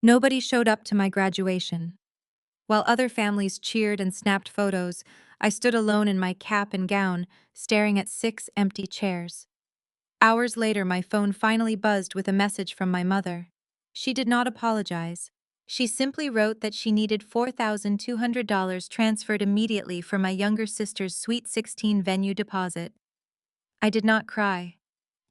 Nobody showed up to my graduation. While other families cheered and snapped photos, I stood alone in my cap and gown, staring at 6 empty chairs. Hours later, my phone finally buzzed with a message from my mother. She did not apologize. She simply wrote that she needed $4,200 transferred immediately for my younger sister's Sweet 16 venue deposit. I did not cry.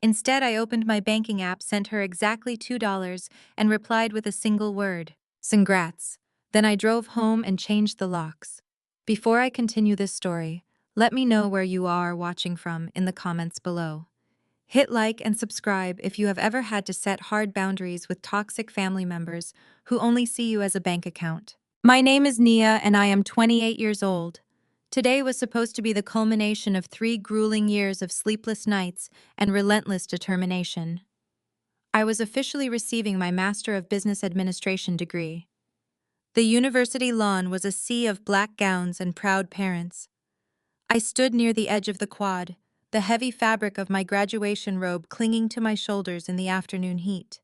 Instead, I opened my banking app, sent her exactly $2, and replied with a single word: "Congrats." Then I drove home and changed the locks. Before I continue this story, let me know where you are watching from in the comments below. Hit like and subscribe if you have ever had to set hard boundaries with toxic family members who only see you as a bank account. My name is Nia and I am 28 years old. Today was supposed to be the culmination of 3 grueling years of sleepless nights and relentless determination. I was officially receiving my Master of Business Administration degree. The university lawn was a sea of black gowns and proud parents. I stood near the edge of the quad, the heavy fabric of my graduation robe clinging to my shoulders in the afternoon heat.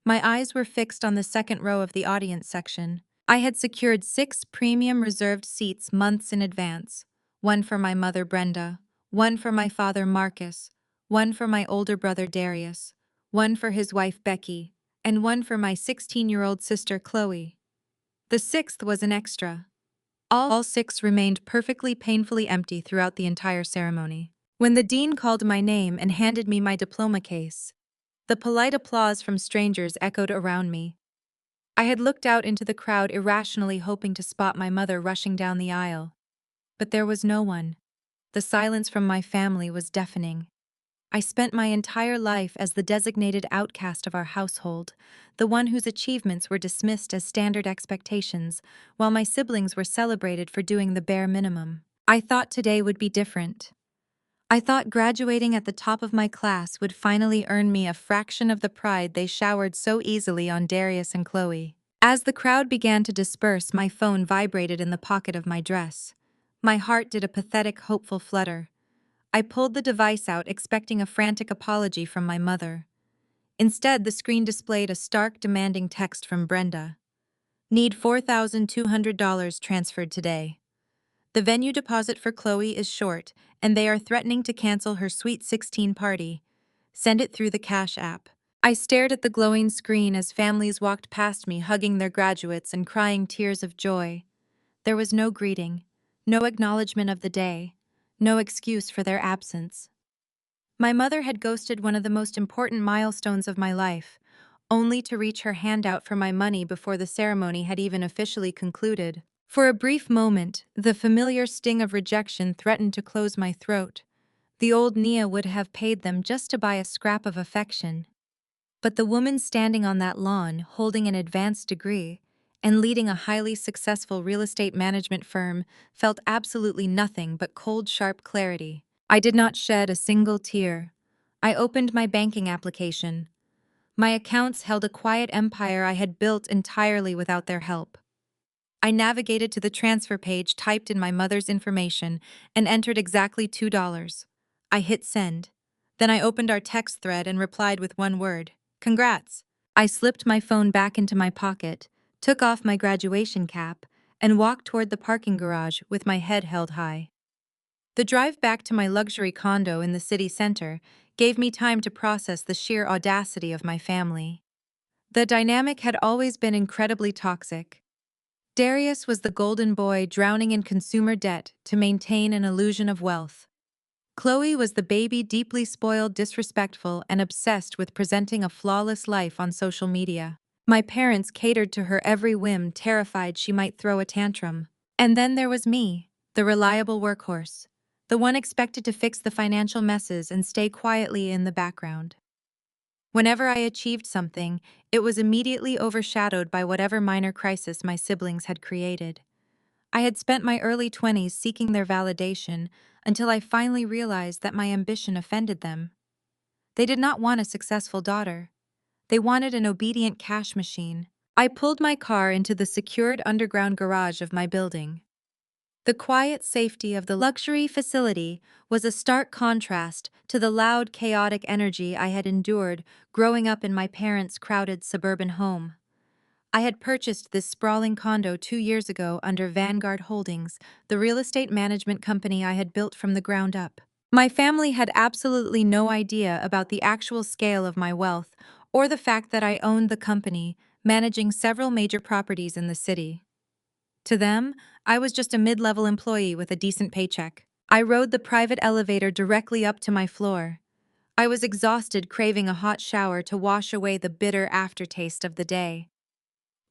My eyes were fixed on the second row of the audience section. I had secured 6 premium reserved seats months in advance, one for my mother Brenda, one for my father Marcus, one for my older brother Darius, one for his wife Becky, and one for my 16-year-old sister Chloe. The sixth was an extra. All 6 remained perfectly painfully empty throughout the entire ceremony. When the dean called my name and handed me my diploma case, the polite applause from strangers echoed around me. I had looked out into the crowd irrationally, hoping to spot my mother rushing down the aisle. But there was no one. The silence from my family was deafening. I spent my entire life as the designated outcast of our household, the one whose achievements were dismissed as standard expectations, while my siblings were celebrated for doing the bare minimum. I thought today would be different. I thought graduating at the top of my class would finally earn me a fraction of the pride they showered so easily on Darius and Chloe. As the crowd began to disperse, my phone vibrated in the pocket of my dress. My heart did a pathetic, hopeful flutter. I pulled the device out, expecting a frantic apology from my mother. Instead, the screen displayed a stark, demanding text from Brenda. "Need $4,200 transferred today. The venue deposit for Chloe is short, and they are threatening to cancel her Sweet 16 party. Send it through the Cash app." I stared at the glowing screen as families walked past me, hugging their graduates and crying tears of joy. There was no greeting, no acknowledgement of the day, no excuse for their absence. My mother had ghosted one of the most important milestones of my life, only to reach her hand out for my money before the ceremony had even officially concluded. For a brief moment, the familiar sting of rejection threatened to close my throat. The old Nia would have paid them just to buy a scrap of affection. But the woman standing on that lawn, holding an advanced degree and leading a highly successful real estate management firm, felt absolutely nothing but cold, sharp clarity. I did not shed a single tear. I opened my banking application. My accounts held a quiet empire I had built entirely without their help. I navigated to the transfer page, typed in my mother's information, and entered exactly $2. I hit send. Then I opened our text thread and replied with one word: "Congrats." I slipped my phone back into my pocket, took off my graduation cap, and walked toward the parking garage with my head held high. The drive back to my luxury condo in the city center gave me time to process the sheer audacity of my family. The dynamic had always been incredibly toxic. Darius was the golden boy drowning in consumer debt to maintain an illusion of wealth. Chloe was the baby, deeply spoiled, disrespectful, and obsessed with presenting a flawless life on social media. My parents catered to her every whim, terrified she might throw a tantrum. And then there was me, the reliable workhorse, the one expected to fix the financial messes and stay quietly in the background. Whenever I achieved something, it was immediately overshadowed by whatever minor crisis my siblings had created. I had spent my early 20s seeking their validation until I finally realized that my ambition offended them. They did not want a successful daughter. They wanted an obedient cash machine. I pulled my car into the secured underground garage of my building. The quiet safety of the luxury facility was a stark contrast to the loud, chaotic energy I had endured growing up in my parents' crowded suburban home. I had purchased this sprawling condo 2 years ago under Vanguard Holdings, the real estate management company I had built from the ground up. My family had absolutely no idea about the actual scale of my wealth or the fact that I owned the company, managing several major properties in the city. To them, I was just a mid-level employee with a decent paycheck. I rode the private elevator directly up to my floor. I was exhausted, craving a hot shower to wash away the bitter aftertaste of the day.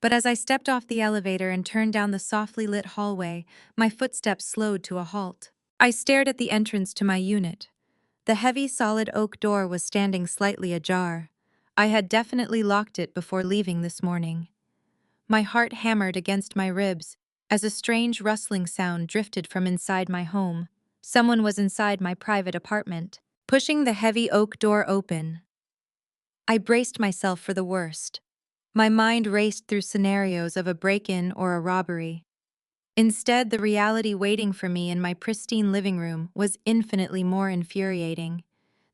But as I stepped off the elevator and turned down the softly lit hallway, my footsteps slowed to a halt. I stared at the entrance to my unit. The heavy, solid oak door was standing slightly ajar. I had definitely locked it before leaving this morning. My heart hammered against my ribs as a strange rustling sound drifted from inside my home. Someone was inside my private apartment, pushing the heavy oak door open. I braced myself for the worst. My mind raced through scenarios of a break-in or a robbery. Instead, the reality waiting for me in my pristine living room was infinitely more infuriating.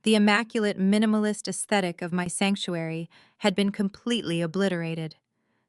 The immaculate minimalist aesthetic of my sanctuary had been completely obliterated.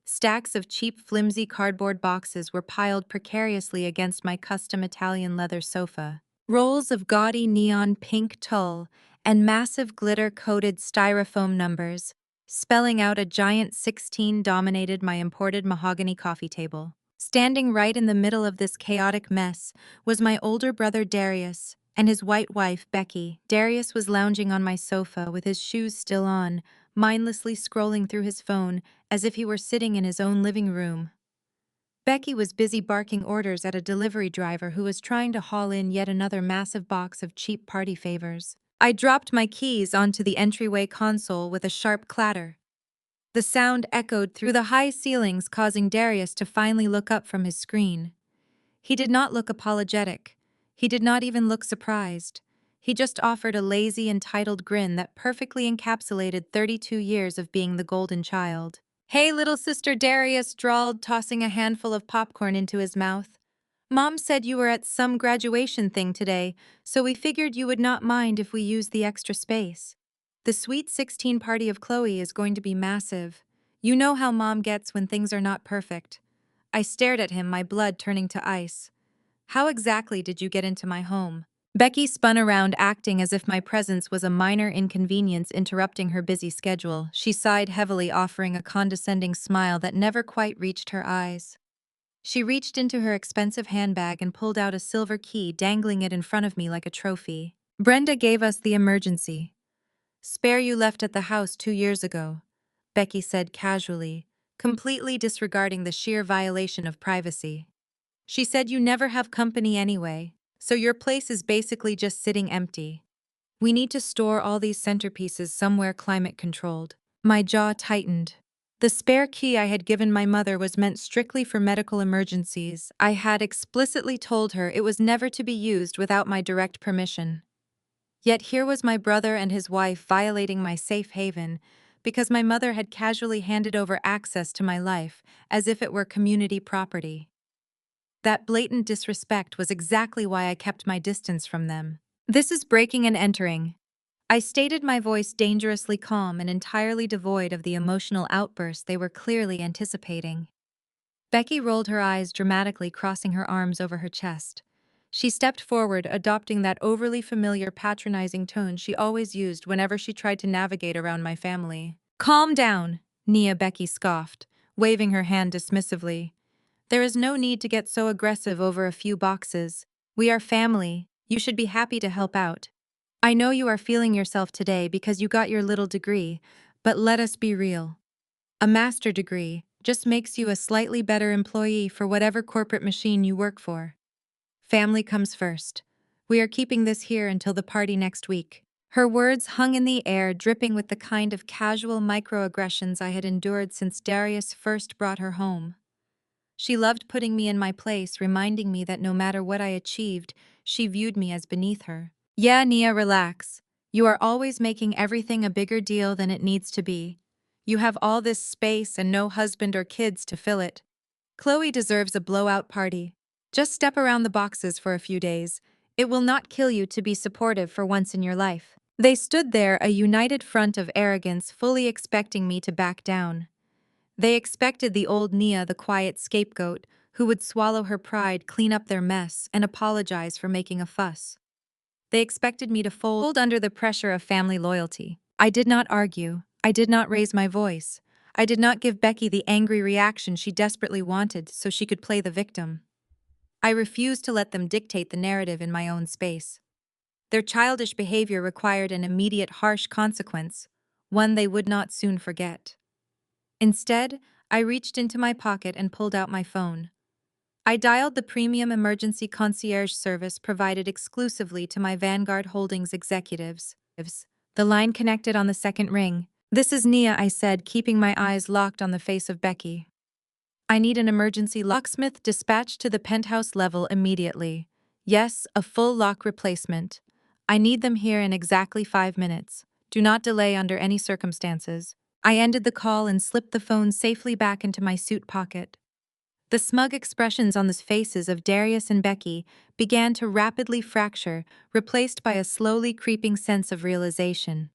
Stacks of cheap, flimsy cardboard boxes were piled precariously against my custom Italian leather sofa. Rolls of gaudy neon pink tulle and massive glitter-coated styrofoam numbers, spelling out a giant 16 dominated my imported mahogany coffee table. Standing right in the middle of this chaotic mess was my older brother Darius and his white wife Becky. Darius was lounging on my sofa with his shoes still on, mindlessly scrolling through his phone as if he were sitting in his own living room. Becky was busy barking orders at a delivery driver who was trying to haul in yet another massive box of cheap party favors. I dropped my keys onto the entryway console with a sharp clatter. The sound echoed through the high ceilings, causing Darius to finally look up from his screen. He did not look apologetic. He did not even look surprised. He just offered a lazy, entitled grin that perfectly encapsulated 32 years of being the golden child. "Hey, little sister," Darius drawled, tossing a handful of popcorn into his mouth. "Mom said you were at some graduation thing today, so we figured you would not mind if we used the extra space. The Sweet 16 party of Chloe is going to be massive. You know how Mom gets when things are not perfect." I stared at him, my blood turning to ice. "How exactly did you get into my home?" Becky spun around, acting as if my presence was a minor inconvenience interrupting her busy schedule. She sighed heavily, offering a condescending smile that never quite reached her eyes. She reached into her expensive handbag and pulled out a silver key, dangling it in front of me like a trophy. "Brenda gave us the emergency spare you left at the house 2 years ago," Becky said casually, completely disregarding the sheer violation of privacy. "She said you never have company anyway, so your place is basically just sitting empty. We need to store all these centerpieces somewhere climate-controlled." My jaw tightened. The spare key I had given my mother was meant strictly for medical emergencies. I had explicitly told her it was never to be used without my direct permission. Yet here was my brother and his wife violating my safe haven because my mother had casually handed over access to my life as if it were community property. That blatant disrespect was exactly why I kept my distance from them. "This is breaking and entering," I stated, my voice dangerously calm and entirely devoid of the emotional outburst they were clearly anticipating. Becky rolled her eyes dramatically, crossing her arms over her chest. She stepped forward, adopting that overly familiar, patronizing tone she always used whenever she tried to navigate around my family. "Calm down," Becky scoffed, waving her hand dismissively. "There is no need to get so aggressive over a few boxes. We are family. You should be happy to help out. I know you are feeling yourself today because you got your little degree, but let us be real. A master degree just makes you a slightly better employee for whatever corporate machine you work for. Family comes first. We are keeping this here until the party next week." Her words hung in the air, dripping with the kind of casual microaggressions I had endured since Darius first brought her home. She loved putting me in my place, reminding me that no matter what I achieved, she viewed me as beneath her. "Yeah, Nia, relax. You are always making everything a bigger deal than it needs to be. You have all this space and no husband or kids to fill it. Chloe deserves a blowout party. Just step around the boxes for a few days. It will not kill you to be supportive for once in your life." They stood there, a united front of arrogance, fully expecting me to back down. They expected the old Nia, the quiet scapegoat, who would swallow her pride, clean up their mess, and apologize for making a fuss. They expected me to fold under the pressure of family loyalty. I did not argue. I did not raise my voice. I did not give Becky the angry reaction she desperately wanted so she could play the victim. I refused to let them dictate the narrative in my own space. Their childish behavior required an immediate harsh consequence, one they would not soon forget. Instead, I reached into my pocket and pulled out my phone. I dialed the premium emergency concierge service provided exclusively to my Vanguard Holdings executives. The line connected on the second ring. "This is Nia," I said, keeping my eyes locked on the face of Becky. "I need an emergency locksmith dispatched to the penthouse level immediately. Yes, a full lock replacement. I need them here in exactly 5 minutes. Do not delay under any circumstances." I ended the call and slipped the phone safely back into my suit pocket. The smug expressions on the faces of Darius and Becky began to rapidly fracture, replaced by a slowly creeping sense of realization.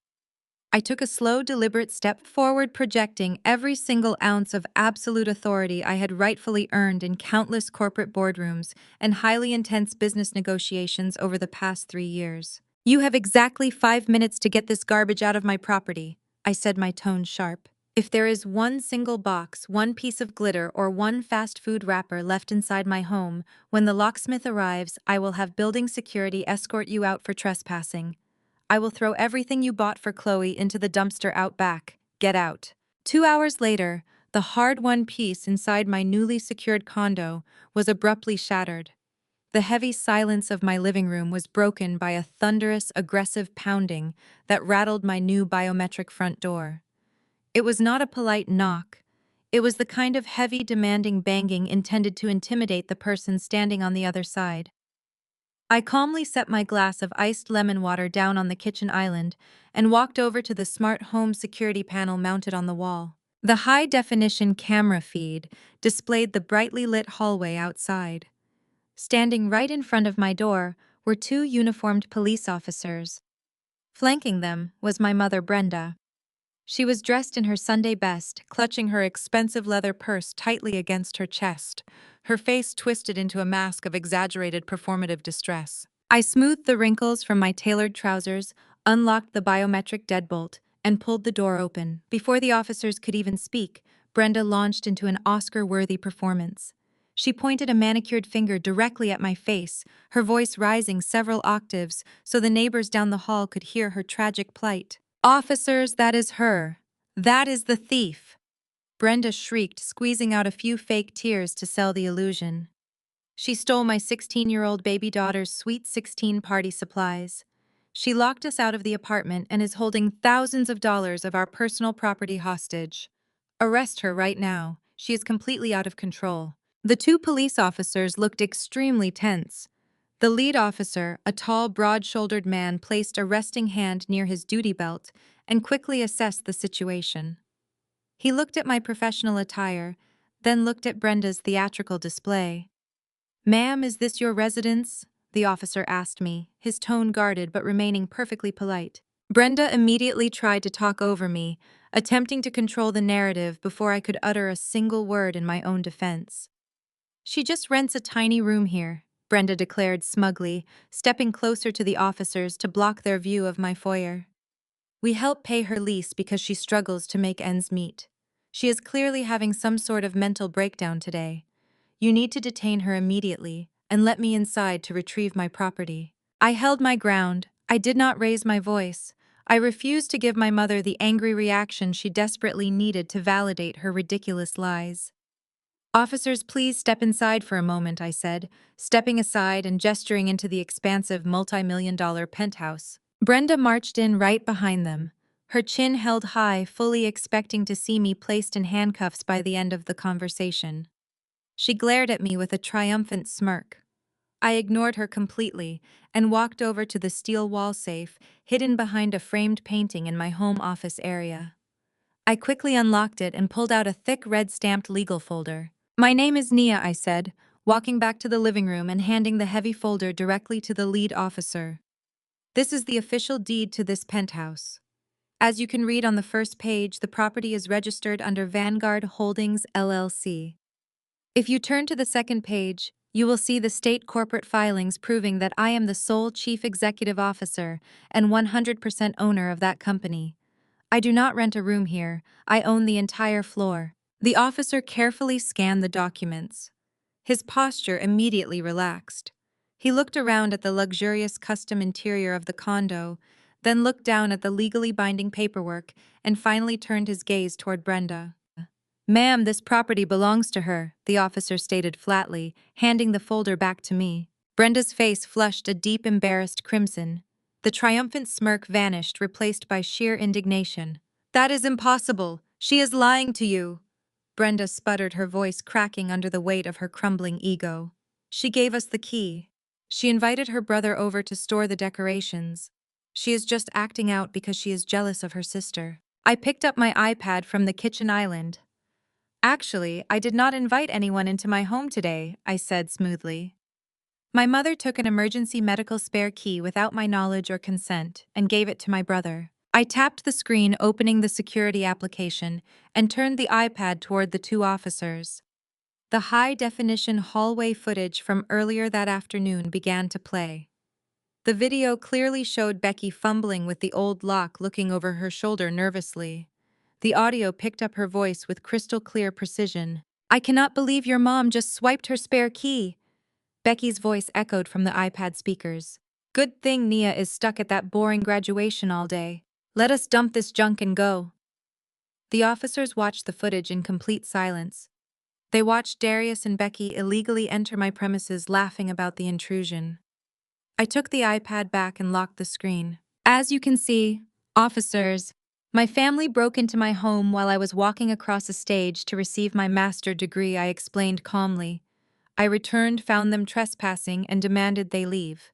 I took a slow, deliberate step forward, projecting every single ounce of absolute authority I had rightfully earned in countless corporate boardrooms and highly intense business negotiations over the past 3 years. "You have exactly 5 minutes to get this garbage out of my property," I said, my tone sharp. "If there is one single box, one piece of glitter, or one fast food wrapper left inside my home, when the locksmith arrives, I will have building security escort you out for trespassing. I will throw everything you bought for Chloe into the dumpster out back. Get out." 2 hours later, the hard-won peace inside my newly secured condo was abruptly shattered. The heavy silence of my living room was broken by a thunderous, aggressive pounding that rattled my new biometric front door. It was not a polite knock. It was the kind of heavy, demanding banging intended to intimidate the person standing on the other side. I calmly set my glass of iced lemon water down on the kitchen island and walked over to the smart home security panel mounted on the wall. The high-definition camera feed displayed the brightly lit hallway outside. Standing right in front of my door were two uniformed police officers. Flanking them was my mother, Brenda. She was dressed in her Sunday best, clutching her expensive leather purse tightly against her chest, her face twisted into a mask of exaggerated performative distress. I smoothed the wrinkles from my tailored trousers, unlocked the biometric deadbolt, and pulled the door open. Before the officers could even speak, Brenda launched into an Oscar-worthy performance. She pointed a manicured finger directly at my face, her voice rising several octaves so the neighbors down the hall could hear her tragic plight. "Officers, that is her. That is the thief," Brenda shrieked, squeezing out a few fake tears to sell the illusion. "She stole my 16-year-old baby daughter's sweet 16 party supplies. She locked us out of the apartment and is holding thousands of dollars of our personal property hostage. Arrest her right now. She is completely out of control." The two police officers looked extremely tense. The lead officer, a tall, broad-shouldered man, placed a resting hand near his duty belt and quickly assessed the situation. He looked at my professional attire, then looked at Brenda's theatrical display. "Ma'am, is this your residence?" the officer asked me, his tone guarded but remaining perfectly polite. Brenda immediately tried to talk over me, attempting to control the narrative before I could utter a single word in my own defense. "She just rents a tiny room here," Brenda declared smugly, stepping closer to the officers to block their view of my foyer. "We help pay her lease because she struggles to make ends meet. She is clearly having some sort of mental breakdown today. You need to detain her immediately and let me inside to retrieve my property." I held my ground. I did not raise my voice. I refused to give my mother the angry reaction she desperately needed to validate her ridiculous lies. "Officers, please step inside for a moment," I said, stepping aside and gesturing into the expansive multi-million-dollar penthouse. Brenda marched in right behind them, her chin held high, fully expecting to see me placed in handcuffs by the end of the conversation. She glared at me with a triumphant smirk. I ignored her completely and walked over to the steel wall safe hidden behind a framed painting in my home office area. I quickly unlocked it and pulled out a thick red-stamped legal folder. "My name is Nia," I said, walking back to the living room and handing the heavy folder directly to the lead officer. "This is the official deed to this penthouse. As you can read on the first page, the property is registered under Vanguard Holdings LLC. If you turn to the second page, you will see the state corporate filings proving that I am the sole chief executive officer and 100% owner of that company. I do not rent a room here, I own the entire floor. The officer carefully scanned the documents. His posture immediately relaxed. He looked around at the luxurious custom interior of the condo, then looked down at the legally binding paperwork, and finally turned his gaze toward Brenda. "Ma'am, this property belongs to her," the officer stated flatly, handing the folder back to me. Brenda's face flushed a deep, embarrassed crimson. The triumphant smirk vanished, replaced by sheer indignation. "That is impossible! She is lying to you!" Brenda sputtered, her voice cracking under the weight of her crumbling ego. "She gave us the key. She invited her brother over to store the decorations. She is just acting out because she is jealous of her sister." I picked up my iPad from the kitchen island. "Actually, I did not invite anyone into my home today," I said smoothly. "My mother took an emergency medical spare key without my knowledge or consent and gave it to my brother." I tapped the screen, opening the security application, and turned the iPad toward the two officers. The high-definition hallway footage from earlier that afternoon began to play. The video clearly showed Becky fumbling with the old lock, looking over her shoulder nervously. The audio picked up her voice with crystal-clear precision. "I cannot believe your mom just swiped her spare key." Becky's voice echoed from the iPad speakers. "Good thing Nia is stuck at that boring graduation all day. Let us dump this junk and go." The officers watched the footage in complete silence. They watched Darius and Becky illegally enter my premises, laughing about the intrusion. I took the iPad back and locked the screen. "As you can see, officers, my family broke into my home while I was walking across a stage to receive my master's degree," I explained calmly. "I returned, found them trespassing, and demanded they leave.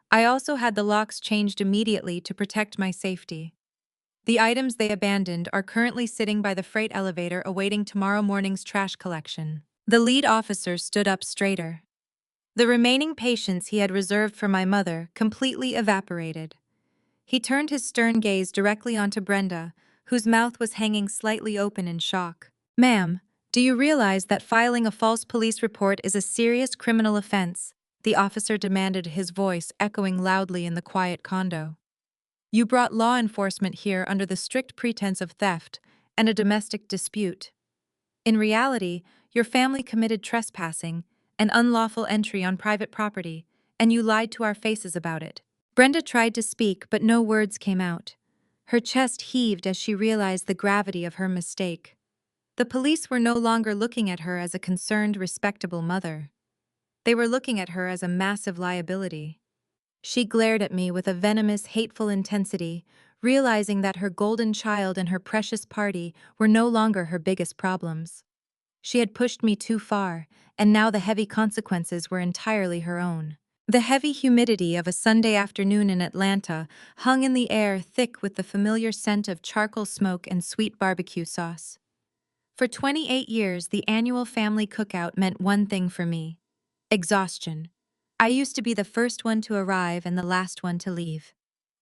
I also had the locks changed immediately to protect my safety. The items they abandoned are currently sitting by the freight elevator awaiting tomorrow morning's trash collection." The lead officer stood up straighter. The remaining patience he had reserved for my mother completely evaporated. He turned his stern gaze directly onto Brenda, whose mouth was hanging slightly open in shock. "Ma'am, do you realize that filing a false police report is a serious criminal offense?" the officer demanded, his voice echoing loudly in the quiet condo. "You brought law enforcement here under the strict pretense of theft and a domestic dispute. In reality, your family committed trespassing, an unlawful entry on private property, and you lied to our faces about it." Brenda tried to speak, but no words came out. Her chest heaved as she realized the gravity of her mistake. The police were no longer looking at her as a concerned, respectable mother. They were looking at her as a massive liability. She glared at me with a venomous, hateful intensity, realizing that her golden child and her precious party were no longer her biggest problems. She had pushed me too far, and now the heavy consequences were entirely her own. The heavy humidity of a Sunday afternoon in Atlanta hung in the air, thick with the familiar scent of charcoal smoke and sweet barbecue sauce. For 28 years, the annual family cookout meant one thing for me: exhaustion. I used to be the first one to arrive and the last one to leave.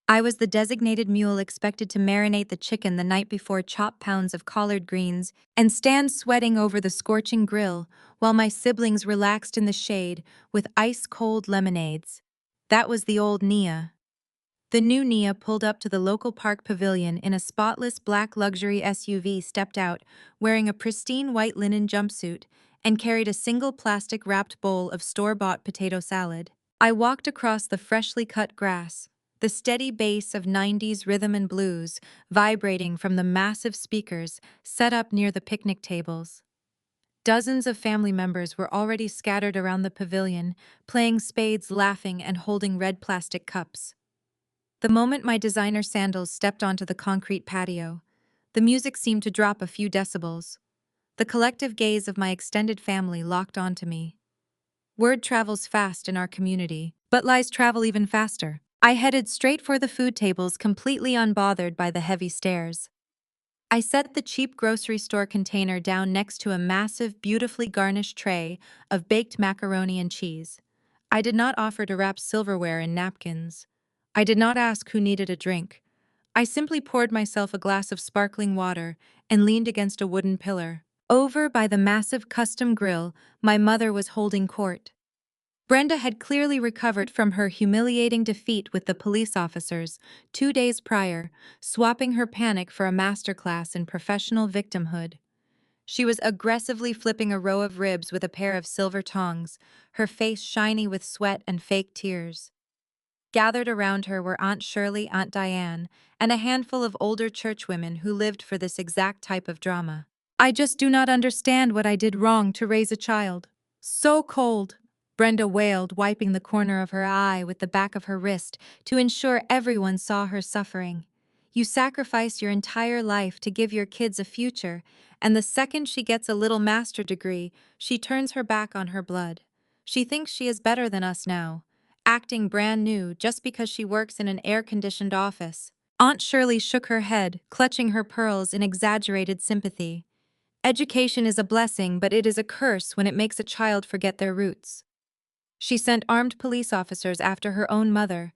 I was the designated mule expected to marinate the chicken the night before, chop pounds of collard greens, and stand sweating over the scorching grill while my siblings relaxed in the shade with ice-cold lemonades. That was the old Nia. The new Nia pulled up to the local park pavilion in a spotless black luxury SUV, stepped out wearing a pristine white linen jumpsuit, and carried a single plastic-wrapped bowl of store-bought potato salad. I walked across the freshly cut grass, the steady bass of 90s rhythm and blues vibrating from the massive speakers set up near the picnic tables. Dozens of family members were already scattered around the pavilion, playing spades, laughing, and holding red plastic cups. The moment my designer sandals stepped onto the concrete patio, the music seemed to drop a few decibels. The collective gaze of my extended family locked onto me. Word travels fast in our community, but lies travel even faster. I headed straight for the food tables, completely unbothered by the heavy stares. I set the cheap grocery store container down next to a massive, beautifully garnished tray of baked macaroni and cheese. I did not offer to wrap silverware in napkins. I did not ask who needed a drink. I simply poured myself a glass of sparkling water and leaned against a wooden pillar. Over by the massive custom grill, my mother was holding court. Brenda had clearly recovered from her humiliating defeat with the police officers 2 days prior, swapping her panic for a masterclass in professional victimhood. She was aggressively flipping a row of ribs with a pair of silver tongs, her face shiny with sweat and fake tears. Gathered around her were Aunt Shirley, Aunt Diane, and a handful of older churchwomen who lived for this exact type of drama. I just do not understand what I did wrong to raise a child. So cold, Brenda wailed, wiping the corner of her eye with the back of her wrist to ensure everyone saw her suffering. You sacrifice your entire life to give your kids a future, and the second she gets a little master degree, she turns her back on her blood. She thinks she is better than us now, acting brand new just because she works in an air-conditioned office. Aunt Shirley shook her head, clutching her pearls in exaggerated sympathy. Education is a blessing, but it is a curse when it makes a child forget their roots. She sent armed police officers after her own mother.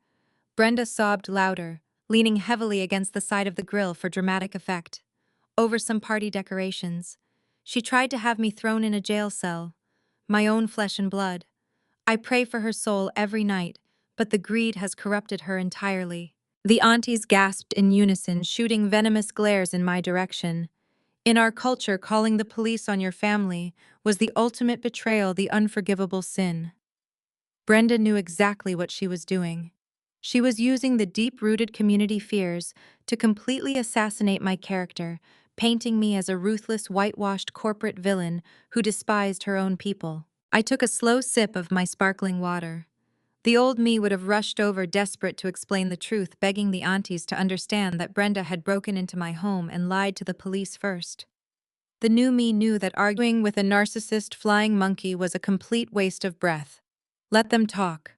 Brenda sobbed louder, leaning heavily against the side of the grill for dramatic effect. Over some party decorations. She tried to have me thrown in a jail cell. My own flesh and blood. I pray for her soul every night, but the greed has corrupted her entirely. The aunties gasped in unison, shooting venomous glares in my direction. In our culture, calling the police on your family was the ultimate betrayal, the unforgivable sin. Brenda knew exactly what she was doing. She was using the deep-rooted community fears to completely assassinate my character, painting me as a ruthless, whitewashed corporate villain who despised her own people. I took a slow sip of my sparkling water. The old me would have rushed over, desperate to explain the truth, begging the aunties to understand that Brenda had broken into my home and lied to the police first. The new me knew that arguing with a narcissist flying monkey was a complete waste of breath. Let them talk.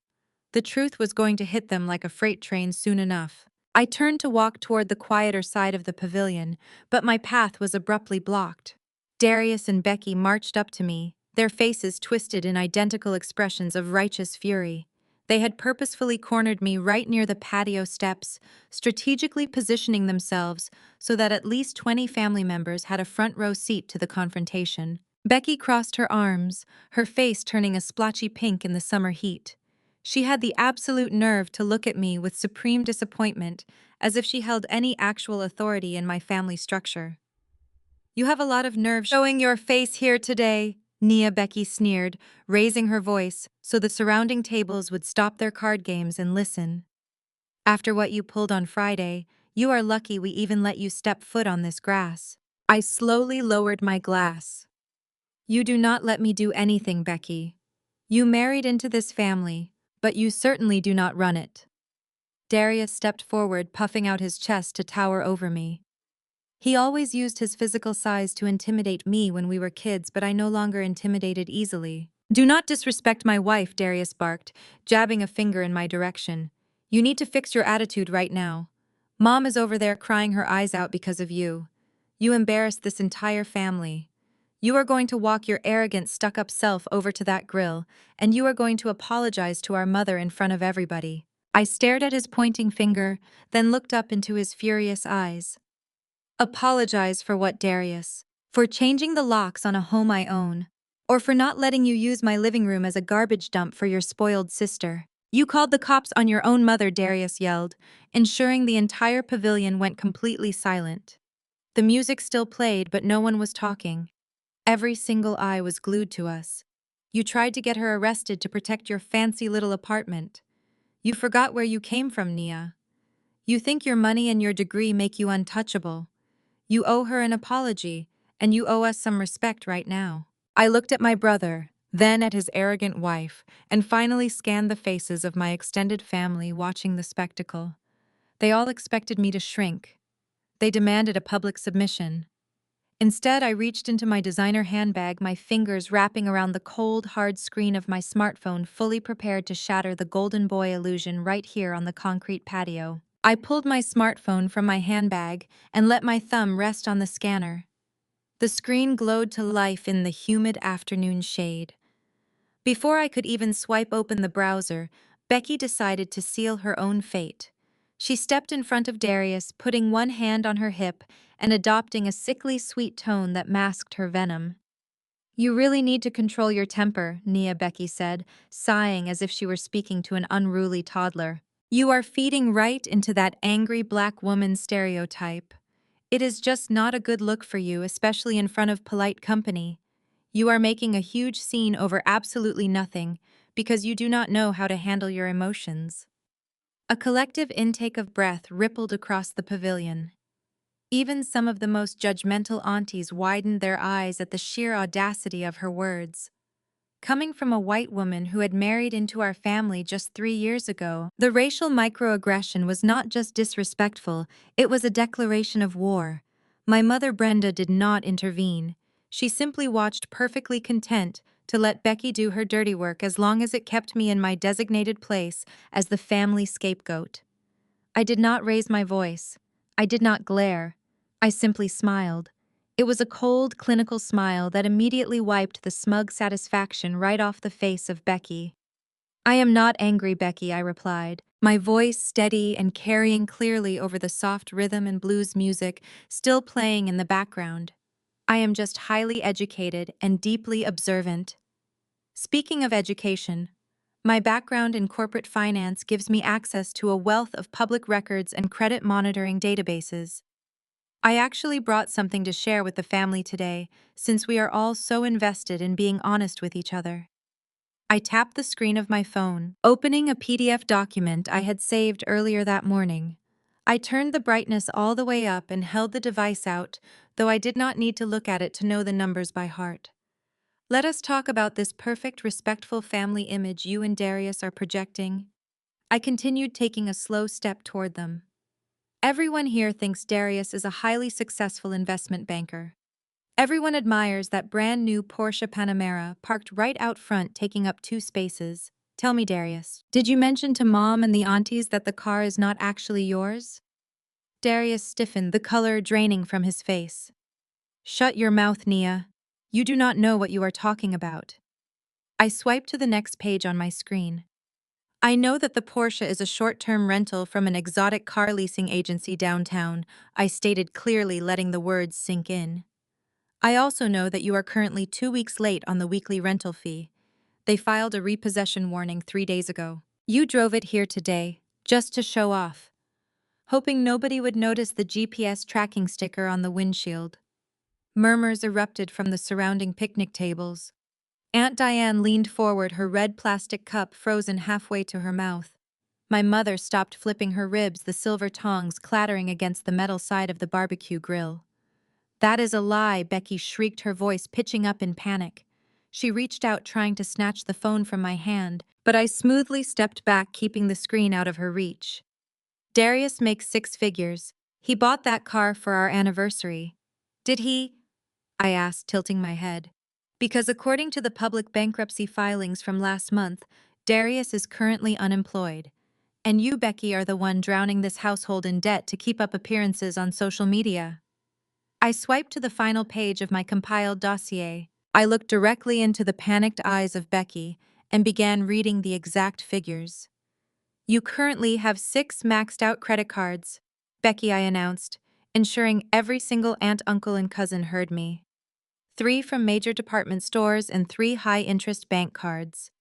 The truth was going to hit them like a freight train soon enough. I turned to walk toward the quieter side of the pavilion, but my path was abruptly blocked. Darius and Becky marched up to me, their faces twisted in identical expressions of righteous fury. They had purposefully cornered me right near the patio steps, strategically positioning themselves so that at least 20 family members had a front row seat to the confrontation. Becky crossed her arms, her face turning a splotchy pink in the summer heat. She had the absolute nerve to look at me with supreme disappointment, as if she held any actual authority in my family structure. "You have a lot of nerve showing your face here today," Becky sneered, raising her voice so the surrounding tables would stop their card games and listen. "After what you pulled on Friday, you are lucky we even let you step foot on this grass." I slowly lowered my glass. "You do not let me do anything, Becky. You married into this family, but you certainly do not run it." Darius stepped forward, puffing out his chest to tower over me. He always used his physical size to intimidate me when we were kids, but I no longer intimidated easily. "Do not disrespect my wife," Darius barked, jabbing a finger in my direction. "You need to fix your attitude right now. Mom is over there crying her eyes out because of you. You embarrassed this entire family. You are going to walk your arrogant, stuck-up self over to that grill, and you are going to apologize to our mother in front of everybody." I stared at his pointing finger, then looked up into his furious eyes. "Apologize for what, Darius? For changing the locks on a home I own? Or for not letting you use my living room as a garbage dump for your spoiled sister? You called the cops on your own mother," Darius yelled, ensuring the entire pavilion went completely silent. The music still played, but no one was talking. Every single eye was glued to us. "You tried to get her arrested to protect your fancy little apartment. You forgot where you came from, Nia. You think your money and your degree make you untouchable. You owe her an apology, and you owe us some respect right now." I looked at my brother, then at his arrogant wife, and finally scanned the faces of my extended family watching the spectacle. They all expected me to shrink. They demanded a public submission. Instead, I reached into my designer handbag, my fingers wrapping around the cold, hard screen of my smartphone, fully prepared to shatter the golden boy illusion right here on the concrete patio. I pulled my smartphone from my handbag and let my thumb rest on the scanner. The screen glowed to life in the humid afternoon shade. Before I could even swipe open the browser, Becky decided to seal her own fate. She stepped in front of Darius, putting one hand on her hip and adopting a sickly sweet tone that masked her venom. You really need to control your temper, Becky said, sighing as if she were speaking to an unruly toddler. You are feeding right into that angry black woman stereotype. It is just not a good look for you, especially in front of polite company. You are making a huge scene over absolutely nothing because you do not know how to handle your emotions. A collective intake of breath rippled across the pavilion. Even some of the most judgmental aunties widened their eyes at the sheer audacity of her words. Coming from a white woman who had married into our family just 3 years ago, the racial microaggression was not just disrespectful, it was a declaration of war. My mother Brenda did not intervene. She simply watched perfectly content to let Becky do her dirty work as long as it kept me in my designated place as the family scapegoat. I did not raise my voice. I did not glare. I simply smiled. It was a cold, clinical smile that immediately wiped the smug satisfaction right off the face of Becky. I am not angry, Becky, I replied, my voice steady and carrying clearly over the soft rhythm and blues music still playing in the background. I am just highly educated and deeply observant. Speaking of education, my background in corporate finance gives me access to a wealth of public records and credit monitoring databases. I actually brought something to share with the family today, since we are all so invested in being honest with each other. I tapped the screen of my phone, opening a PDF document I had saved earlier that morning. I turned the brightness all the way up and held the device out, though I did not need to look at it to know the numbers by heart. Let us talk about this perfect, respectful family image you and Darius are projecting. I continued taking a slow step toward them. Everyone here thinks Darius is a highly successful investment banker. Everyone admires that brand new Porsche Panamera parked right out front taking up 2 spaces. Tell me, Darius, did you mention to Mom and the aunties that the car is not actually yours? Darius stiffened, the color draining from his face. Shut your mouth, Nia. You do not know what you are talking about. I swiped to the next page on my screen. I know that the Porsche is a short-term rental from an exotic car leasing agency downtown, I stated clearly, letting the words sink in. I also know that you are currently 2 weeks late on the weekly rental fee. They filed a repossession warning 3 days ago. You drove it here today, just to show off, hoping nobody would notice the GPS tracking sticker on the windshield. Murmurs erupted from the surrounding picnic tables. Aunt Diane leaned forward, her red plastic cup frozen halfway to her mouth. My mother stopped flipping her ribs, the silver tongs clattering against the metal side of the barbecue grill. That is a lie, Becky shrieked, her voice pitching up in panic. She reached out, trying to snatch the phone from my hand, but I smoothly stepped back, keeping the screen out of her reach. Darius makes 6 figures. He bought that car for our anniversary. Did he? I asked, tilting my head. Because according to the public bankruptcy filings from last month, Darius is currently unemployed. And you, Becky, are the one drowning this household in debt to keep up appearances on social media. I swiped to the final page of my compiled dossier. I looked directly into the panicked eyes of Becky and began reading the exact figures. You currently have 6 maxed-out credit cards, Becky, I announced, ensuring every single aunt, uncle, and cousin heard me. 3 from major department stores and 3 high-interest bank cards.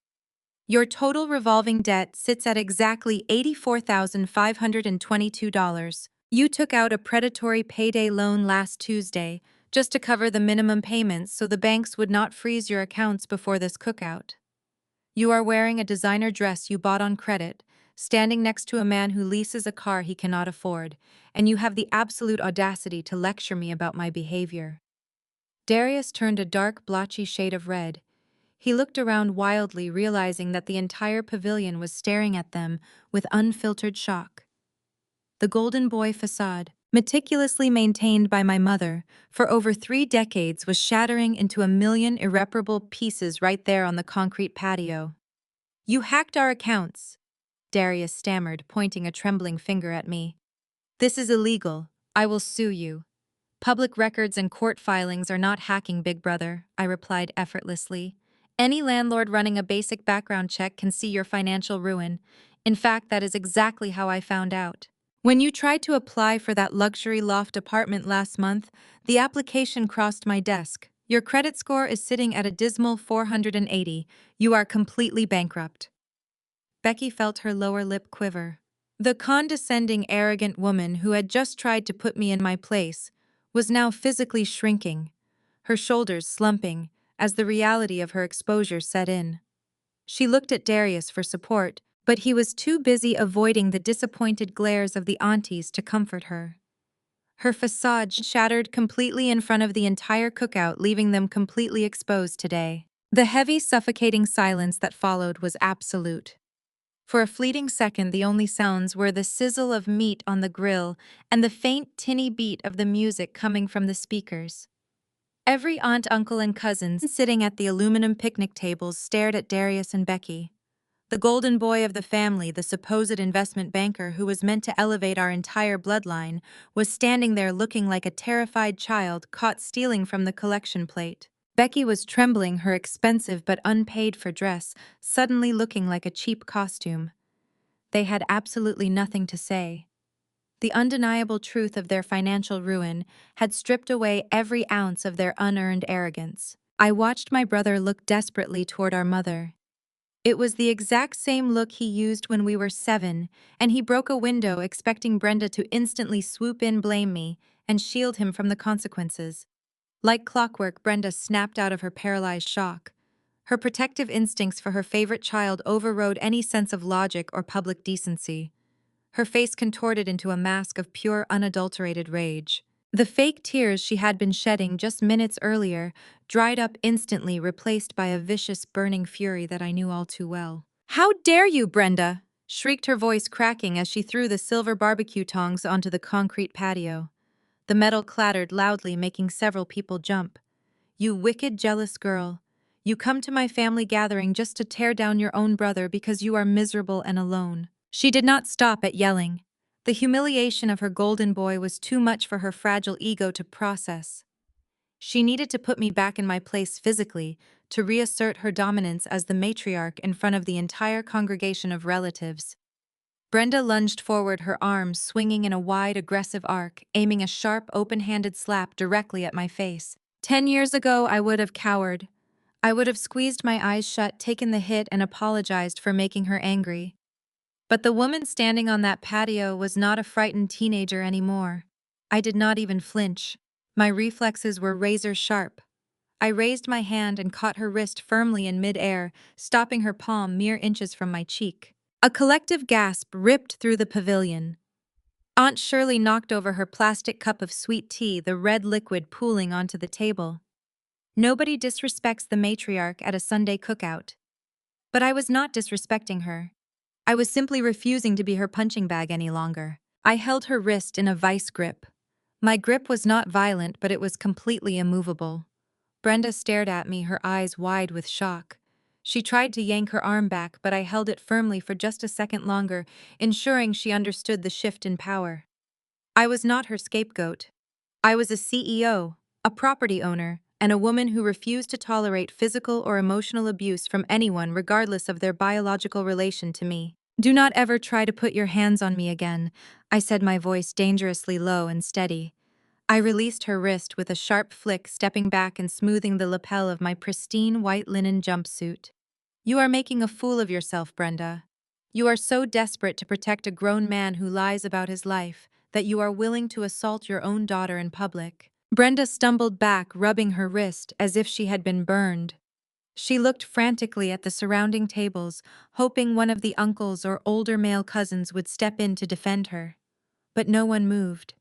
Your total revolving debt sits at exactly $84,522. You took out a predatory payday loan last Tuesday just to cover the minimum payments so the banks would not freeze your accounts before this cookout. You are wearing a designer dress you bought on credit, standing next to a man who leases a car he cannot afford, and you have the absolute audacity to lecture me about my behavior. Darius turned a dark, blotchy shade of red. He looked around wildly, realizing that the entire pavilion was staring at them with unfiltered shock. The Golden Boy facade, meticulously maintained by my mother for over 3 decades, was shattering into a million irreparable pieces right there on the concrete patio. You hacked our accounts, Darius stammered, pointing a trembling finger at me. This is illegal. I will sue you. Public records and court filings are not hacking, Big Brother, I replied effortlessly. Any landlord running a basic background check can see your financial ruin. In fact, that is exactly how I found out. When you tried to apply for that luxury loft apartment last month, the application crossed my desk. Your credit score is sitting at a dismal 480. You are completely bankrupt. Becky felt her lower lip quiver. The condescending, arrogant woman who had just tried to put me in my place was now physically shrinking, her shoulders slumping as the reality of her exposure set in. She looked at Darius for support, but he was too busy avoiding the disappointed glares of the aunties to comfort her. Her facade shattered completely in front of the entire cookout, leaving them completely exposed today. The heavy, suffocating silence that followed was absolute. For a fleeting second, the only sounds were the sizzle of meat on the grill and the faint, tinny beat of the music coming from the speakers. Every aunt, uncle, and cousin sitting at the aluminum picnic tables stared at Darius and Becky. The golden boy of the family, the supposed investment banker who was meant to elevate our entire bloodline, was standing there looking like a terrified child caught stealing from the collection plate. Becky was trembling, her expensive but unpaid-for dress suddenly looking like a cheap costume. They had absolutely nothing to say. The undeniable truth of their financial ruin had stripped away every ounce of their unearned arrogance. I watched my brother look desperately toward our mother. It was the exact same look he used when we were 7, and he broke a window expecting Brenda to instantly swoop in, blame me, and shield him from the consequences. Like clockwork, Brenda snapped out of her paralyzed shock. Her protective instincts for her favorite child overrode any sense of logic or public decency. Her face contorted into a mask of pure, unadulterated rage. The fake tears she had been shedding just minutes earlier dried up instantly, replaced by a vicious, burning fury that I knew all too well. "How dare you, Brenda!" shrieked her voice, cracking as she threw the silver barbecue tongs onto the concrete patio. The metal clattered loudly, making several people jump. "You wicked, jealous girl. You come to my family gathering just to tear down your own brother because you are miserable and alone." She did not stop at yelling. The humiliation of her golden boy was too much for her fragile ego to process. She needed to put me back in my place physically, to reassert her dominance as the matriarch in front of the entire congregation of relatives. Brenda lunged forward, her arms swinging in a wide, aggressive arc, aiming a sharp, open-handed slap directly at my face. 10 years ago, I would have cowered. I would have squeezed my eyes shut, taken the hit, and apologized for making her angry. But the woman standing on that patio was not a frightened teenager anymore. I did not even flinch. My reflexes were razor sharp. I raised my hand and caught her wrist firmly in mid-air, stopping her palm mere inches from my cheek. A collective gasp ripped through the pavilion. Aunt Shirley knocked over her plastic cup of sweet tea, the red liquid pooling onto the table. Nobody disrespects the matriarch at a Sunday cookout. But I was not disrespecting her. I was simply refusing to be her punching bag any longer. I held her wrist in a vice grip. My grip was not violent, but it was completely immovable. Brenda stared at me, her eyes wide with shock. She tried to yank her arm back, but I held it firmly for just a second longer, ensuring she understood the shift in power. I was not her scapegoat. I was a CEO, a property owner, and a woman who refused to tolerate physical or emotional abuse from anyone regardless of their biological relation to me. "Do not ever try to put your hands on me again," I said, my voice dangerously low and steady. I released her wrist with a sharp flick, stepping back and smoothing the lapel of my pristine white linen jumpsuit. "You are making a fool of yourself, Brenda. You are so desperate to protect a grown man who lies about his life that you are willing to assault your own daughter in public." Brenda stumbled back, rubbing her wrist as if she had been burned. She looked frantically at the surrounding tables, hoping one of the uncles or older male cousins would step in to defend her. But no one moved.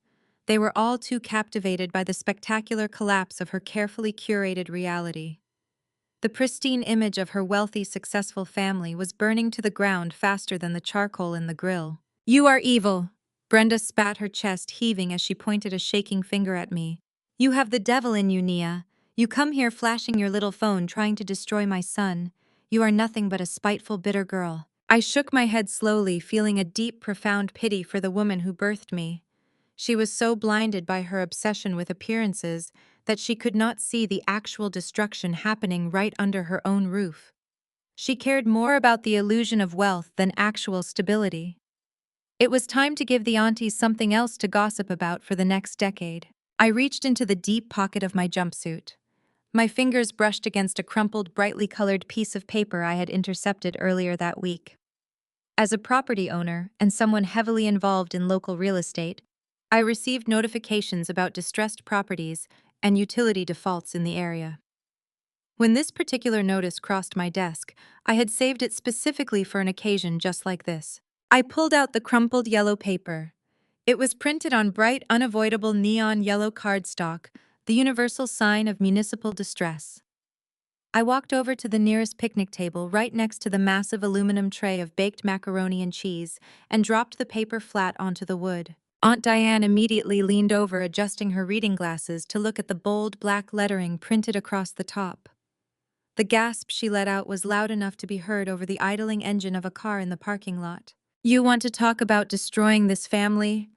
They were all too captivated by the spectacular collapse of her carefully curated reality. The pristine image of her wealthy, successful family was burning to the ground faster than the charcoal in the grill. "You are evil!" Brenda spat, her chest heaving as she pointed a shaking finger at me. "You have the devil in you, Nia. You come here flashing your little phone trying to destroy my son. You are nothing but a spiteful, bitter girl." I shook my head slowly, feeling a deep, profound pity for the woman who birthed me. She was so blinded by her obsession with appearances that she could not see the actual destruction happening right under her own roof. She cared more about the illusion of wealth than actual stability. It was time to give the aunties something else to gossip about for the next decade. I reached into the deep pocket of my jumpsuit. My fingers brushed against a crumpled, brightly colored piece of paper I had intercepted earlier that week. As a property owner and someone heavily involved in local real estate, I received notifications about distressed properties and utility defaults in the area. When this particular notice crossed my desk, I had saved it specifically for an occasion just like this. I pulled out the crumpled yellow paper. It was printed on bright, unavoidable neon yellow cardstock, the universal sign of municipal distress. I walked over to the nearest picnic table right next to the massive aluminum tray of baked macaroni and cheese and dropped the paper flat onto the wood. Aunt Diane immediately leaned over, adjusting her reading glasses to look at the bold black lettering printed across the top. The gasp she let out was loud enough to be heard over the idling engine of a car in the parking lot. "You want to talk about destroying this family?"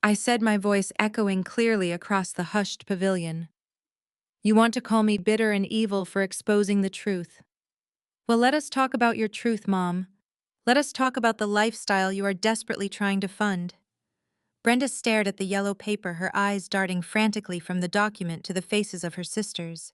I said, my voice echoing clearly across the hushed pavilion. "You want to call me bitter and evil for exposing the truth? Well, let us talk about your truth, Mom. Let us talk about the lifestyle you are desperately trying to fund." Brenda stared at the yellow paper, her eyes darting frantically from the document to the faces of her sisters.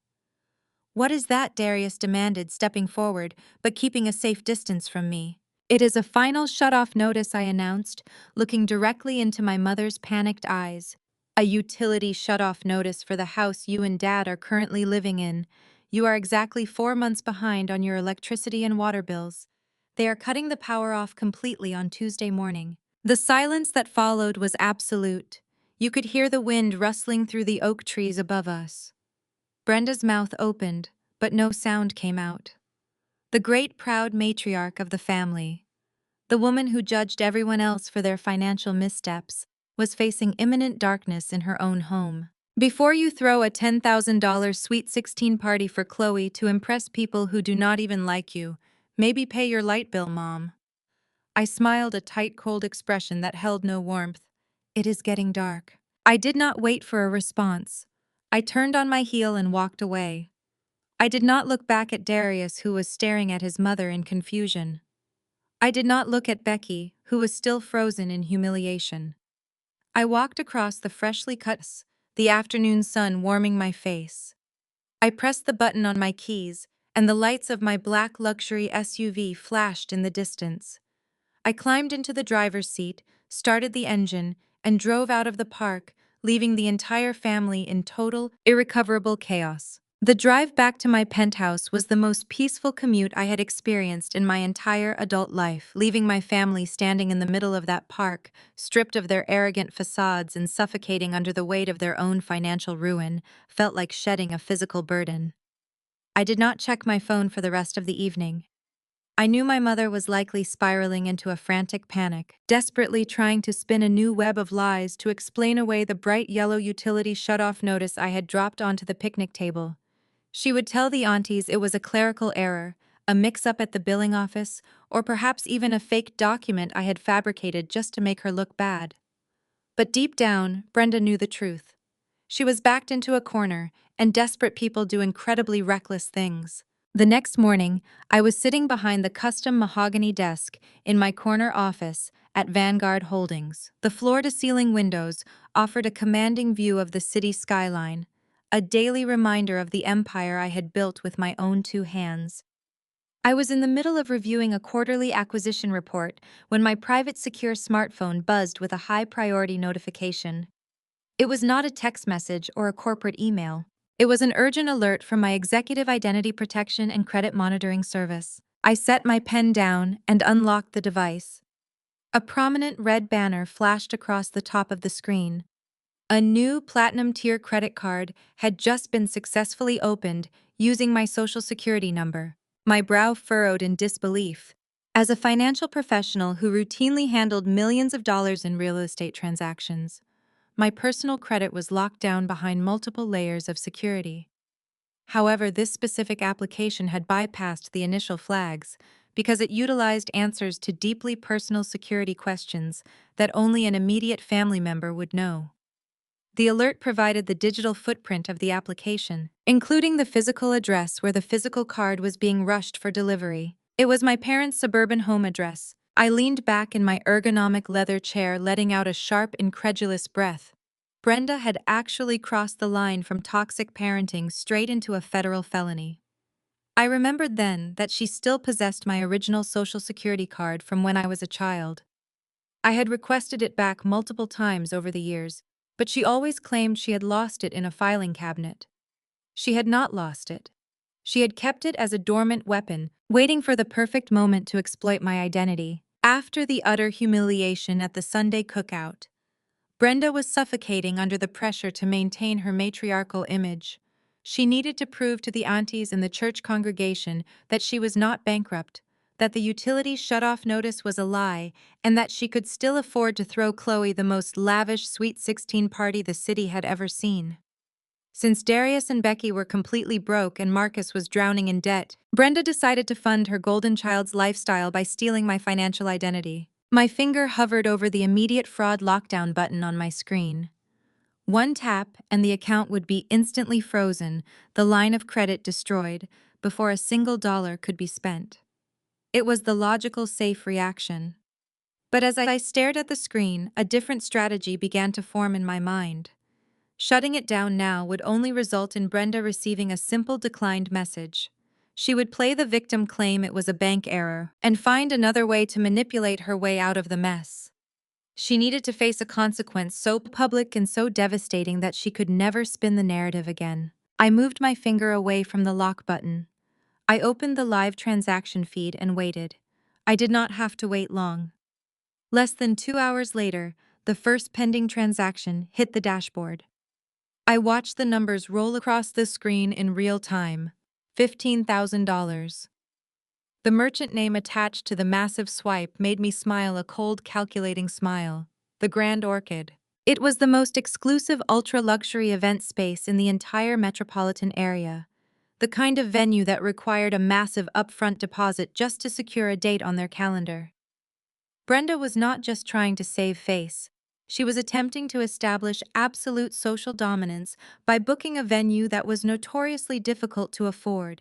"What is that?" Darius demanded, stepping forward, but keeping a safe distance from me. "It is a final shut-off notice," I announced, looking directly into my mother's panicked eyes. "A utility shut-off notice for the house you and Dad are currently living in. You are exactly 4 months behind on your electricity and water bills. They are cutting the power off completely on Tuesday morning." The silence that followed was absolute. You could hear the wind rustling through the oak trees above us. Brenda's mouth opened, but no sound came out. The great proud matriarch of the family, the woman who judged everyone else for their financial missteps, was facing imminent darkness in her own home. "Before you throw a $10,000 Sweet 16 party for Chloe to impress people who do not even like you, maybe pay your light bill, Mom." I smiled, a tight, cold expression that held no warmth. "It is getting dark." I did not wait for a response. I turned on my heel and walked away. I did not look back at Darius, who was staring at his mother in confusion. I did not look at Becky, who was still frozen in humiliation. I walked across the freshly cut the afternoon sun warming my face. I pressed the button on my keys, and the lights of my black luxury SUV flashed in the distance. I climbed into the driver's seat, started the engine, and drove out of the park, leaving the entire family in total, irrecoverable chaos. The drive back to my penthouse was the most peaceful commute I had experienced in my entire adult life. Leaving my family standing in the middle of that park, stripped of their arrogant facades and suffocating under the weight of their own financial ruin, felt like shedding a physical burden. I did not check my phone for the rest of the evening. I knew my mother was likely spiraling into a frantic panic, desperately trying to spin a new web of lies to explain away the bright yellow utility shut-off notice I had dropped onto the picnic table. She would tell the aunties it was a clerical error, a mix-up at the billing office, or perhaps even a fake document I had fabricated just to make her look bad. But deep down, Brenda knew the truth. She was backed into a corner, and desperate people do incredibly reckless things. The next morning, I was sitting behind the custom mahogany desk in my corner office at Vanguard Holdings. The floor-to-ceiling windows offered a commanding view of the city skyline, a daily reminder of the empire I had built with my own two hands. I was in the middle of reviewing a quarterly acquisition report when my private secure smartphone buzzed with a high-priority notification. It was not a text message or a corporate email. It was an urgent alert from my executive identity protection and credit monitoring service. I set my pen down and unlocked the device. A prominent red banner flashed across the top of the screen. A new platinum tier credit card had just been successfully opened using my social security number. My brow furrowed in disbelief. As a financial professional who routinely handled millions of dollars in real estate transactions, my personal credit was locked down behind multiple layers of security. However, this specific application had bypassed the initial flags because it utilized answers to deeply personal security questions that only an immediate family member would know. The alert provided the digital footprint of the application, including the physical address where the physical card was being rushed for delivery. It was my parents' suburban home address, I leaned back in my ergonomic leather chair, letting out a sharp, incredulous breath. Brenda had actually crossed the line from toxic parenting straight into a federal felony. I remembered then that she still possessed my original Social Security card from when I was a child. I had requested it back multiple times over the years, but she always claimed she had lost it in a filing cabinet. She had not lost it. She had kept it as a dormant weapon, waiting for the perfect moment to exploit my identity. After the utter humiliation at the Sunday cookout, Brenda was suffocating under the pressure to maintain her matriarchal image. She needed to prove to the aunties in the church congregation that she was not bankrupt, that the utility shut-off notice was a lie, and that she could still afford to throw Chloe the most lavish Sweet 16 party the city had ever seen. Since Darius and Becky were completely broke and Marcus was drowning in debt, Brenda decided to fund her golden child's lifestyle by stealing my financial identity. My finger hovered over the immediate fraud lockdown button on my screen. One tap and the account would be instantly frozen, the line of credit destroyed, before a single dollar could be spent. It was the logical, safe reaction. But as I stared at the screen, a different strategy began to form in my mind. Shutting it down now would only result in Brenda receiving a simple declined message. She would play the victim, claim it was a bank error, and find another way to manipulate her way out of the mess. She needed to face a consequence so public and so devastating that she could never spin the narrative again. I moved my finger away from the lock button. I opened the live transaction feed and waited. I did not have to wait long. Less than 2 hours later, the first pending transaction hit the dashboard. I watched the numbers roll across the screen in real time. $15,000. The merchant name attached to the massive swipe made me smile, a cold, calculating smile. The Grand Orchid. It was the most exclusive ultra-luxury event space in the entire metropolitan area. The kind of venue that required a massive upfront deposit just to secure a date on their calendar. Brenda was not just trying to save face. She was attempting to establish absolute social dominance by booking a venue that was notoriously difficult to afford.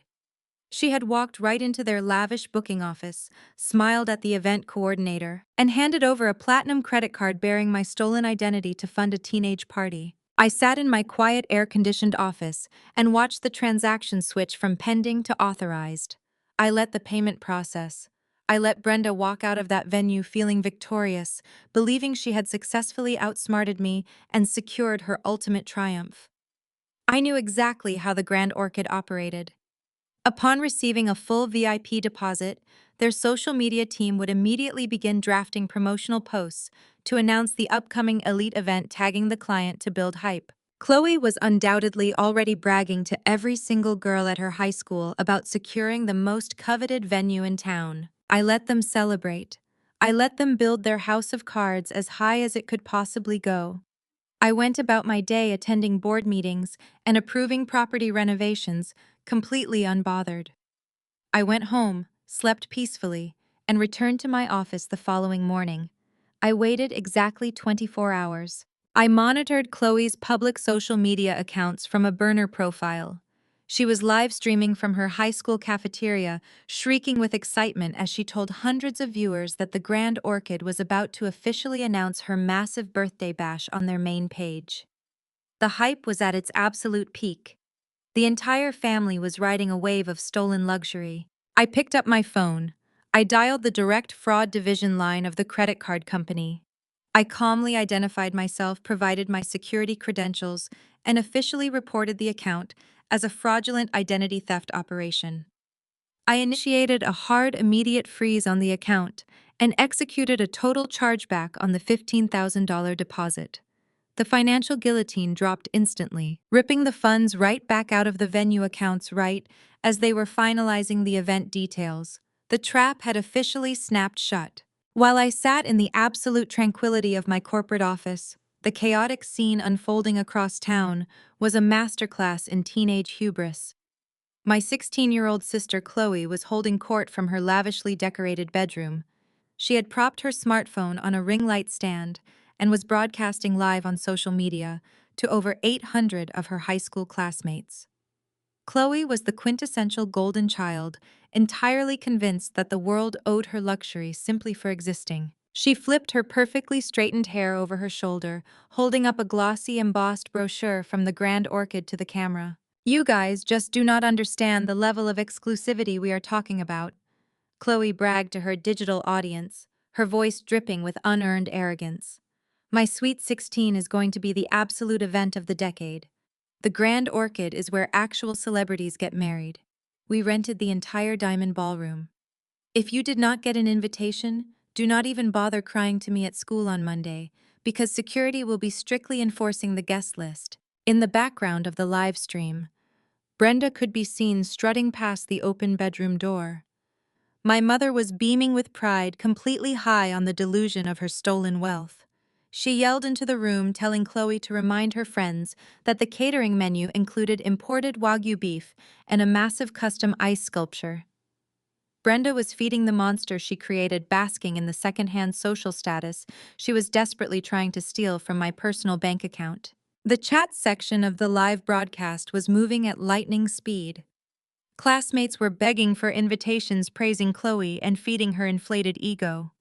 She had walked right into their lavish booking office, smiled at the event coordinator, and handed over a platinum credit card bearing my stolen identity to fund a teenage party. I sat in my quiet, air-conditioned office and watched the transaction switch from pending to authorized. I let the payment process. I let Brenda walk out of that venue feeling victorious, believing she had successfully outsmarted me and secured her ultimate triumph. I knew exactly how the Grand Orchid operated. Upon receiving a full VIP deposit, their social media team would immediately begin drafting promotional posts to announce the upcoming elite event, tagging the client to build hype. Chloe was undoubtedly already bragging to every single girl at her high school about securing the most coveted venue in town. I let them celebrate. I let them build their house of cards as high as it could possibly go. I went about my day attending board meetings and approving property renovations, completely unbothered. I went home, slept peacefully, and returned to my office the following morning. I waited exactly 24 hours. I monitored Chloe's public social media accounts from a burner profile. She was live streaming from her high school cafeteria, shrieking with excitement as she told hundreds of viewers that the Grand Orchid was about to officially announce her massive birthday bash on their main page. The hype was at its absolute peak. The entire family was riding a wave of stolen luxury. I picked up my phone. I dialed the direct fraud division line of the credit card company. I calmly identified myself, provided my security credentials, and officially reported the account as a fraudulent identity theft operation. I initiated a hard, immediate freeze on the account and executed a total chargeback on the $15,000 deposit. The financial guillotine dropped instantly, ripping the funds right back out of the venue accounts right as they were finalizing the event details. The trap had officially snapped shut. While I sat in the absolute tranquility of my corporate office, the chaotic scene unfolding across town was a masterclass in teenage hubris. My 16-year-old sister Chloe was holding court from her lavishly decorated bedroom. She had propped her smartphone on a ring light stand and was broadcasting live on social media to over 800 of her high school classmates. Chloe was the quintessential golden child, entirely convinced that the world owed her luxury simply for existing. She flipped her perfectly straightened hair over her shoulder, holding up a glossy embossed brochure from the Grand Orchid to the camera. "You guys just do not understand the level of exclusivity we are talking about," Chloe bragged to her digital audience, her voice dripping with unearned arrogance. "My Sweet 16 is going to be the absolute event of the decade. The Grand Orchid is where actual celebrities get married. We rented the entire Diamond Ballroom. If you did not get an invitation, do not even bother crying to me at school on Monday, because security will be strictly enforcing the guest list." In the background of the live stream, Brenda could be seen strutting past the open bedroom door. My mother was beaming with pride, completely high on the delusion of her stolen wealth. She yelled into the room, telling Chloe to remind her friends that the catering menu included imported Wagyu beef and a massive custom ice sculpture. Brenda was feeding the monster she created, basking in the secondhand social status she was desperately trying to steal from my personal bank account. The chat section of the live broadcast was moving at lightning speed. Classmates were begging for invitations, praising Chloe and feeding her inflated ego.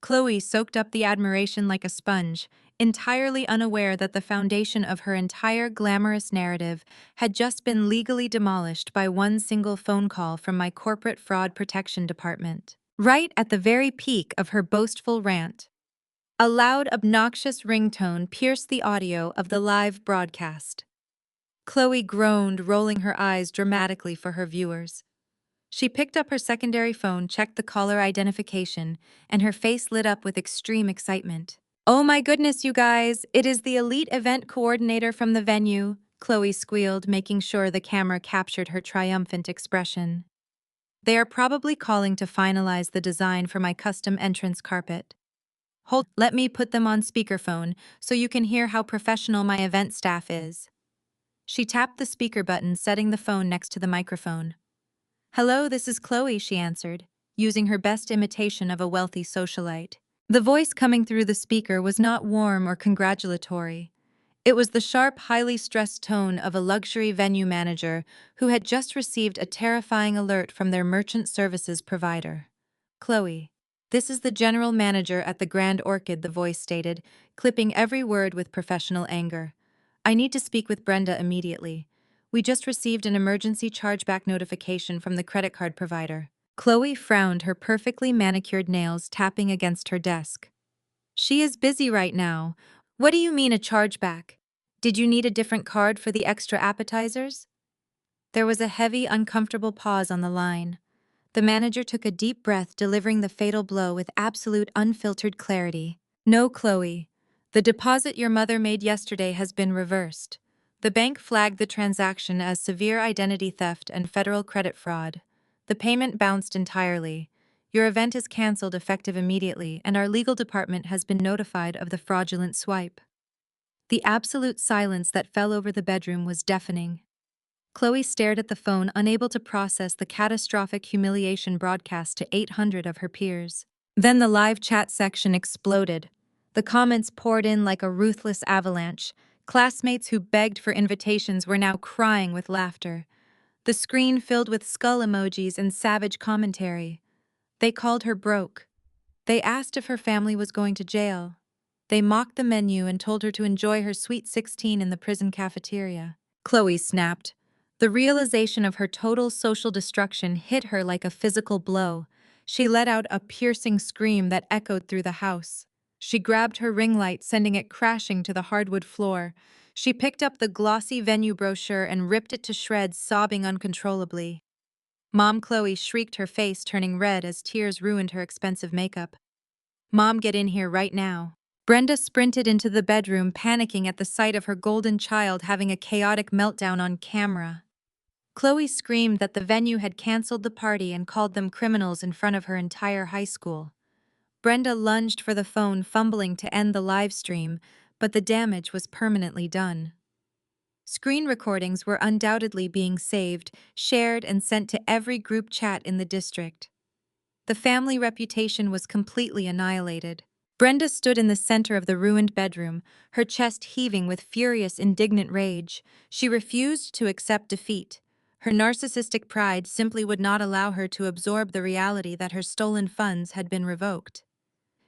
Chloe soaked up the admiration like a sponge, entirely unaware that the foundation of her entire glamorous narrative had just been legally demolished by one single phone call from my corporate fraud protection department. Right at the very peak of her boastful rant, a loud, obnoxious ringtone pierced the audio of the live broadcast. Chloe groaned, rolling her eyes dramatically for her viewers. She picked up her secondary phone, checked the caller identification, and her face lit up with extreme excitement. "Oh my goodness, you guys! It is the elite event coordinator from the venue," Chloe squealed, making sure the camera captured her triumphant expression. "They are probably calling to finalize the design for my custom entrance carpet. Hold, let me put them on speakerphone so you can hear how professional my event staff is." She tapped the speaker button, setting the phone next to the microphone. "Hello, this is Chloe," she answered, using her best imitation of a wealthy socialite. The voice coming through the speaker was not warm or congratulatory. It was the sharp, highly stressed tone of a luxury venue manager who had just received a terrifying alert from their merchant services provider. "Chloe, this is the general manager at the Grand Orchid," the voice stated, clipping every word with professional anger. "I need to speak with Brenda immediately. We just received an emergency chargeback notification from the credit card provider." Chloe frowned, her perfectly manicured nails tapping against her desk. "She is busy right now. What do you mean a chargeback? Did you need a different card for the extra appetizers?" There was a heavy, uncomfortable pause on the line. The manager took a deep breath, delivering the fatal blow with absolute, unfiltered clarity. "No, Chloe. The deposit your mother made yesterday has been reversed. The bank flagged the transaction as severe identity theft and federal credit fraud. The payment bounced entirely. Your event is canceled effective immediately, and our legal department has been notified of the fraudulent swipe." The absolute silence that fell over the bedroom was deafening. Chloe stared at the phone, unable to process the catastrophic humiliation broadcast to 800 of her peers. Then the live chat section exploded. The comments poured in like a ruthless avalanche. Classmates who begged for invitations were now crying with laughter. The screen filled with skull emojis and savage commentary. They called her broke. They asked if her family was going to jail. They mocked the menu and told her to enjoy her Sweet 16 in the prison cafeteria. Chloe snapped. The realization of her total social destruction hit her like a physical blow. She let out a piercing scream that echoed through the house. She grabbed her ring light, sending it crashing to the hardwood floor. She picked up the glossy venue brochure and ripped it to shreds, sobbing uncontrollably. Mom, Chloe shrieked, her face turning red as tears ruined her expensive makeup. "Mom, get in here right now." Brenda sprinted into the bedroom, panicking at the sight of her golden child having a chaotic meltdown on camera. Chloe screamed that the venue had canceled the party and called them criminals in front of her entire high school. Brenda lunged for the phone, fumbling to end the live stream, but the damage was permanently done. Screen recordings were undoubtedly being saved, shared, and sent to every group chat in the district. The family reputation was completely annihilated. Brenda stood in the center of the ruined bedroom, her chest heaving with furious, indignant rage. She refused to accept defeat. Her narcissistic pride simply would not allow her to absorb the reality that her stolen funds had been revoked.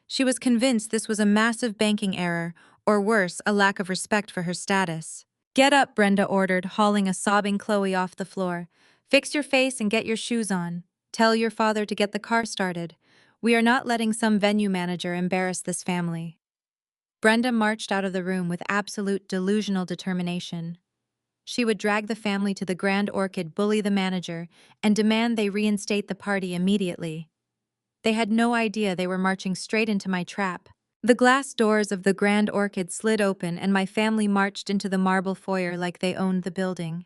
She was convinced this was a massive banking error, or worse, a lack of respect for her status. "Get up," Brenda ordered, hauling a sobbing Chloe off the floor. "Fix your face and get your shoes on. Tell your father to get the car started. We are not letting some venue manager embarrass this family." Brenda marched out of the room with absolute delusional determination. She would drag the family to the Grand Orchid, bully the manager, and demand they reinstate the party immediately. They had no idea they were marching straight into my trap. The glass doors of the Grand Orchid slid open and my family marched into the marble foyer like they owned the building.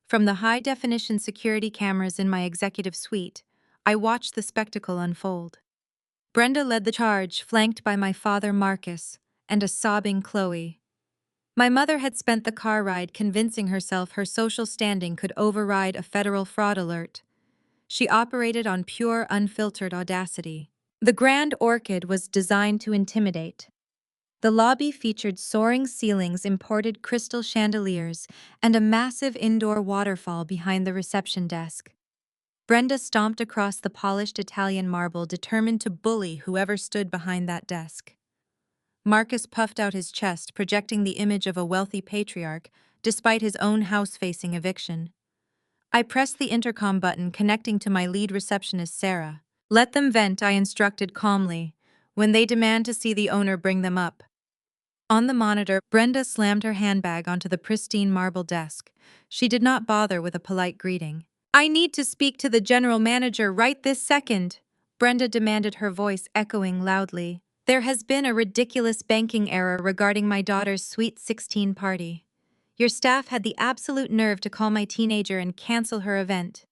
From the high-definition security cameras in my executive suite, I watched the spectacle unfold. Brenda led the charge, flanked by my father Marcus and a sobbing Chloe. My mother had spent the car ride convincing herself her social standing could override a federal fraud alert. She operated on pure, unfiltered audacity. The Grand Orchid was designed to intimidate. The lobby featured soaring ceilings, imported crystal chandeliers, and a massive indoor waterfall behind the reception desk. Brenda stomped across the polished Italian marble, determined to bully whoever stood behind that desk. Marcus puffed out his chest, projecting the image of a wealthy patriarch, despite his own house facing eviction. I pressed the intercom button, connecting to my lead receptionist, Sarah. "Let them vent," I instructed calmly. "When they demand to see the owner, bring them up." On the monitor, Brenda slammed her handbag onto the pristine marble desk. She did not bother with a polite greeting. "I need to speak to the general manager right this second," Brenda demanded, her voice echoing loudly. "There has been a ridiculous banking error regarding my daughter's Sweet 16 party. Your staff had the absolute nerve to call my teenager and cancel her event.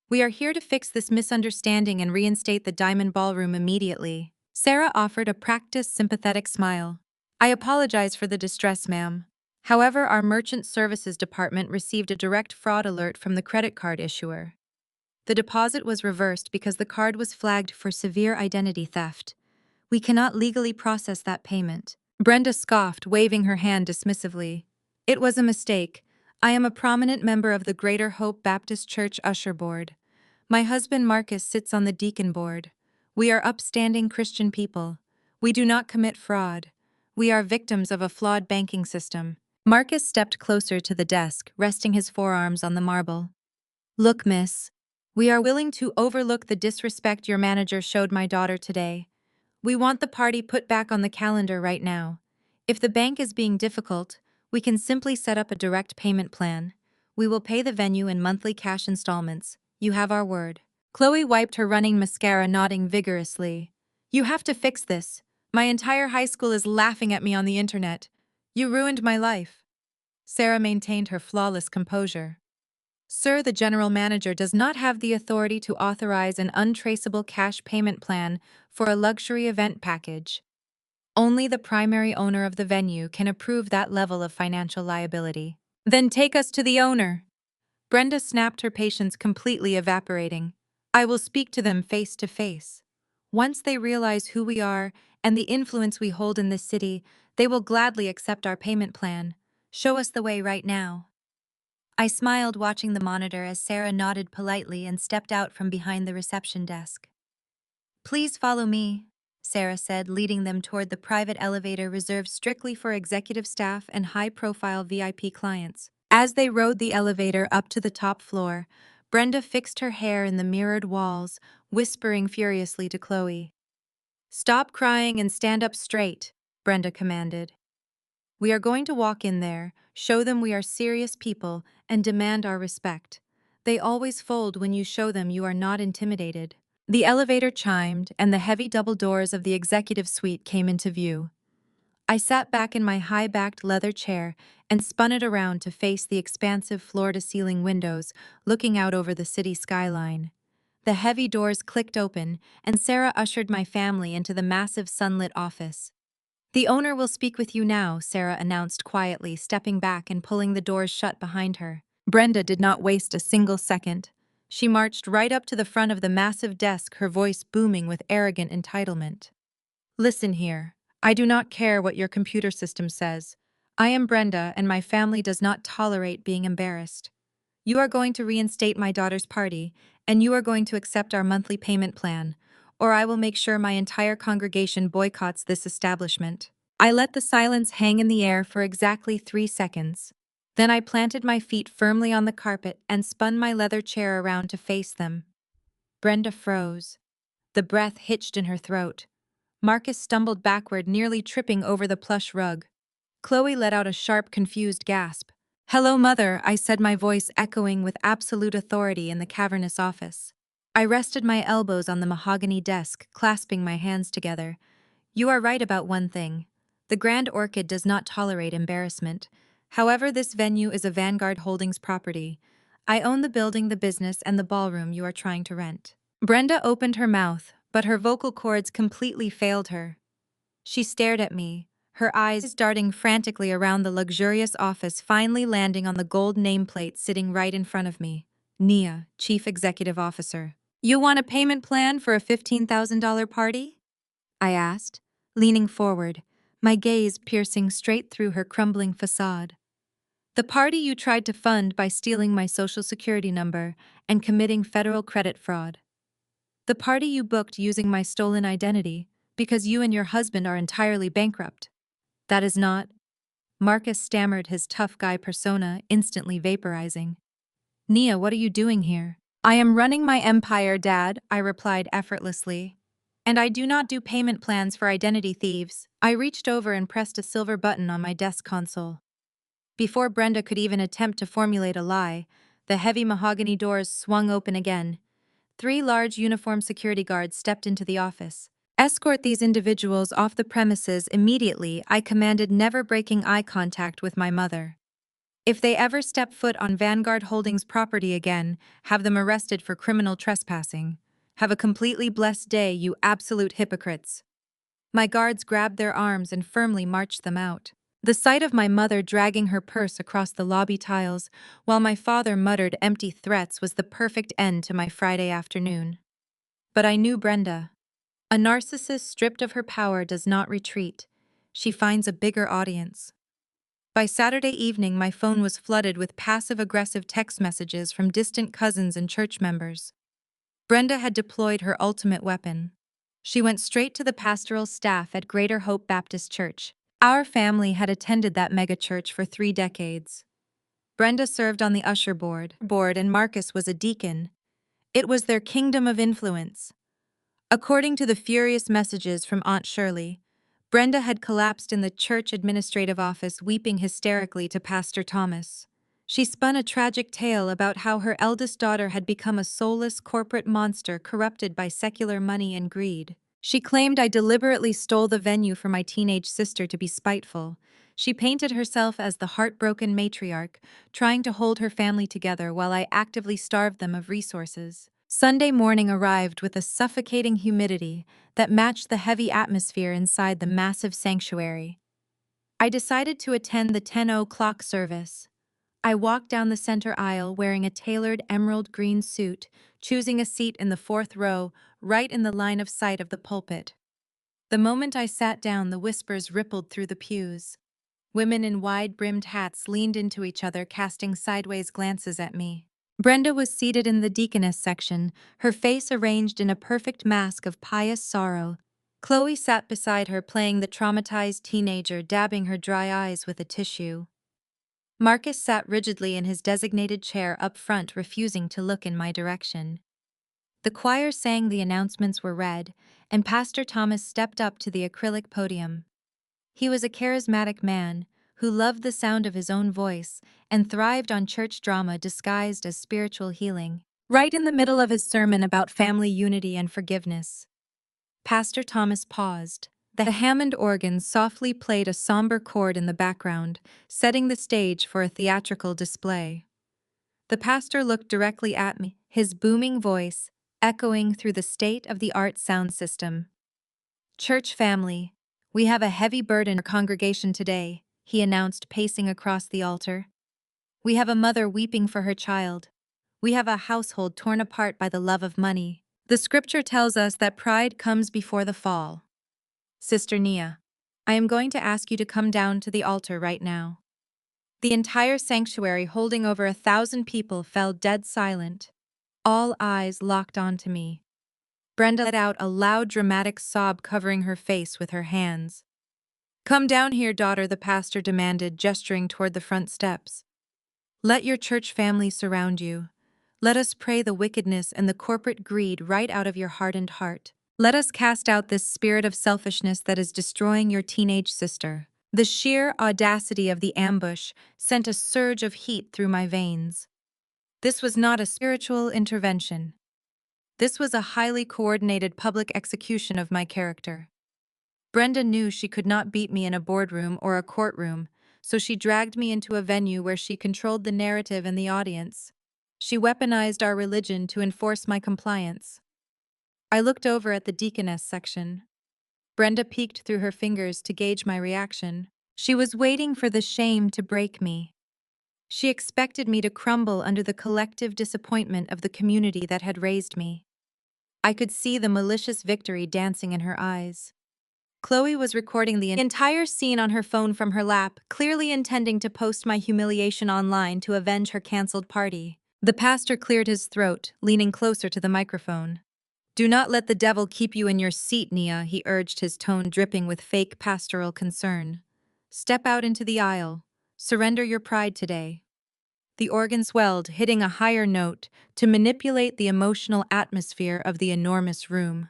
We are here to fix this misunderstanding and reinstate the Diamond Ballroom immediately." Sarah offered a practiced, sympathetic smile. "I apologize for the distress, ma'am. However, our merchant services department received a direct fraud alert from the credit card issuer. The deposit was reversed because the card was flagged for severe identity theft. We cannot legally process that payment." Brenda scoffed, waving her hand dismissively. "It was a mistake. I am a prominent member of the Greater Hope Baptist Church Usher Board. My husband Marcus sits on the deacon board. We are upstanding Christian people. We do not commit fraud. We are victims of a flawed banking system." Marcus stepped closer to the desk, resting his forearms on the marble. "Look, miss, we are willing to overlook the disrespect your manager showed my daughter today. We want the party put back on the calendar right now. If the bank is being difficult, we can simply set up a direct payment plan. We will pay the venue in monthly cash installments. You have our word." Chloe wiped her running mascara, nodding vigorously. "You have to fix this. My entire high school is laughing at me on the internet. You ruined my life." Sarah maintained her flawless composure. "Sir, the general manager does not have the authority to authorize an untraceable cash payment plan for a luxury event package. Only the primary owner of the venue can approve that level of financial liability." "Then take us to the owner." Brenda snapped, her patience completely evaporating. "I will speak to them face to face. Once they realize who we are and the influence we hold in this city, they will gladly accept our payment plan. Show us the way right now." I smiled, watching the monitor as Sarah nodded politely and stepped out from behind the reception desk. "Please follow me," Sarah said, leading them toward the private elevator reserved strictly for executive staff and high-profile VIP clients. As they rode the elevator up to the top floor, Brenda fixed her hair in the mirrored walls, whispering furiously to Chloe. "Stop crying and stand up straight," Brenda commanded. "We are going to walk in there, show them we are serious people, and demand our respect. They always fold when you show them you are not intimidated." The elevator chimed, and the heavy double doors of the executive suite came into view. I sat back in my high-backed leather chair and spun it around to face the expansive floor-to-ceiling windows, looking out over the city skyline. The heavy doors clicked open, and Sarah ushered my family into the massive sunlit office. "The owner will speak with you now," Sarah announced quietly, stepping back and pulling the doors shut behind her. Brenda did not waste a single second. She marched right up to the front of the massive desk, her voice booming with arrogant entitlement. "Listen here. I do not care what your computer system says. I am Brenda, and my family does not tolerate being embarrassed. You are going to reinstate my daughter's party, and you are going to accept our monthly payment plan, or I will make sure my entire congregation boycotts this establishment. I let the silence hang in the air for exactly 3 seconds. Then I planted my feet firmly on the carpet and spun my leather chair around to face them. Brenda froze. The breath hitched in her throat. Marcus stumbled backward, nearly tripping over the plush rug. Chloe let out a sharp, confused gasp. "Hello, Mother," I said, my voice echoing with absolute authority in the cavernous office. I rested my elbows on the mahogany desk, clasping my hands together. "You are right about one thing. The Grand Orchid does not tolerate embarrassment. However, this venue is a Vanguard Holdings property. I own the building, the business, and the ballroom you are trying to rent." Brenda opened her mouth, but her vocal cords completely failed her. She stared at me, her eyes darting frantically around the luxurious office, finally landing on the gold nameplate sitting right in front of me. Nia, Chief Executive Officer. "You want a payment plan for a $15,000 party?" I asked, leaning forward, my gaze piercing straight through her crumbling facade. "The party you tried to fund by stealing my social security number and committing federal credit fraud. The party you booked using my stolen identity because you and your husband are entirely bankrupt. That is not—" Marcus stammered, his tough guy persona instantly vaporizing. "Nia, what are you doing here?" "I am running my empire, Dad," I replied effortlessly. "And I do not do payment plans for identity thieves." I reached over and pressed a silver button on my desk console. Before Brenda could even attempt to formulate a lie, the heavy mahogany doors swung open again. 3 large uniformed security guards stepped into the office. "Escort these individuals off the premises immediately," I commanded, never breaking eye contact with my mother. "If they ever step foot on Vanguard Holdings property again, have them arrested for criminal trespassing. Have a completely blessed day, you absolute hypocrites." My guards grabbed their arms and firmly marched them out. The sight of my mother dragging her purse across the lobby tiles while my father muttered empty threats was the perfect end to my Friday afternoon. But I knew Brenda. A narcissist stripped of her power does not retreat. She finds a bigger audience. By Saturday evening, my phone was flooded with passive-aggressive text messages from distant cousins and church members. Brenda had deployed her ultimate weapon. She went straight to the pastoral staff at Greater Hope Baptist Church. Our family had attended that megachurch for 3 decades. Brenda served on the usher board, and Marcus was a deacon. It was their kingdom of influence. According to the furious messages from Aunt Shirley, Brenda had collapsed in the church administrative office, weeping hysterically to Pastor Thomas. She spun a tragic tale about how her eldest daughter had become a soulless corporate monster corrupted by secular money and greed. She claimed I deliberately stole the venue for my teenage sister to be spiteful. She painted herself as the heartbroken matriarch, trying to hold her family together while I actively starved them of resources. Sunday morning arrived with a suffocating humidity that matched the heavy atmosphere inside the massive sanctuary. I decided to attend the 10:00 service. I walked down the center aisle wearing a tailored emerald green suit, choosing a seat in the 4th row, right in the line of sight of the pulpit. The moment I sat down, the whispers rippled through the pews. Women in wide-brimmed hats leaned into each other, casting sideways glances at me. Brenda was seated in the deaconess section, her face arranged in a perfect mask of pious sorrow. Chloe sat beside her, playing the traumatized teenager, dabbing her dry eyes with a tissue. Marcus sat rigidly in his designated chair up front, refusing to look in my direction. The choir sang, the announcements were read, and Pastor Thomas stepped up to the acrylic podium. He was a charismatic man who loved the sound of his own voice and thrived on church drama disguised as spiritual healing. Right in the middle of his sermon about family unity and forgiveness, Pastor Thomas paused. The Hammond organ softly played a somber chord in the background, setting the stage for a theatrical display. The pastor looked directly at me, his booming voice echoing through the state-of-the-art sound system. "Church family, we have a heavy burden in our congregation today," he announced, pacing across the altar. "We have a mother weeping for her child. We have a household torn apart by the love of money. The scripture tells us that pride comes before the fall. Sister Nia, I am going to ask you to come down to the altar right now." The entire sanctuary, holding over 1,000 people, fell dead silent. All eyes locked onto me. Brenda let out a loud, dramatic sob, covering her face with her hands. "Come down here, daughter," the pastor demanded, gesturing toward the front steps. "Let your church family surround you. Let us pray the wickedness and the corporate greed right out of your hardened heart. Let us cast out this spirit of selfishness that is destroying your teenage sister." The sheer audacity of the ambush sent a surge of heat through my veins. This was not a spiritual intervention. This was a highly coordinated public execution of my character. Brenda knew she could not beat me in a boardroom or a courtroom, so she dragged me into a venue where she controlled the narrative and the audience. She weaponized our religion to enforce my compliance. I looked over at the deaconess section. Brenda peeked through her fingers to gauge my reaction. She was waiting for the shame to break me. She expected me to crumble under the collective disappointment of the community that had raised me. I could see the malicious victory dancing in her eyes. Chloe was recording the entire scene on her phone from her lap, clearly intending to post my humiliation online to avenge her canceled party. The pastor cleared his throat, leaning closer to the microphone. "Do not let the devil keep you in your seat, Nia," he urged, his tone dripping with fake pastoral concern. "Step out into the aisle. Surrender your pride today." The organ swelled, hitting a higher note to manipulate the emotional atmosphere of the enormous room.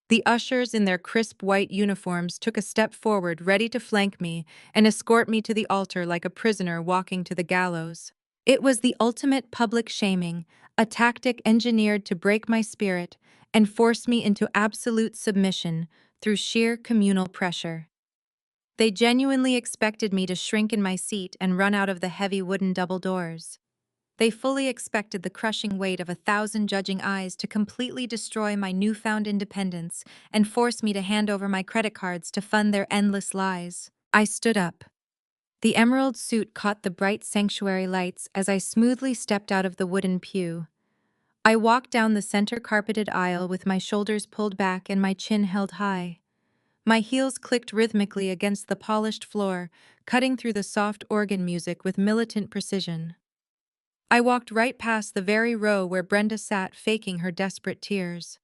The ushers in their crisp white uniforms took a step forward, ready to flank me and escort me to the altar like a prisoner walking to the gallows. It was the ultimate public shaming, a tactic engineered to break my spirit and force me into absolute submission through sheer communal pressure. They genuinely expected me to shrink in my seat and run out of the heavy wooden double doors. They fully expected the crushing weight of 1,000 judging eyes to completely destroy my newfound independence and force me to hand over my credit cards to fund their endless lies. I stood up. The emerald suit caught the bright sanctuary lights as I smoothly stepped out of the wooden pew. I walked down the center carpeted aisle with my shoulders pulled back and my chin held high. My heels clicked rhythmically against the polished floor, cutting through the soft organ music with militant precision. I walked right past the very row where Brenda sat, faking her desperate tears.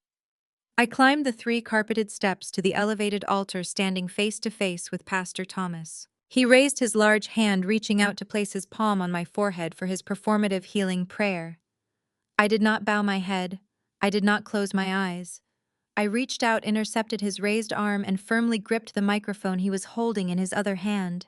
I climbed the 3 carpeted steps to the elevated altar, standing face to face with Pastor Thomas. He raised his large hand, reaching out to place his palm on my forehead for his performative healing prayer. I did not bow my head. I did not close my eyes. I reached out, intercepted his raised arm, and firmly gripped the microphone he was holding in his other hand.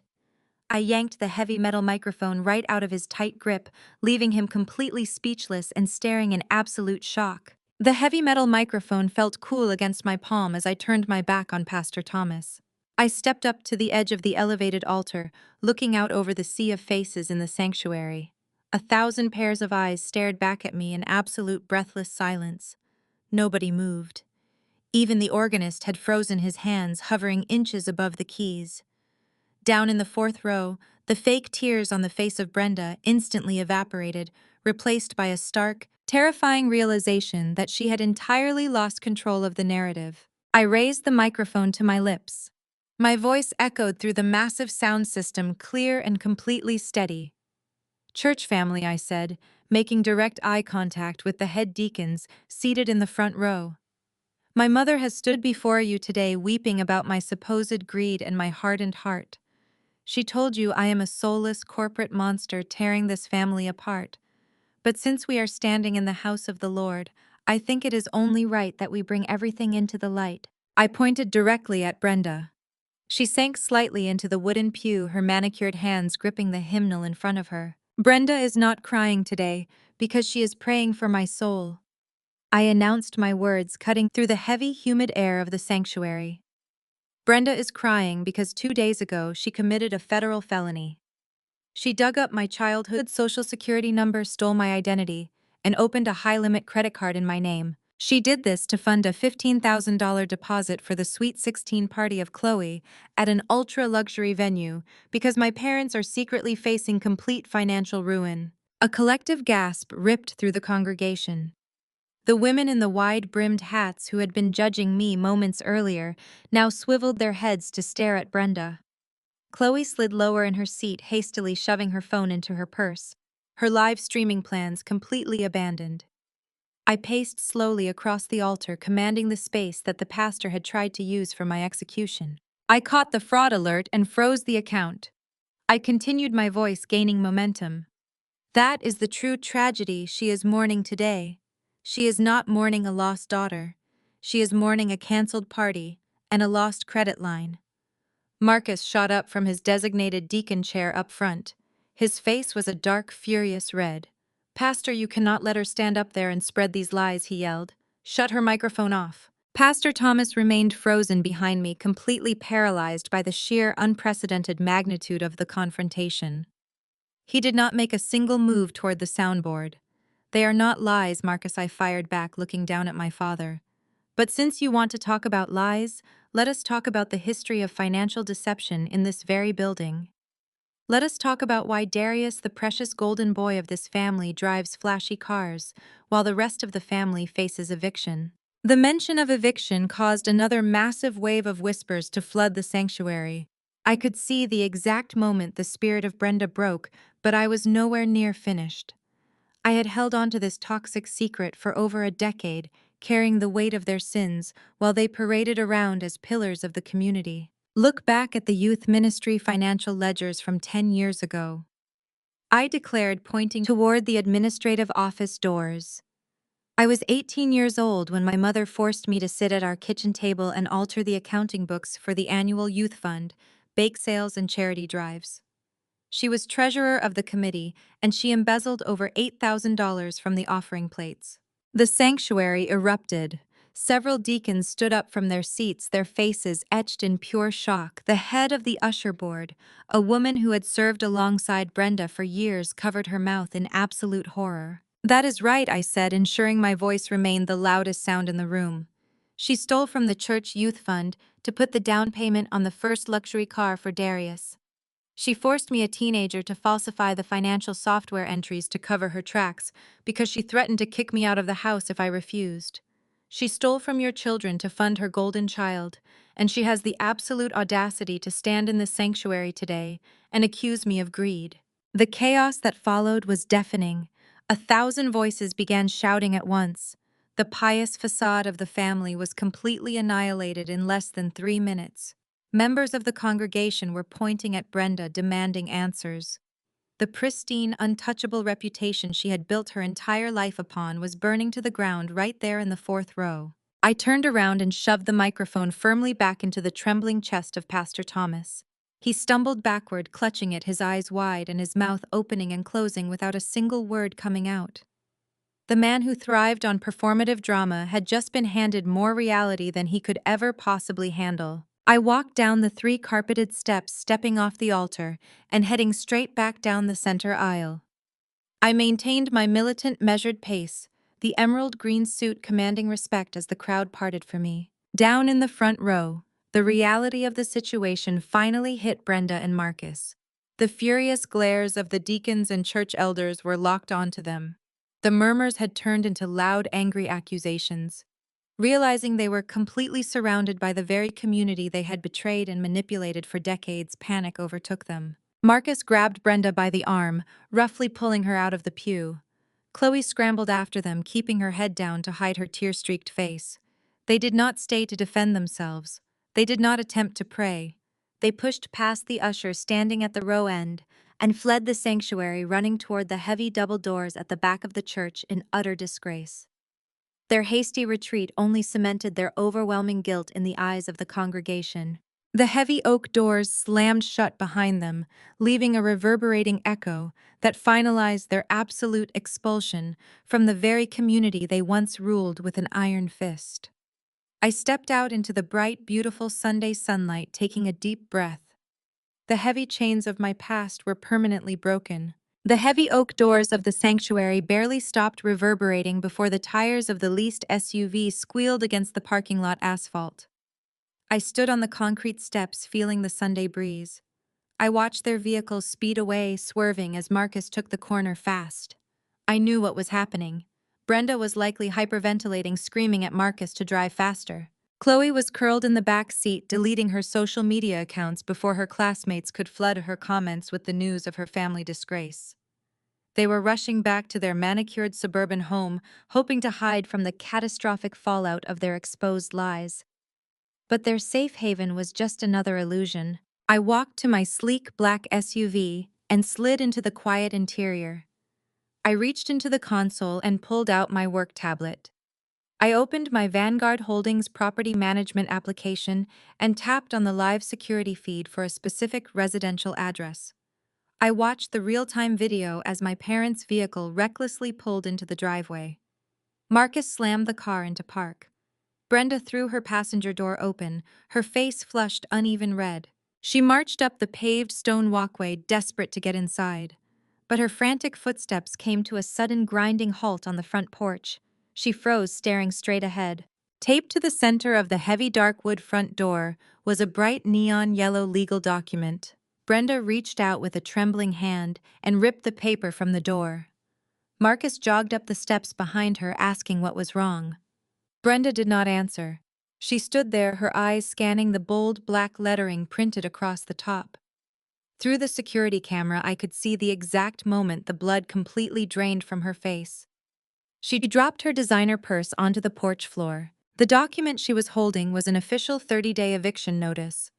I yanked the heavy metal microphone right out of his tight grip, leaving him completely speechless and staring in absolute shock. The heavy metal microphone felt cool against my palm as I turned my back on Pastor Thomas. I stepped up to the edge of the elevated altar, looking out over the sea of faces in the sanctuary. 1,000 pairs of eyes stared back at me in absolute breathless silence. Nobody moved. Even the organist had frozen his hands, hovering inches above the keys. Down in the 4th row, the fake tears on the face of Brenda instantly evaporated, replaced by a stark, terrifying realization that she had entirely lost control of the narrative. I raised the microphone to my lips. My voice echoed through the massive sound system, clear and completely steady. "Church family," I said, making direct eye contact with the head deacons seated in the front row. "My mother has stood before you today weeping about my supposed greed and my hardened heart. She told you I am a soulless corporate monster tearing this family apart. But since we are standing in the house of the Lord, I think it is only right that we bring everything into the light." I pointed directly at Brenda. She sank slightly into the wooden pew, her manicured hands gripping the hymnal in front of her. "Brenda is not crying today because she is praying for my soul." I announced, my words cutting through the heavy, humid air of the sanctuary. "Brenda is crying because 2 days ago she committed a federal felony. She dug up my childhood social security number, stole my identity, and opened a high-limit credit card in my name. She did this to fund a $15,000 deposit for the Sweet 16 party of Chloe at an ultra-luxury venue because my parents are secretly facing complete financial ruin." A collective gasp ripped through the congregation. The women in the wide-brimmed hats who had been judging me moments earlier now swiveled their heads to stare at Brenda. Chloe slid lower in her seat, hastily shoving her phone into her purse, her live streaming plans completely abandoned. I paced slowly across the altar, commanding the space that the pastor had tried to use for my execution. I caught the fraud alert and froze the account. I continued, my voice gaining momentum. That is the true tragedy she is mourning today. She is not mourning a lost daughter. She is mourning a canceled party and a lost credit line. Marcus shot up from his designated deacon chair up front. His face was a dark, furious red. "Pastor, you cannot let her stand up there and spread these lies," he yelled. "Shut her microphone off." Pastor Thomas remained frozen behind me, completely paralyzed by the sheer, unprecedented magnitude of the confrontation. He did not make a single move toward the soundboard. "They are not lies, Marcus," I fired back, looking down at my father. "But since you want to talk about lies, let us talk about the history of financial deception in this very building. Let us talk about why Darius, the precious golden boy of this family, drives flashy cars, while the rest of the family faces eviction." The mention of eviction caused another massive wave of whispers to flood the sanctuary. I could see the exact moment the spirit of Brenda broke, but I was nowhere near finished. I had held on to this toxic secret for over a decade, carrying the weight of their sins while they paraded around as pillars of the community. Look back at the youth ministry financial ledgers from 10 years ago. I declared, pointing toward the administrative office doors. I was 18 years old when my mother forced me to sit at our kitchen table and alter the accounting books for the annual youth fund, bake sales, and charity drives. She was treasurer of the committee, and she embezzled over $8,000 from the offering plates. The sanctuary erupted. Several deacons stood up from their seats, their faces etched in pure shock. The head of the usher board, a woman who had served alongside Brenda for years, covered her mouth in absolute horror. "That is right," I said, ensuring my voice remained the loudest sound in the room. "She stole from the church youth fund to put the down payment on the first luxury car for Darius. She forced me, a teenager, to falsify the financial software entries to cover her tracks because she threatened to kick me out of the house if I refused. She stole from your children to fund her golden child, and she has the absolute audacity to stand in this sanctuary today and accuse me of greed." The chaos that followed was deafening. 1,000 voices began shouting at once. The pious facade of the family was completely annihilated in less than 3 minutes. Members of the congregation were pointing at Brenda, demanding answers. The pristine, untouchable reputation she had built her entire life upon was burning to the ground right there in the fourth row. I turned around and shoved the microphone firmly back into the trembling chest of Pastor Thomas. He stumbled backward, clutching it, his eyes wide and his mouth opening and closing without a single word coming out. The man who thrived on performative drama had just been handed more reality than he could ever possibly handle. I walked down the 3 carpeted steps, stepping off the altar and heading straight back down the center aisle. I maintained my militant, measured pace, the emerald green suit commanding respect as the crowd parted for me. Down in the front row, the reality of the situation finally hit Brenda and Marcus. The furious glares of the deacons and church elders were locked onto them. The murmurs had turned into loud, angry accusations. Realizing they were completely surrounded by the very community they had betrayed and manipulated for decades, panic overtook them. Marcus grabbed Brenda by the arm, roughly pulling her out of the pew. Chloe scrambled after them, keeping her head down to hide her tear-streaked face. They did not stay to defend themselves. They did not attempt to pray. They pushed past the usher standing at the row end and fled the sanctuary, running toward the heavy double doors at the back of the church in utter disgrace. Their hasty retreat only cemented their overwhelming guilt in the eyes of the congregation. The heavy oak doors slammed shut behind them, leaving a reverberating echo that finalized their absolute expulsion from the very community they once ruled with an iron fist. I stepped out into the bright, beautiful Sunday sunlight, taking a deep breath. The heavy chains of my past were permanently broken. The heavy oak doors of the sanctuary barely stopped reverberating before the tires of the leased SUV squealed against the parking lot asphalt. I stood on the concrete steps, feeling the Sunday breeze. I watched their vehicles speed away, swerving as Marcus took the corner fast. I knew what was happening. Brenda was likely hyperventilating, screaming at Marcus to drive faster. Chloe was curled in the back seat, deleting her social media accounts before her classmates could flood her comments with the news of her family disgrace. They were rushing back to their manicured suburban home, hoping to hide from the catastrophic fallout of their exposed lies. But their safe haven was just another illusion. I walked to my sleek black SUV and slid into the quiet interior. I reached into the console and pulled out my work tablet. I opened my Vanguard Holdings property management application and tapped on the live security feed for a specific residential address. I watched the real-time video as my parents' vehicle recklessly pulled into the driveway. Marcus slammed the car into park. Brenda threw her passenger door open, her face flushed uneven red. She marched up the paved stone walkway, desperate to get inside. But her frantic footsteps came to a sudden grinding halt on the front porch. She froze, staring straight ahead. Taped to the center of the heavy dark wood front door was a bright neon yellow legal document. Brenda reached out with a trembling hand and ripped the paper from the door. Marcus jogged up the steps behind her, asking what was wrong. Brenda did not answer. She stood there, her eyes scanning the bold black lettering printed across the top. Through the security camera, I could see the exact moment the blood completely drained from her face. She dropped her designer purse onto the porch floor. The document she was holding was an official 30-day eviction notice.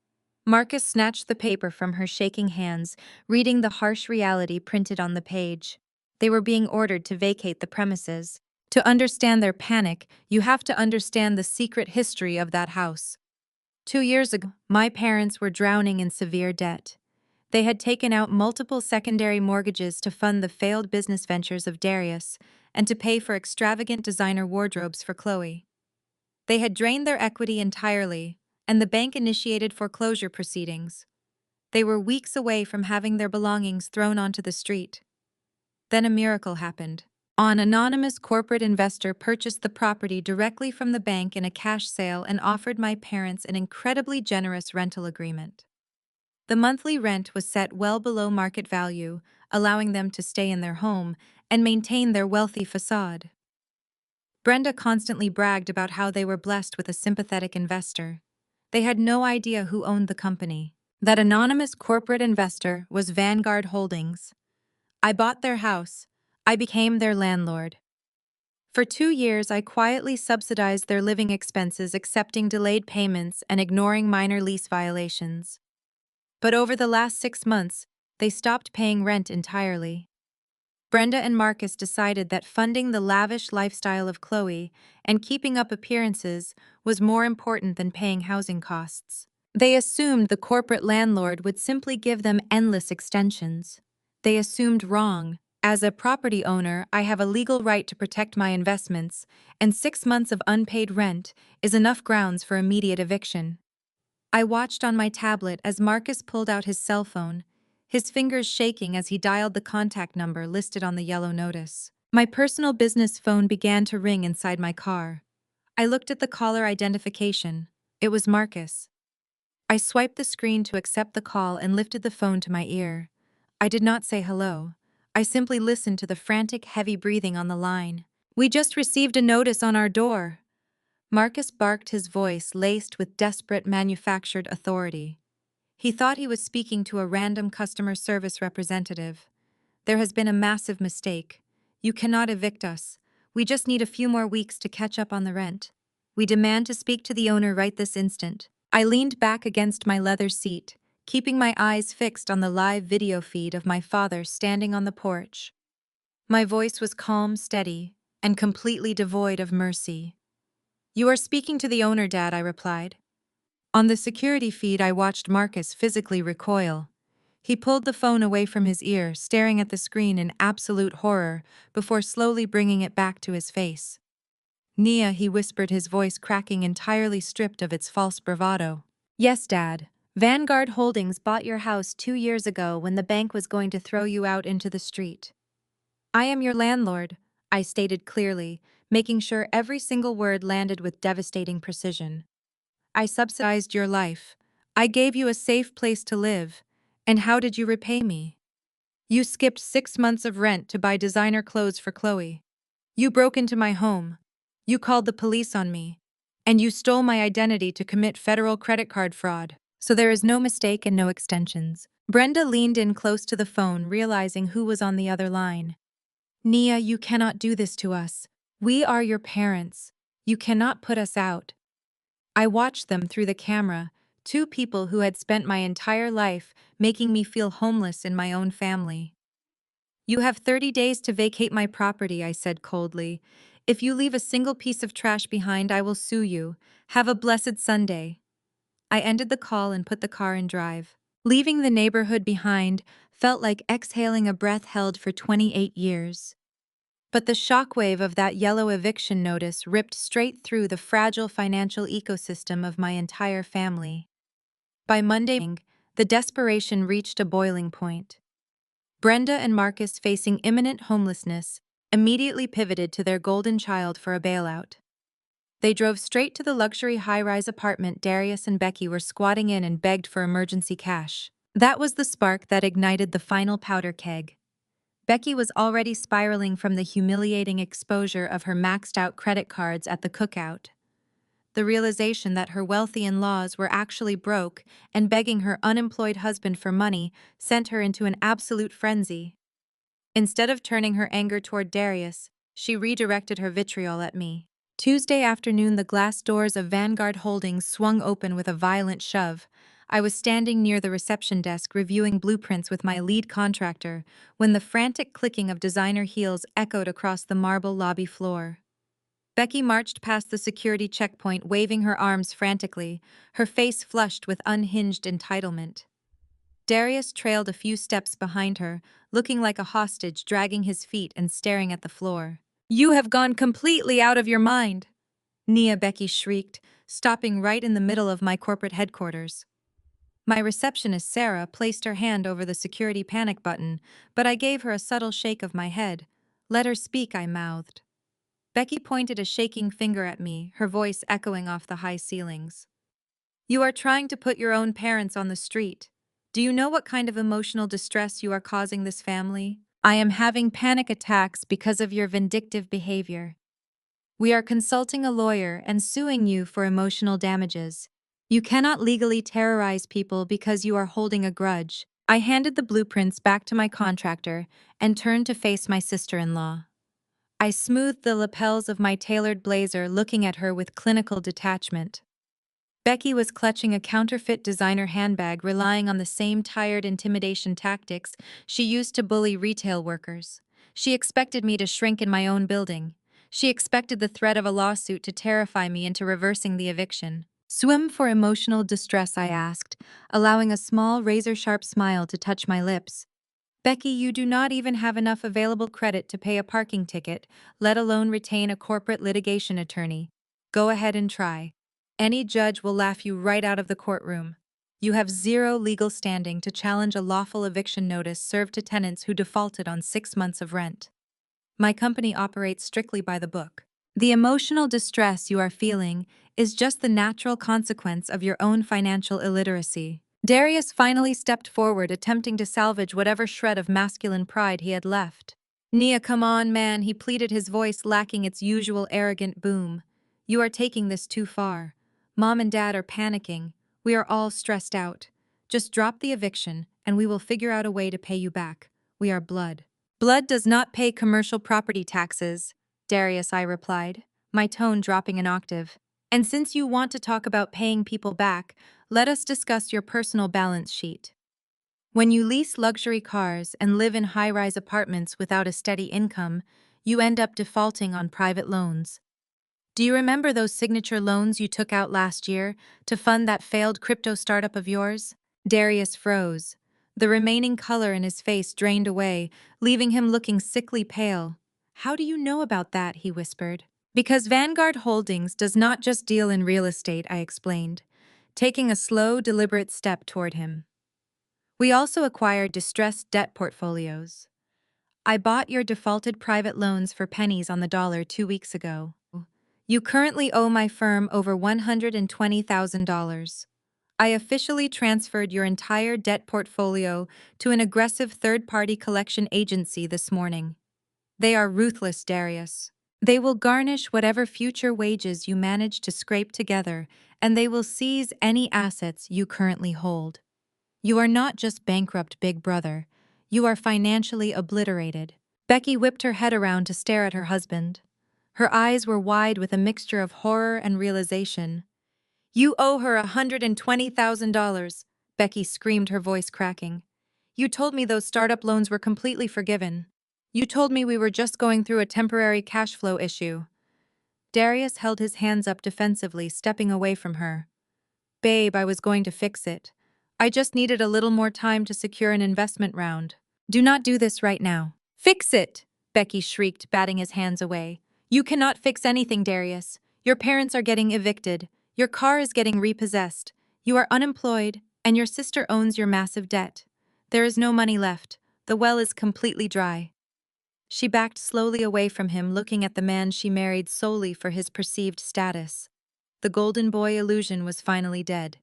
Marcus snatched the paper from her shaking hands, reading the harsh reality printed on the page. They were being ordered to vacate the premises. To understand their panic, you have to understand the secret history of that house. 2 years ago, my parents were drowning in severe debt. They had taken out multiple secondary mortgages to fund the failed business ventures of Darius and to pay for extravagant designer wardrobes for Chloe. They had drained their equity entirely, and the bank initiated foreclosure proceedings. They were weeks away from having their belongings thrown onto the street. Then a miracle happened. An anonymous corporate investor purchased the property directly from the bank in a cash sale and offered my parents an incredibly generous rental agreement. The monthly rent was set well below market value, allowing them to stay in their home and maintain their wealthy facade. Brenda constantly bragged about how they were blessed with a sympathetic investor. They had no idea who owned the company. That anonymous corporate investor was Vanguard Holdings. I bought their house. I became their landlord. For 2 years, I quietly subsidized their living expenses, accepting delayed payments and ignoring minor lease violations. But over the last 6 months, they stopped paying rent entirely. Brenda and Marcus decided that funding the lavish lifestyle of Chloe and keeping up appearances was more important than paying housing costs. They assumed the corporate landlord would simply give them endless extensions. They assumed wrong. As a property owner, I have a legal right to protect my investments, and 6 months of unpaid rent is enough grounds for immediate eviction. I watched on my tablet as Marcus pulled out his cell phone, his fingers shaking as he dialed the contact number listed on the yellow notice. My personal business phone began to ring inside my car. I looked at the caller identification. It was Marcus. I swiped the screen to accept the call and lifted the phone to my ear. I did not say hello. I simply listened to the frantic, heavy breathing on the line. "We just received a notice on our door." Marcus barked, his voice laced with desperate manufactured authority. He thought he was speaking to a random customer service representative. "There has been a massive mistake. You cannot evict us. We just need a few more weeks to catch up on the rent. We demand to speak to the owner right this instant." I leaned back against my leather seat, keeping my eyes fixed on the live video feed of my father standing on the porch. My voice was calm, steady, and completely devoid of mercy. "You are speaking to the owner, Dad," I replied. On the security feed, I watched Marcus physically recoil. He pulled the phone away from his ear, staring at the screen in absolute horror, before slowly bringing it back to his face. "Nia," he whispered, his voice cracking, entirely stripped of its false bravado. "Yes, Dad. Vanguard Holdings bought your house 2 years ago when the bank was going to throw you out into the street. I am your landlord," I stated clearly, making sure every single word landed with devastating precision. "I subsidized your life. I gave you a safe place to live. And how did you repay me? You skipped 6 months of rent to buy designer clothes for Chloe. You broke into my home. You called the police on me. And you stole my identity to commit federal credit card fraud. So there is no mistake and no extensions. Brenda leaned in close to the phone, realizing who was on the other line. Nia, you cannot do this to us. We are your parents. You cannot put us out. I watched them through the camera, two people who had spent my entire life making me feel homeless in my own family. You have 30 days to vacate my property, I said coldly. If you leave a single piece of trash behind, I will sue you. Have a blessed Sunday. I ended the call and put the car in drive. Leaving the neighborhood behind felt like exhaling a breath held for 28 years. But the shockwave of that yellow eviction notice ripped straight through the fragile financial ecosystem of my entire family. By Monday morning, the desperation reached a boiling point. Brenda and Marcus, facing imminent homelessness, immediately pivoted to their golden child for a bailout. They drove straight to the luxury high-rise apartment Darius and Becky were squatting in and begged for emergency cash. That was the spark that ignited the final powder keg. Becky was already spiraling from the humiliating exposure of her maxed-out credit cards at the cookout. The realization that her wealthy in-laws were actually broke and begging her unemployed husband for money sent her into an absolute frenzy. Instead of turning her anger toward Darius, she redirected her vitriol at me. Tuesday afternoon, the glass doors of Vanguard Holdings swung open with a violent shove. I was standing near the reception desk reviewing blueprints with my lead contractor when the frantic clicking of designer heels echoed across the marble lobby floor. Becky marched past the security checkpoint, waving her arms frantically, her face flushed with unhinged entitlement. Darius trailed a few steps behind her, looking like a hostage, dragging his feet and staring at the floor. "You have gone completely out of your mind!" Becky shrieked, stopping right in the middle of my corporate headquarters. My receptionist, Sarah, placed her hand over the security panic button, but I gave her a subtle shake of my head. "Let her speak," I mouthed. Becky pointed a shaking finger at me, her voice echoing off the high ceilings. "You are trying to put your own parents on the street. Do you know what kind of emotional distress you are causing this family? I am having panic attacks because of your vindictive behavior. We are consulting a lawyer and suing you for emotional damages. You cannot legally terrorize people because you are holding a grudge." I handed the blueprints back to my contractor and turned to face my sister-in-law. I smoothed the lapels of my tailored blazer, looking at her with clinical detachment. Becky was clutching a counterfeit designer handbag, relying on the same tired intimidation tactics she used to bully retail workers. She expected me to shrink in my own building. She expected the threat of a lawsuit to terrify me into reversing the eviction. "Swim for emotional distress?" I asked, allowing a small, razor-sharp smile to touch my lips. "Becky, you do not even have enough available credit to pay a parking ticket, let alone retain a corporate litigation attorney. Go ahead and try. Any judge will laugh you right out of the courtroom. You have zero legal standing to challenge a lawful eviction notice served to tenants who defaulted on 6 months of rent. My company operates strictly by the book. The emotional distress you are feeling is just the natural consequence of your own financial illiteracy." Darius finally stepped forward, attempting to salvage whatever shred of masculine pride he had left. "Nia, come on, man," he pleaded, his voice lacking its usual arrogant boom. "You are taking this too far. Mom and Dad are panicking. We are all stressed out. Just drop the eviction, and we will figure out a way to pay you back. We are blood." "Blood does not pay commercial property taxes," Darius, I replied, my tone dropping an octave. "And since you want to talk about paying people back, let us discuss your personal balance sheet. When you lease luxury cars and live in high-rise apartments without a steady income, you end up defaulting on private loans. Do you remember those signature loans you took out last year to fund that failed crypto startup of yours?" Darius froze. The remaining color in his face drained away, leaving him looking sickly pale. "How do you know about that?" he whispered. "Because Vanguard Holdings does not just deal in real estate," I explained, taking a slow, deliberate step toward him. "We also acquire distressed debt portfolios. I bought your defaulted private loans for pennies on the dollar 2 weeks ago. You currently owe my firm over $120,000. I officially transferred your entire debt portfolio to an aggressive third-party collection agency this morning. They are ruthless, Darius. They will garnish whatever future wages you manage to scrape together, and they will seize any assets you currently hold. You are not just bankrupt, Big Brother. You are financially obliterated. Becky whipped her head around to stare at her husband. Her eyes were wide with a mixture of horror and realization. You owe her $120,000, Becky screamed, her voice cracking. You told me those startup loans were completely forgiven. You told me we were just going through a temporary cash flow issue. Darius held his hands up defensively, stepping away from her. Babe, I was going to fix it. I just needed a little more time to secure an investment round. Do not do this right now. Fix it! Becky shrieked, batting his hands away. You cannot fix anything, Darius. Your parents are getting evicted. Your car is getting repossessed. You are unemployed, and your sister owns your massive debt. There is no money left. The well is completely dry. She backed slowly away from him, looking at the man she married solely for his perceived status. The golden boy illusion was finally dead.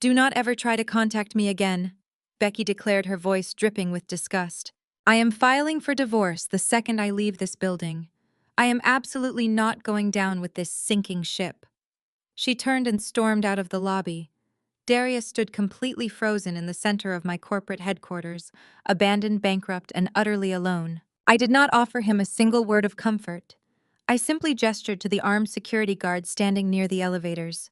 Do not ever try to contact me again, Becky declared, her voice dripping with disgust. I am filing for divorce the second I leave this building. I am absolutely not going down with this sinking ship. She turned and stormed out of the lobby. Darius stood completely frozen in the center of my corporate headquarters, abandoned, bankrupt, and utterly alone. I did not offer him a single word of comfort. I simply gestured to the armed security guard standing near the elevators.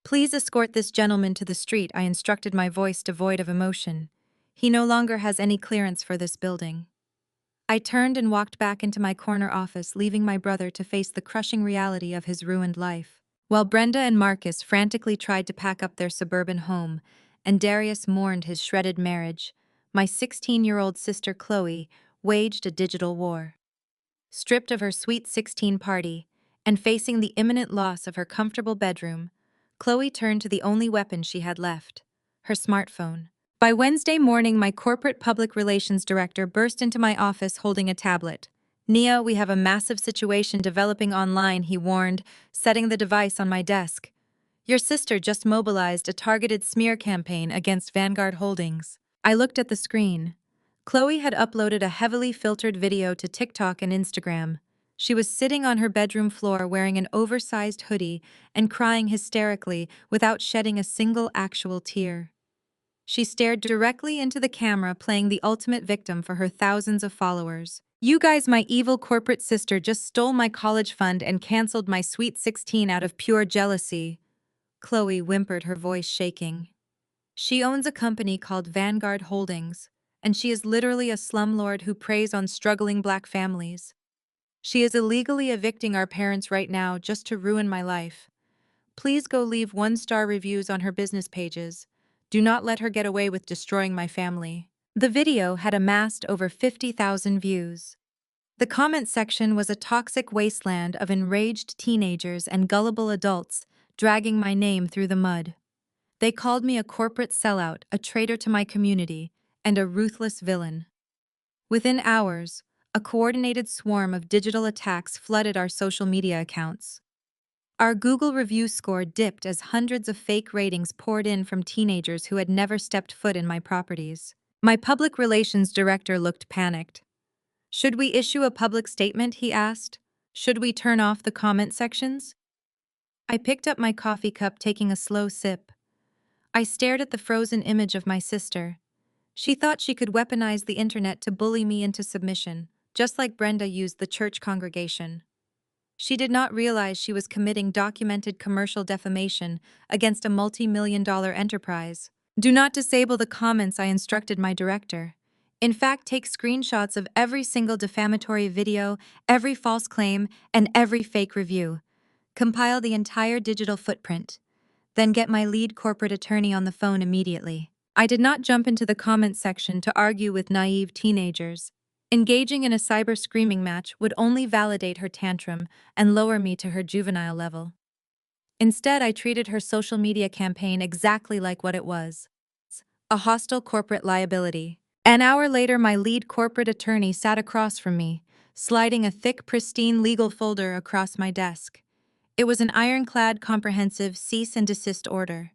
Please escort this gentleman to the street, I instructed, my voice devoid of emotion. He no longer has any clearance for this building. I turned and walked back into my corner office, leaving my brother to face the crushing reality of his ruined life. While Brenda and Marcus frantically tried to pack up their suburban home, and Darius mourned his shredded marriage, my 16-year-old sister Chloe waged a digital war. Stripped of her sweet 16 party, and facing the imminent loss of her comfortable bedroom, Chloe turned to the only weapon she had left, her smartphone. By Wednesday morning, my corporate public relations director burst into my office holding a tablet. Nia, we have a massive situation developing online, he warned, setting the device on my desk. Your sister just mobilized a targeted smear campaign against Vanguard Holdings. I looked at the screen. Chloe had uploaded a heavily filtered video to TikTok and Instagram. She was sitting on her bedroom floor wearing an oversized hoodie and crying hysterically without shedding a single actual tear. She stared directly into the camera, playing the ultimate victim for her thousands of followers. You guys, my evil corporate sister just stole my college fund and canceled my sweet 16 out of pure jealousy. Chloe whimpered, her voice shaking. She owns a company called Vanguard Holdings, and she is literally a slumlord who preys on struggling Black families. She is illegally evicting our parents right now just to ruin my life. Please go leave 1-star reviews on her business pages. Do not let her get away with destroying my family. The video had amassed over 50,000 views. The comment section was a toxic wasteland of enraged teenagers and gullible adults dragging my name through the mud. They called me a corporate sellout, a traitor to my community, and a ruthless villain. Within hours, a coordinated swarm of digital attacks flooded our social media accounts. Our Google review score dipped as hundreds of fake ratings poured in from teenagers who had never stepped foot in my properties. My public relations director looked panicked. Should we issue a public statement, he asked. Should we turn off the comment sections? I picked up my coffee cup, taking a slow sip. I stared at the frozen image of my sister. She thought she could weaponize the internet to bully me into submission, just like Brenda used the church congregation. She did not realize she was committing documented commercial defamation against a multi-million-dollar enterprise. Do not disable the comments, I instructed my director. In fact, take screenshots of every single defamatory video, every false claim, and every fake review. Compile the entire digital footprint. Then get my lead corporate attorney on the phone immediately. I did not jump into the comment section to argue with naive teenagers. Engaging in a cyber screaming match would only validate her tantrum and lower me to her juvenile level. Instead, I treated her social media campaign exactly like what it was: a hostile corporate liability. An hour later, my lead corporate attorney sat across from me, sliding a thick, pristine legal folder across my desk. It was an ironclad, comprehensive cease and desist order.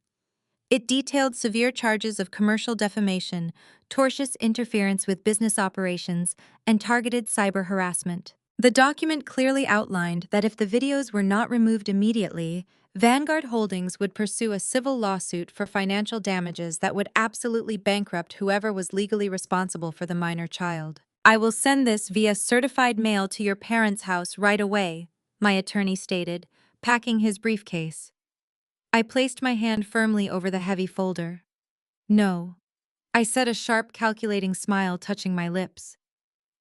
It detailed severe charges of commercial defamation, tortious interference with business operations, and targeted cyber harassment. The document clearly outlined that if the videos were not removed immediately, Vanguard Holdings would pursue a civil lawsuit for financial damages that would absolutely bankrupt whoever was legally responsible for the minor child. "I will send this via certified mail to your parents' house right away," my attorney stated, packing his briefcase. I placed my hand firmly over the heavy folder. "No," I said, a sharp, calculating smile touching my lips.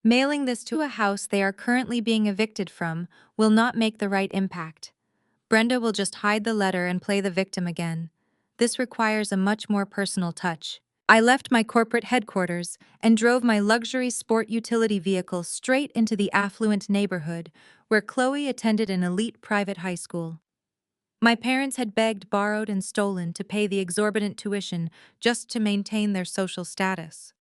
"Mailing this to a house they are currently being evicted from will not make the right impact. Brenda will just hide the letter and play the victim again. This requires a much more personal touch." I left my corporate headquarters and drove my luxury sport utility vehicle straight into the affluent neighborhood where Chloe attended an elite private high school. My parents had begged, borrowed, and stolen to pay the exorbitant tuition just to maintain their social status.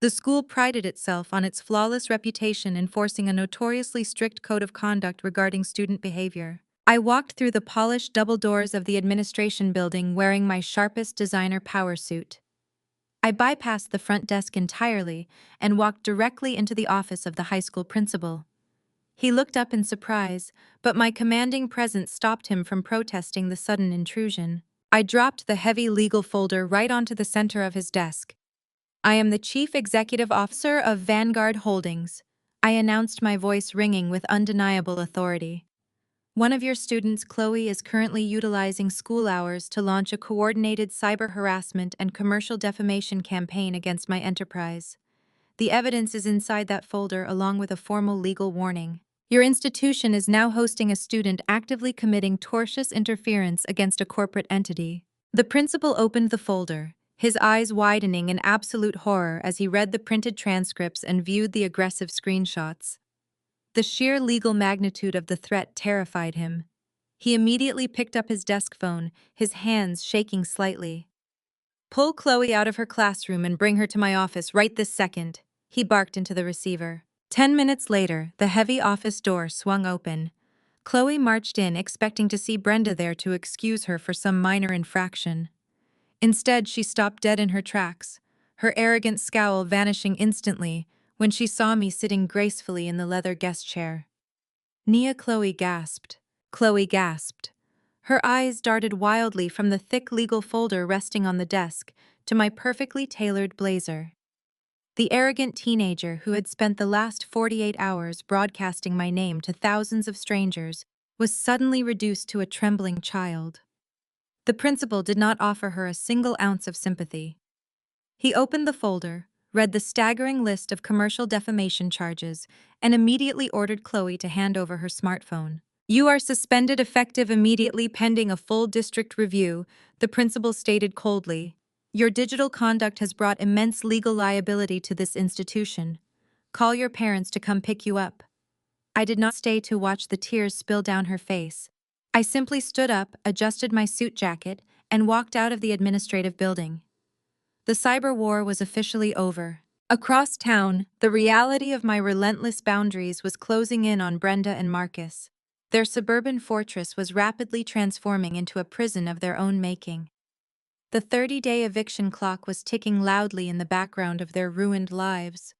The school prided itself on its flawless reputation, enforcing a notoriously strict code of conduct regarding student behavior. I walked through the polished double doors of the administration building wearing my sharpest designer power suit. I bypassed the front desk entirely and walked directly into the office of the high school principal. He looked up in surprise, but my commanding presence stopped him from protesting the sudden intrusion. I dropped the heavy legal folder right onto the center of his desk. "I am the Chief Executive Officer of Vanguard Holdings," I announced, my voice ringing with undeniable authority. "One of your students, Chloe, is currently utilizing school hours to launch a coordinated cyber harassment and commercial defamation campaign against my enterprise. The evidence is inside that folder along with a formal legal warning. Your institution is now hosting a student actively committing tortious interference against a corporate entity." The principal opened the folder, his eyes widening in absolute horror as he read the printed transcripts and viewed the aggressive screenshots. The sheer legal magnitude of the threat terrified him. He immediately picked up his desk phone, his hands shaking slightly. "Pull Chloe out of her classroom and bring her to my office right this second," he barked into the receiver. 10 minutes later, the heavy office door swung open. Chloe marched in, expecting to see Brenda there to excuse her for some minor infraction. Instead, she stopped dead in her tracks, her arrogant scowl vanishing instantly when she saw me sitting gracefully in the leather guest chair. Nia, Chloe gasped. Chloe gasped. Her eyes darted wildly from the thick legal folder resting on the desk to my perfectly tailored blazer. The arrogant teenager who had spent the last 48 hours broadcasting my name to thousands of strangers was suddenly reduced to a trembling child. The principal did not offer her a single ounce of sympathy. He opened the folder, read the staggering list of commercial defamation charges, and immediately ordered Chloe to hand over her smartphone. "You are suspended effective immediately pending a full district review," the principal stated coldly. "Your digital conduct has brought immense legal liability to this institution. Call your parents to come pick you up." I did not stay to watch the tears spill down her face. I simply stood up, adjusted my suit jacket, and walked out of the administrative building. The cyber war was officially over. Across town, the reality of my relentless boundaries was closing in on Brenda and Marcus. Their suburban fortress was rapidly transforming into a prison of their own making. The 30-day eviction clock was ticking loudly in the background of their ruined lives.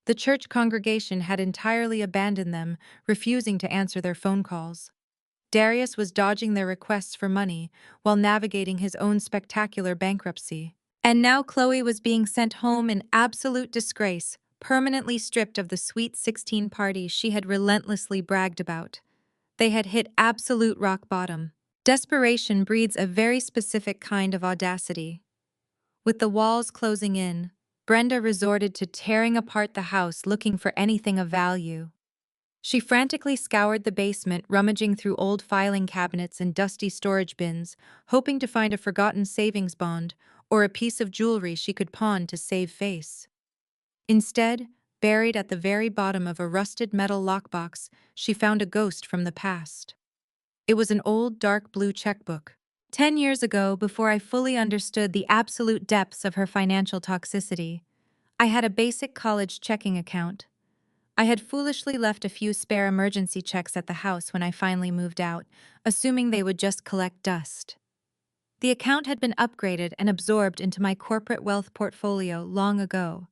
The church congregation had entirely abandoned them, refusing to answer their phone calls. Darius was dodging their requests for money while navigating his own spectacular bankruptcy. And now Chloe was being sent home in absolute disgrace, permanently stripped of the sweet 16 party she had relentlessly bragged about. They had hit absolute rock bottom. Desperation breeds a very specific kind of audacity. With the walls closing in, Brenda resorted to tearing apart the house looking for anything of value. She frantically scoured the basement, rummaging through old filing cabinets and dusty storage bins, hoping to find a forgotten savings bond or a piece of jewelry she could pawn to save face. Instead, buried at the very bottom of a rusted metal lockbox, she found a ghost from the past. It was an old dark blue checkbook. 10 years ago, before I fully understood the absolute depths of her financial toxicity, I had a basic college checking account. I had foolishly left a few spare emergency checks at the house when I finally moved out, assuming they would just collect dust. The account had been upgraded and absorbed into my corporate wealth portfolio long ago,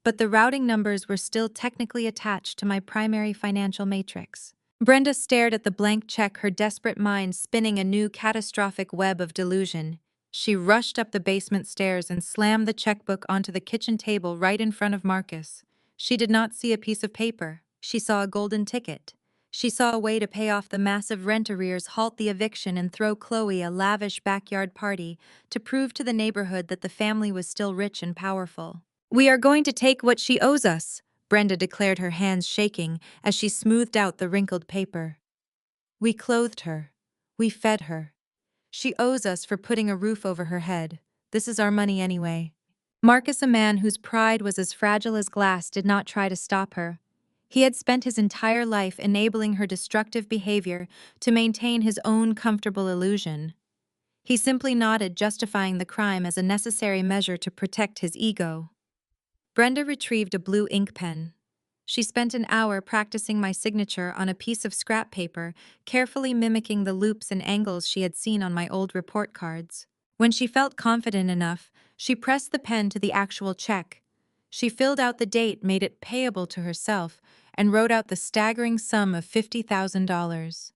but the routing numbers were still technically attached to my primary financial matrix. Brenda stared at the blank check, her desperate mind spinning a new catastrophic web of delusion. She rushed up the basement stairs and slammed the checkbook onto the kitchen table right in front of Marcus. She did not see a piece of paper. She saw a golden ticket. She saw a way to pay off the massive rent arrears, halt the eviction, and throw Chloe a lavish backyard party to prove to the neighborhood that the family was still rich and powerful. "We are going to take what she owes us," Brenda declared, her hands shaking as she smoothed out the wrinkled paper. "We clothed her. We fed her. She owes us for putting a roof over her head. This is our money anyway." Marcus, a man whose pride was as fragile as glass, did not try to stop her. He had spent his entire life enabling her destructive behavior to maintain his own comfortable illusion. He simply nodded, justifying the crime as a necessary measure to protect his ego. Brenda retrieved a blue ink pen. She spent an hour practicing my signature on a piece of scrap paper, carefully mimicking the loops and angles she had seen on my old report cards. When she felt confident enough, she pressed the pen to the actual check. She filled out the date, made it payable to herself, and wrote out the staggering sum of $50,000.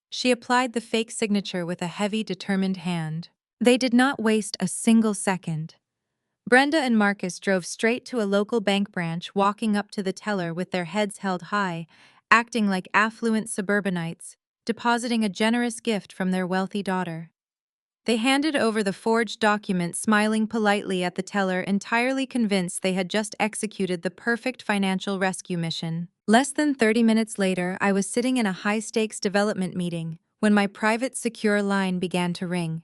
She applied the fake signature with a heavy, determined hand. They did not waste a single second. Brenda and Marcus drove straight to a local bank branch, walking up to the teller with their heads held high, acting like affluent suburbanites, depositing a generous gift from their wealthy daughter. They handed over the forged document, smiling politely at the teller, entirely convinced they had just executed the perfect financial rescue mission. Less than 30 minutes later, I was sitting in a high-stakes development meeting when my private secure line began to ring.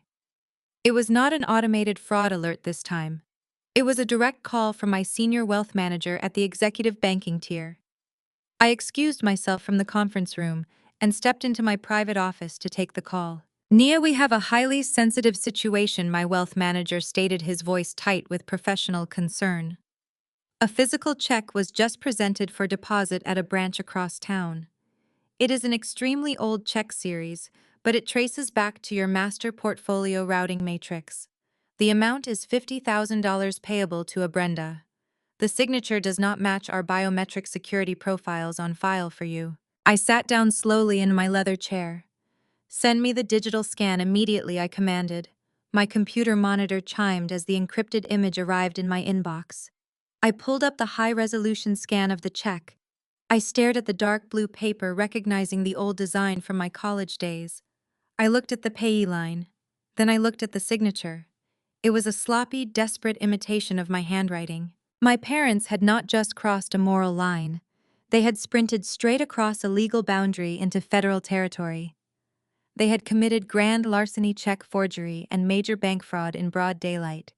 It was not an automated fraud alert this time. It was a direct call from my senior wealth manager at the executive banking tier. I excused myself from the conference room and stepped into my private office to take the call. "Nia, we have a highly sensitive situation," my wealth manager stated, his voice tight with professional concern. "A physical check was just presented for deposit at a branch across town. It is an extremely old check series, but it traces back to your master portfolio routing matrix. The amount is $50,000 payable to a Brenda. The signature does not match our biometric security profiles on file for you." I sat down slowly in my leather chair. "Send me the digital scan immediately," I commanded. My computer monitor chimed as the encrypted image arrived in my inbox. I pulled up the high-resolution scan of the check. I stared at the dark blue paper, recognizing the old design from my college days. I looked at the payee line. Then I looked at the signature. It was a sloppy, desperate imitation of my handwriting. My parents had not just crossed a moral line. They had sprinted straight across a legal boundary into federal territory. They had committed grand larceny, check forgery, and major bank fraud in broad daylight.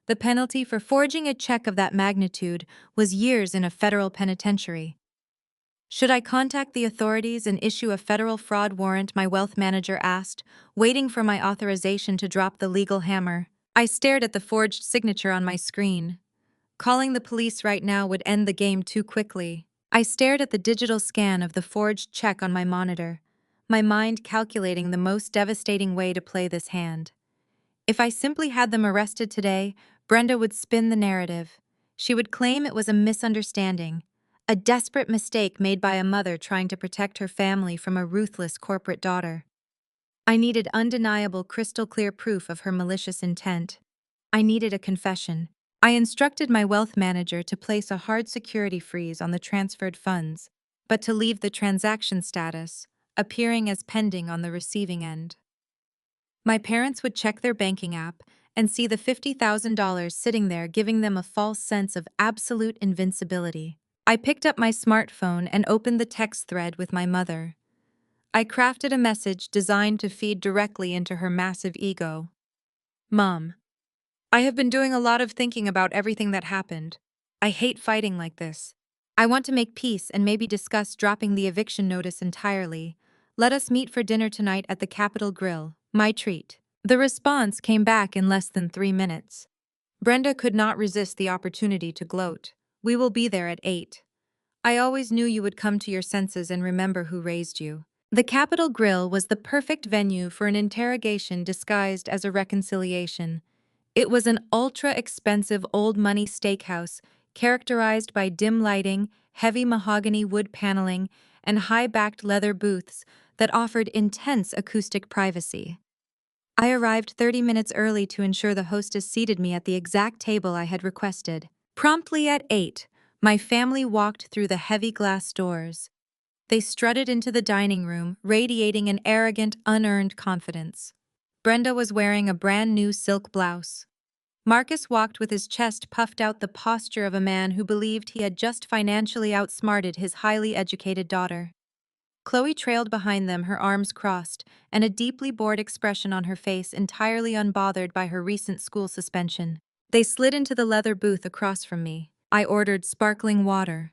The penalty for forging a check of that magnitude was years in a federal penitentiary. "Should I contact the authorities and issue a federal fraud warrant?" my wealth manager asked, waiting for my authorization to drop the legal hammer. I stared at the forged signature on my screen. Calling the police right now would end the game too quickly. I stared at the digital scan of the forged check on my monitor, my mind calculating the most devastating way to play this hand. If I simply had them arrested today, Brenda would spin the narrative. She would claim it was a misunderstanding, a desperate mistake made by a mother trying to protect her family from a ruthless corporate daughter. I needed undeniable, crystal-clear proof of her malicious intent. I needed a confession. I instructed my wealth manager to place a hard security freeze on the transferred funds, but to leave the transaction status appearing as pending on the receiving end. My parents would check their banking app and see the $50,000 sitting there, giving them a false sense of absolute invincibility. I picked up my smartphone and opened the text thread with my mother. I crafted a message designed to feed directly into her massive ego. "Mom, I have been doing a lot of thinking about everything that happened. I hate fighting like this. I want to make peace and maybe discuss dropping the eviction notice entirely. Let us meet for dinner tonight at the Capitol Grill, my treat." The response came back in less than 3 minutes. "Brenda could not resist the opportunity to gloat. We will be there at 8. I always knew you would come to your senses and remember who raised you." The Capitol Grill was the perfect venue for an interrogation disguised as a reconciliation. It was an ultra-expensive old-money steakhouse characterized by dim lighting, heavy mahogany wood paneling, and high-backed leather booths that offered intense acoustic privacy. I arrived 30 minutes early to ensure the hostess seated me at the exact table I had requested. Promptly at 8, my family walked through the heavy glass doors. They strutted into the dining room, radiating an arrogant, unearned confidence. Brenda was wearing a brand new silk blouse. Marcus walked with his chest puffed out, the posture of a man who believed he had just financially outsmarted his highly educated daughter. Chloe trailed behind them, her arms crossed, and a deeply bored expression on her face, entirely unbothered by her recent school suspension. They slid into the leather booth across from me. I ordered sparkling water.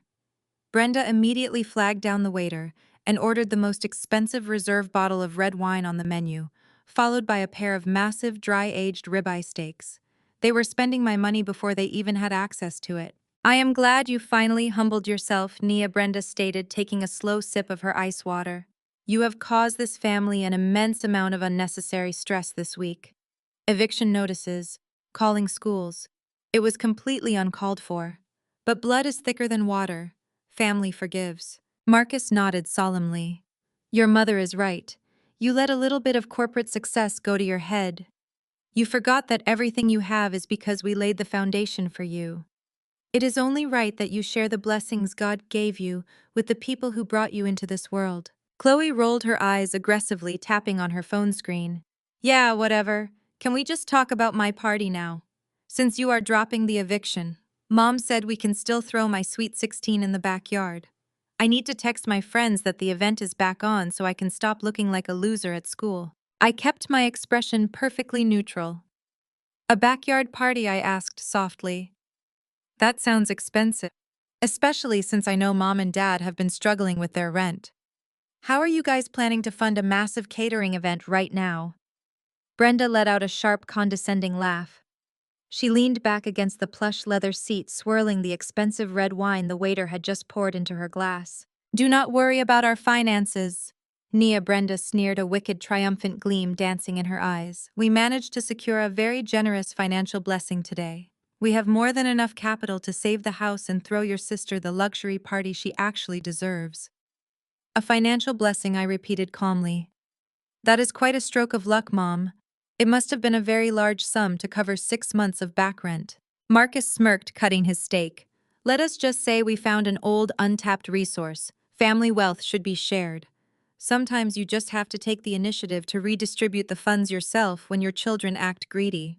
Brenda immediately flagged down the waiter and ordered the most expensive reserve bottle of red wine on the menu, followed by a pair of massive, dry-aged ribeye steaks. They were spending my money before they even had access to it. "I am glad you finally humbled yourself," Brenda stated, taking a slow sip of her ice water. "You have caused this family an immense amount of unnecessary stress this week. Eviction notices, calling schools. It was completely uncalled for. But blood is thicker than water. Family forgives." Marcus nodded solemnly. "Your mother is right. You let a little bit of corporate success go to your head. You forgot that everything you have is because we laid the foundation for you. It is only right that you share the blessings God gave you with the people who brought you into this world." Chloe rolled her eyes aggressively, tapping on her phone screen. "Yeah, whatever. Can we just talk about my party now? Since you are dropping the eviction, Mom said we can still throw my sweet 16 in the backyard. I need to text my friends that the event is back on so I can stop looking like a loser at school." I kept my expression perfectly neutral. "A backyard party?" I asked softly. "That sounds expensive, especially since I know Mom and Dad have been struggling with their rent. How are you guys planning to fund a massive catering event right now?" Brenda let out a sharp, condescending laugh. She leaned back against the plush leather seat, swirling the expensive red wine the waiter had just poured into her glass. "Do not worry about our finances." Brenda sneered, a wicked, triumphant gleam dancing in her eyes. "We managed to secure a very generous financial blessing today. We have more than enough capital to save the house and throw your sister the luxury party she actually deserves." "A financial blessing," I repeated calmly. "That is quite a stroke of luck, Mom. It must have been a very large sum to cover 6 months of back rent." Marcus smirked, cutting his steak. "Let us just say we found an old, untapped resource. Family wealth should be shared. Sometimes you just have to take the initiative to redistribute the funds yourself when your children act greedy."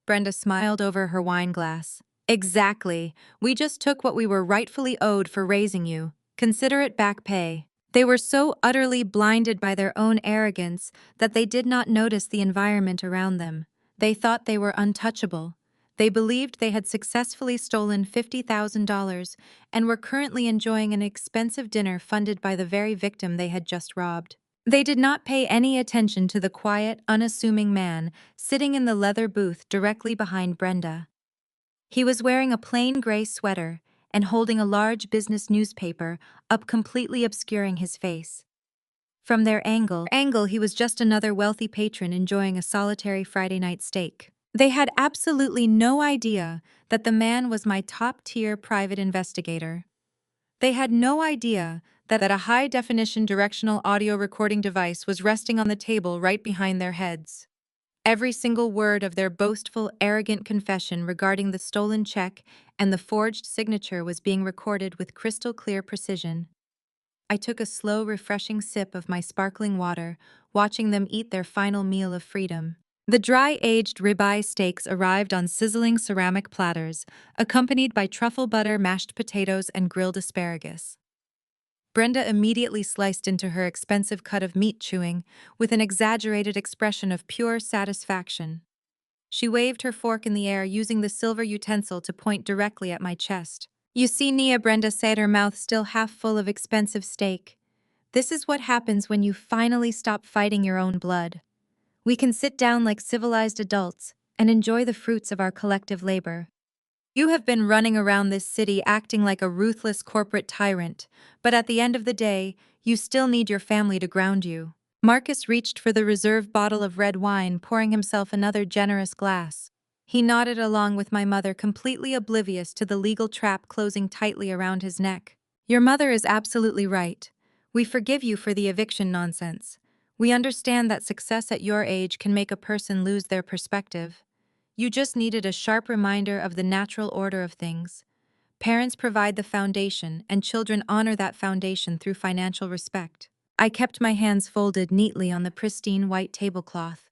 Brenda smiled over her wine glass. "Exactly. We just took what we were rightfully owed for raising you. Consider it back pay." They were so utterly blinded by their own arrogance that they did not notice the environment around them. They thought they were untouchable. They believed they had successfully stolen $50,000 and were currently enjoying an expensive dinner funded by the very victim they had just robbed. They did not pay any attention to the quiet, unassuming man sitting in the leather booth directly behind Brenda. He was wearing a plain gray sweater and holding a large business newspaper up, completely obscuring his face. From their angle, he was just another wealthy patron enjoying a solitary Friday night steak. They had absolutely no idea that the man was my top-tier private investigator. They had no idea that a high-definition directional audio recording device was resting on the table right behind their heads. Every single word of their boastful, arrogant confession regarding the stolen check and the forged signature was being recorded with crystal-clear precision. I took a slow, refreshing sip of my sparkling water, watching them eat their final meal of freedom. The dry-aged ribeye steaks arrived on sizzling ceramic platters, accompanied by truffle butter, mashed potatoes, and grilled asparagus. Brenda immediately sliced into her expensive cut of meat, chewing, with an exaggerated expression of pure satisfaction. She waved her fork in the air, using the silver utensil to point directly at my chest. "You see, Brenda said, her mouth still half full of expensive steak. "This is what happens when you finally stop fighting your own blood. We can sit down like civilized adults and enjoy the fruits of our collective labor. You have been running around this city acting like a ruthless corporate tyrant, but at the end of the day, you still need your family to ground you." Marcus reached for the reserve bottle of red wine, pouring himself another generous glass. He nodded along with my mother, completely oblivious to the legal trap closing tightly around his neck. Your mother is absolutely right. We forgive you for the eviction nonsense. We understand that success at your age can make a person lose their perspective. You just needed a sharp reminder of the natural order of things. Parents provide the foundation, and children honor that foundation through financial respect. I kept my hands folded neatly on the pristine white tablecloth.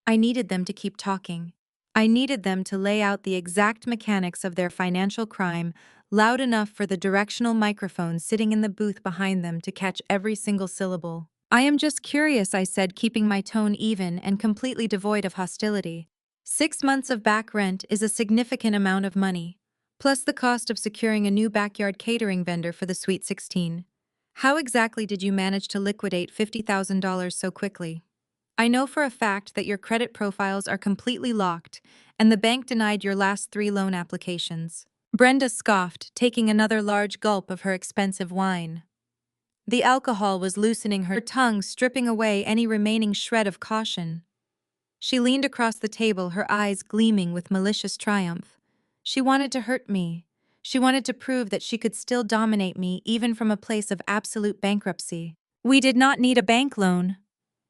I needed them to keep talking. I needed them to lay out the exact mechanics of their financial crime, loud enough for the directional microphone sitting in the booth behind them to catch every single syllable. I am just curious, I said, keeping my tone even and completely devoid of hostility. 6 months of back rent is a significant amount of money, plus the cost of securing a new backyard catering vendor for the Sweet 16. How exactly did you manage to liquidate $50,000 so quickly? I know for a fact that your credit profiles are completely locked, and the bank denied your last 3 loan applications. Brenda scoffed, taking another large gulp of her expensive wine. The alcohol was loosening her tongue, stripping away any remaining shred of caution. She leaned across the table, her eyes gleaming with malicious triumph. She wanted to hurt me. She wanted to prove that she could still dominate me even from a place of absolute bankruptcy. We did not need a bank loan,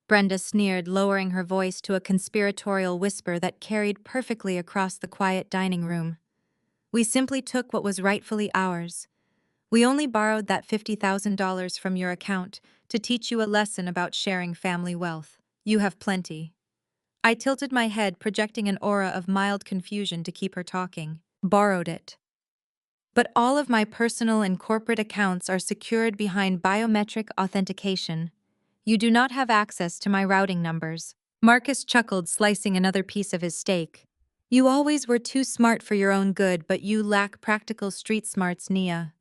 Brenda sneered, lowering her voice to a conspiratorial whisper that carried perfectly across the quiet dining room. We simply took what was rightfully ours. We only borrowed that $50,000 from your account to teach you a lesson about sharing family wealth. You have plenty. I tilted my head, projecting an aura of mild confusion to keep her talking. Borrowed it. But all of my personal and corporate accounts are secured behind biometric authentication. You do not have access to my routing numbers. Marcus chuckled, slicing another piece of his steak. You always were too smart for your own good, but you lack practical street smarts, Nia.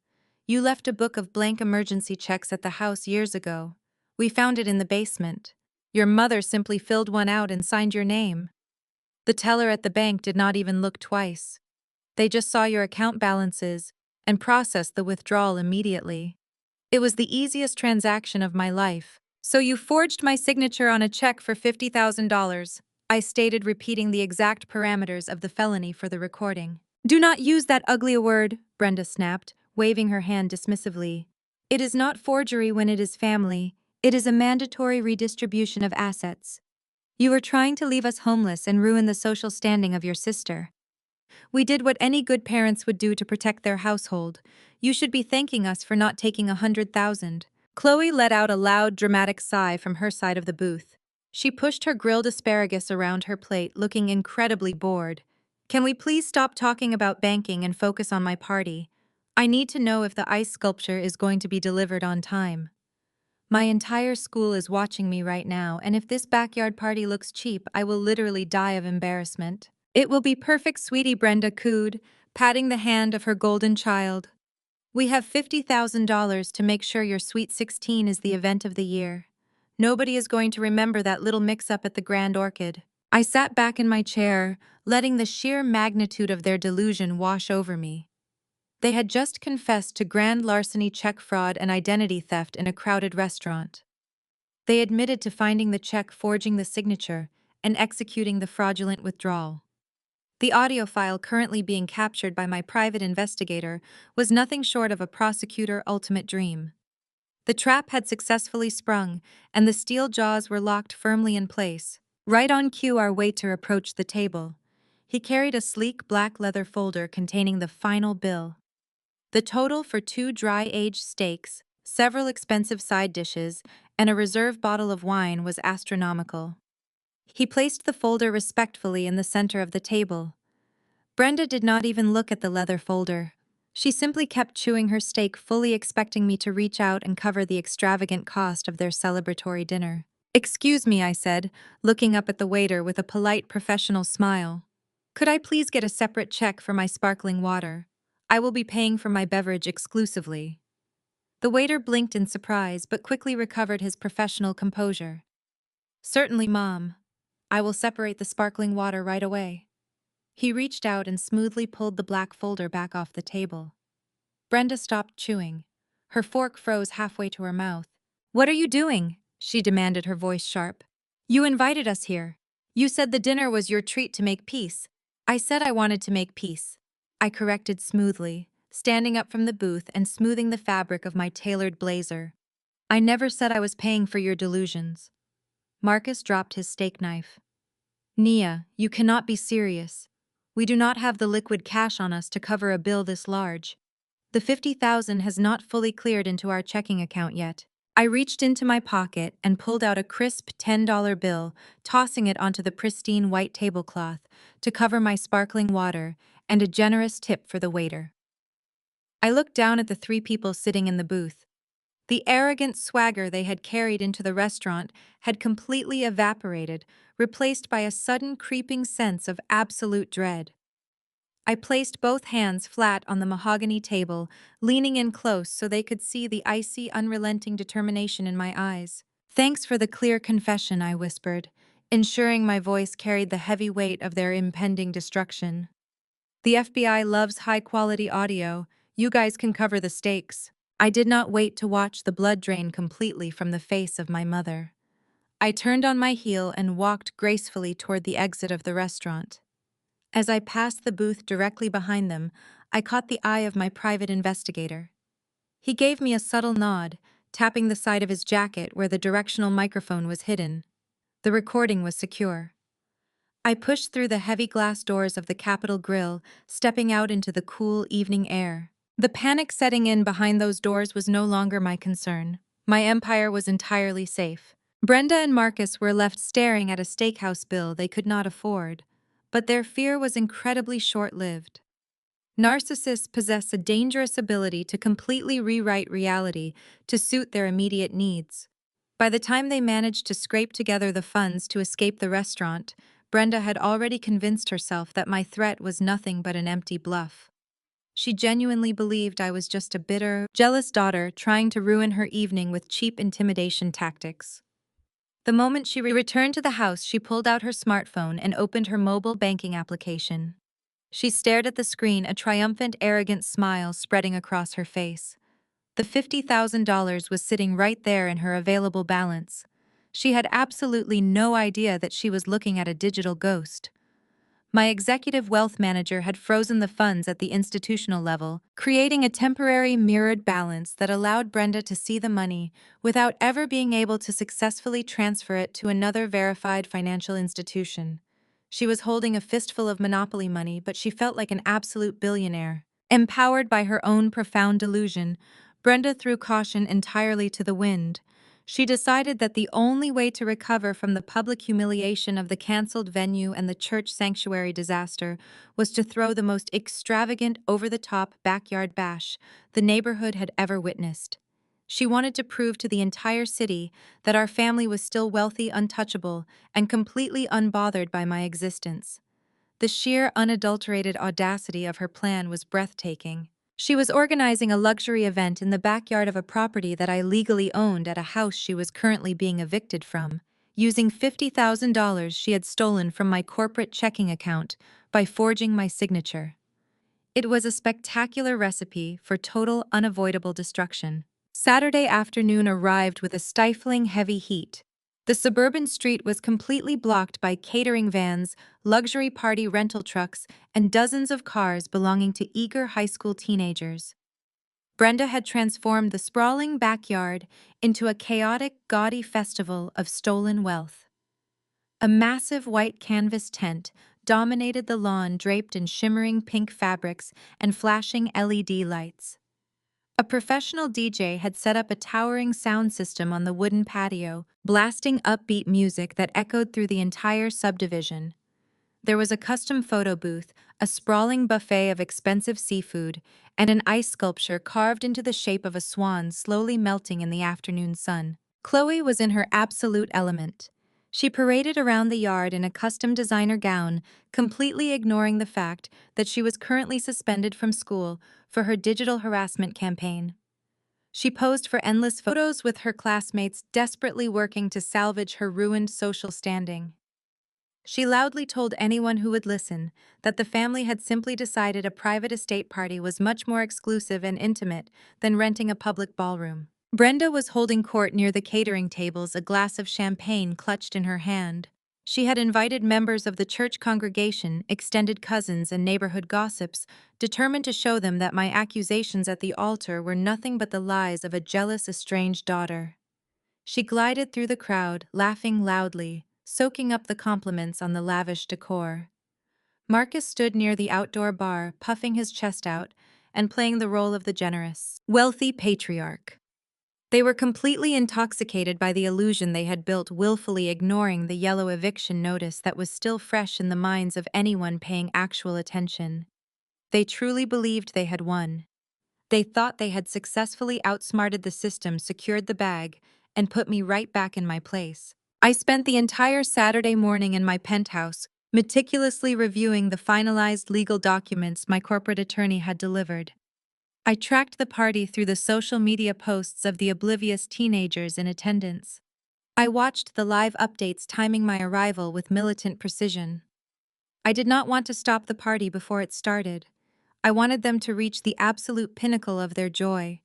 You left a book of blank emergency checks at the house years ago. We found it in the basement. Your mother simply filled one out and signed your name. The teller at the bank did not even look twice. They just saw your account balances and processed the withdrawal immediately. It was the easiest transaction of my life. So you forged my signature on a check for $50,000, I stated, repeating the exact parameters of the felony for the recording. Do not use that ugly word, Brenda snapped, waving her hand dismissively. It is not forgery when it is family. It is a mandatory redistribution of assets. You were trying to leave us homeless and ruin the social standing of your sister. We did what any good parents would do to protect their household. You should be thanking us for not taking 100,000. Chloe let out a loud, dramatic sigh from her side of the booth. She pushed her grilled asparagus around her plate, looking incredibly bored. Can we please stop talking about banking and focus on my party? I need to know if the ice sculpture is going to be delivered on time. My entire school is watching me right now, and if this backyard party looks cheap, I will literally die of embarrassment. It will be perfect, sweetie, Brenda cooed, patting the hand of her golden child. We have $50,000 to make sure your Sweet 16 is the event of the year. Nobody is going to remember that little mix-up at the Grand Orchid. I sat back in my chair, letting the sheer magnitude of their delusion wash over me. They had just confessed to grand larceny, check fraud, and identity theft in a crowded restaurant. They admitted to finding the check, forging the signature, and executing the fraudulent withdrawal. The audio file currently being captured by my private investigator was nothing short of a prosecutor's ultimate dream. The trap had successfully sprung, and the steel jaws were locked firmly in place. Right on cue, our waiter approached the table. He carried a sleek black leather folder containing the final bill. The total for 2 dry-aged steaks, several expensive side dishes, and a reserve bottle of wine was astronomical. He placed the folder respectfully in the center of the table. Brenda did not even look at the leather folder. She simply kept chewing her steak, fully expecting me to reach out and cover the extravagant cost of their celebratory dinner. Excuse me, I said, looking up at the waiter with a polite professional smile. Could I please get a separate check for my sparkling water? I will be paying for my beverage exclusively. The waiter blinked in surprise but quickly recovered his professional composure. Certainly, Mom. I will separate the sparkling water right away. He reached out and smoothly pulled the black folder back off the table. Brenda stopped chewing. Her fork froze halfway to her mouth. What are you doing? She demanded, her voice sharp. You invited us here. You said the dinner was your treat to make peace. I said I wanted to make peace. I corrected smoothly, standing up from the booth and smoothing the fabric of my tailored blazer. I never said I was paying for your delusions. Marcus dropped his steak knife. Nia, you cannot be serious. We do not have the liquid cash on us to cover a bill this large. The 50,000 has not fully cleared into our checking account yet. I reached into my pocket and pulled out a crisp $10 bill, tossing it onto the pristine white tablecloth to cover my sparkling water and a generous tip for the waiter. I looked down at the three people sitting in the booth. The arrogant swagger they had carried into the restaurant had completely evaporated, replaced by a sudden creeping sense of absolute dread. I placed both hands flat on the mahogany table, leaning in close so they could see the icy, unrelenting determination in my eyes. "Thanks for the clear confession," I whispered, ensuring my voice carried the heavy weight of their impending destruction. "The FBI loves high-quality audio. You guys can cover the stakes." I did not wait to watch the blood drain completely from the face of my mother. I turned on my heel and walked gracefully toward the exit of the restaurant. As I passed the booth directly behind them, I caught the eye of my private investigator. He gave me a subtle nod, tapping the side of his jacket where the directional microphone was hidden. The recording was secure. I pushed through the heavy glass doors of the Capitol Grill, stepping out into the cool evening air. The panic setting in behind those doors was no longer my concern. My empire was entirely safe. Brenda and Marcus were left staring at a steakhouse bill they could not afford, but their fear was incredibly short-lived. Narcissists possess a dangerous ability to completely rewrite reality to suit their immediate needs. By the time they managed to scrape together the funds to escape the restaurant, Brenda had already convinced herself that my threat was nothing but an empty bluff. She genuinely believed I was just a bitter, jealous daughter trying to ruin her evening with cheap intimidation tactics. The moment she returned to the house, she pulled out her smartphone and opened her mobile banking application. She stared at the screen, a triumphant, arrogant smile spreading across her face. The $50,000 was sitting right there in her available balance. She had absolutely no idea that she was looking at a digital ghost. My executive wealth manager had frozen the funds at the institutional level, creating a temporary mirrored balance that allowed Brenda to see the money without ever being able to successfully transfer it to another verified financial institution. She was holding a fistful of monopoly money, but she felt like an absolute billionaire. Empowered by her own profound delusion, Brenda threw caution entirely to the wind. She decided that the only way to recover from the public humiliation of the canceled venue and the church sanctuary disaster was to throw the most extravagant, over-the-top backyard bash the neighborhood had ever witnessed. She wanted to prove to the entire city that our family was still wealthy, untouchable, and completely unbothered by my existence. The sheer, unadulterated audacity of her plan was breathtaking. She was organizing a luxury event in the backyard of a property that I legally owned at a house she was currently being evicted from, using $50,000 she had stolen from my corporate checking account by forging my signature. It was a spectacular recipe for total, unavoidable destruction. Saturday afternoon arrived with a stifling heavy heat. The suburban street was completely blocked by catering vans, luxury party rental trucks, and dozens of cars belonging to eager high school teenagers. Brenda had transformed the sprawling backyard into a chaotic, gaudy festival of stolen wealth. A massive white canvas tent dominated the lawn, draped in shimmering pink fabrics and flashing LED lights. A professional DJ had set up a towering sound system on the wooden patio, blasting upbeat music that echoed through the entire subdivision. There was a custom photo booth, a sprawling buffet of expensive seafood, and an ice sculpture carved into the shape of a swan slowly melting in the afternoon sun. Chloe was in her absolute element. She paraded around the yard in a custom designer gown, completely ignoring the fact that she was currently suspended from school for her digital harassment campaign. She posed for endless photos with her classmates, desperately working to salvage her ruined social standing. She loudly told anyone who would listen that the family had simply decided a private estate party was much more exclusive and intimate than renting a public ballroom. Brenda was holding court near the catering tables, a glass of champagne clutched in her hand. She had invited members of the church congregation, extended cousins, and neighborhood gossips, determined to show them that my accusations at the altar were nothing but the lies of a jealous, estranged daughter. She glided through the crowd, laughing loudly, soaking up the compliments on the lavish decor. Marcus stood near the outdoor bar, puffing his chest out and playing the role of the generous, wealthy patriarch. They were completely intoxicated by the illusion they had built, willfully ignoring the yellow eviction notice that was still fresh in the minds of anyone paying actual attention. They truly believed they had won. They thought they had successfully outsmarted the system, secured the bag, and put me right back in my place. I spent the entire Saturday morning in my penthouse, meticulously reviewing the finalized legal documents my corporate attorney had delivered. I tracked the party through the social media posts of the oblivious teenagers in attendance. I watched the live updates timing my arrival with militant precision. I did not want to stop the party before it started. I wanted them to reach the absolute pinnacle of their joy.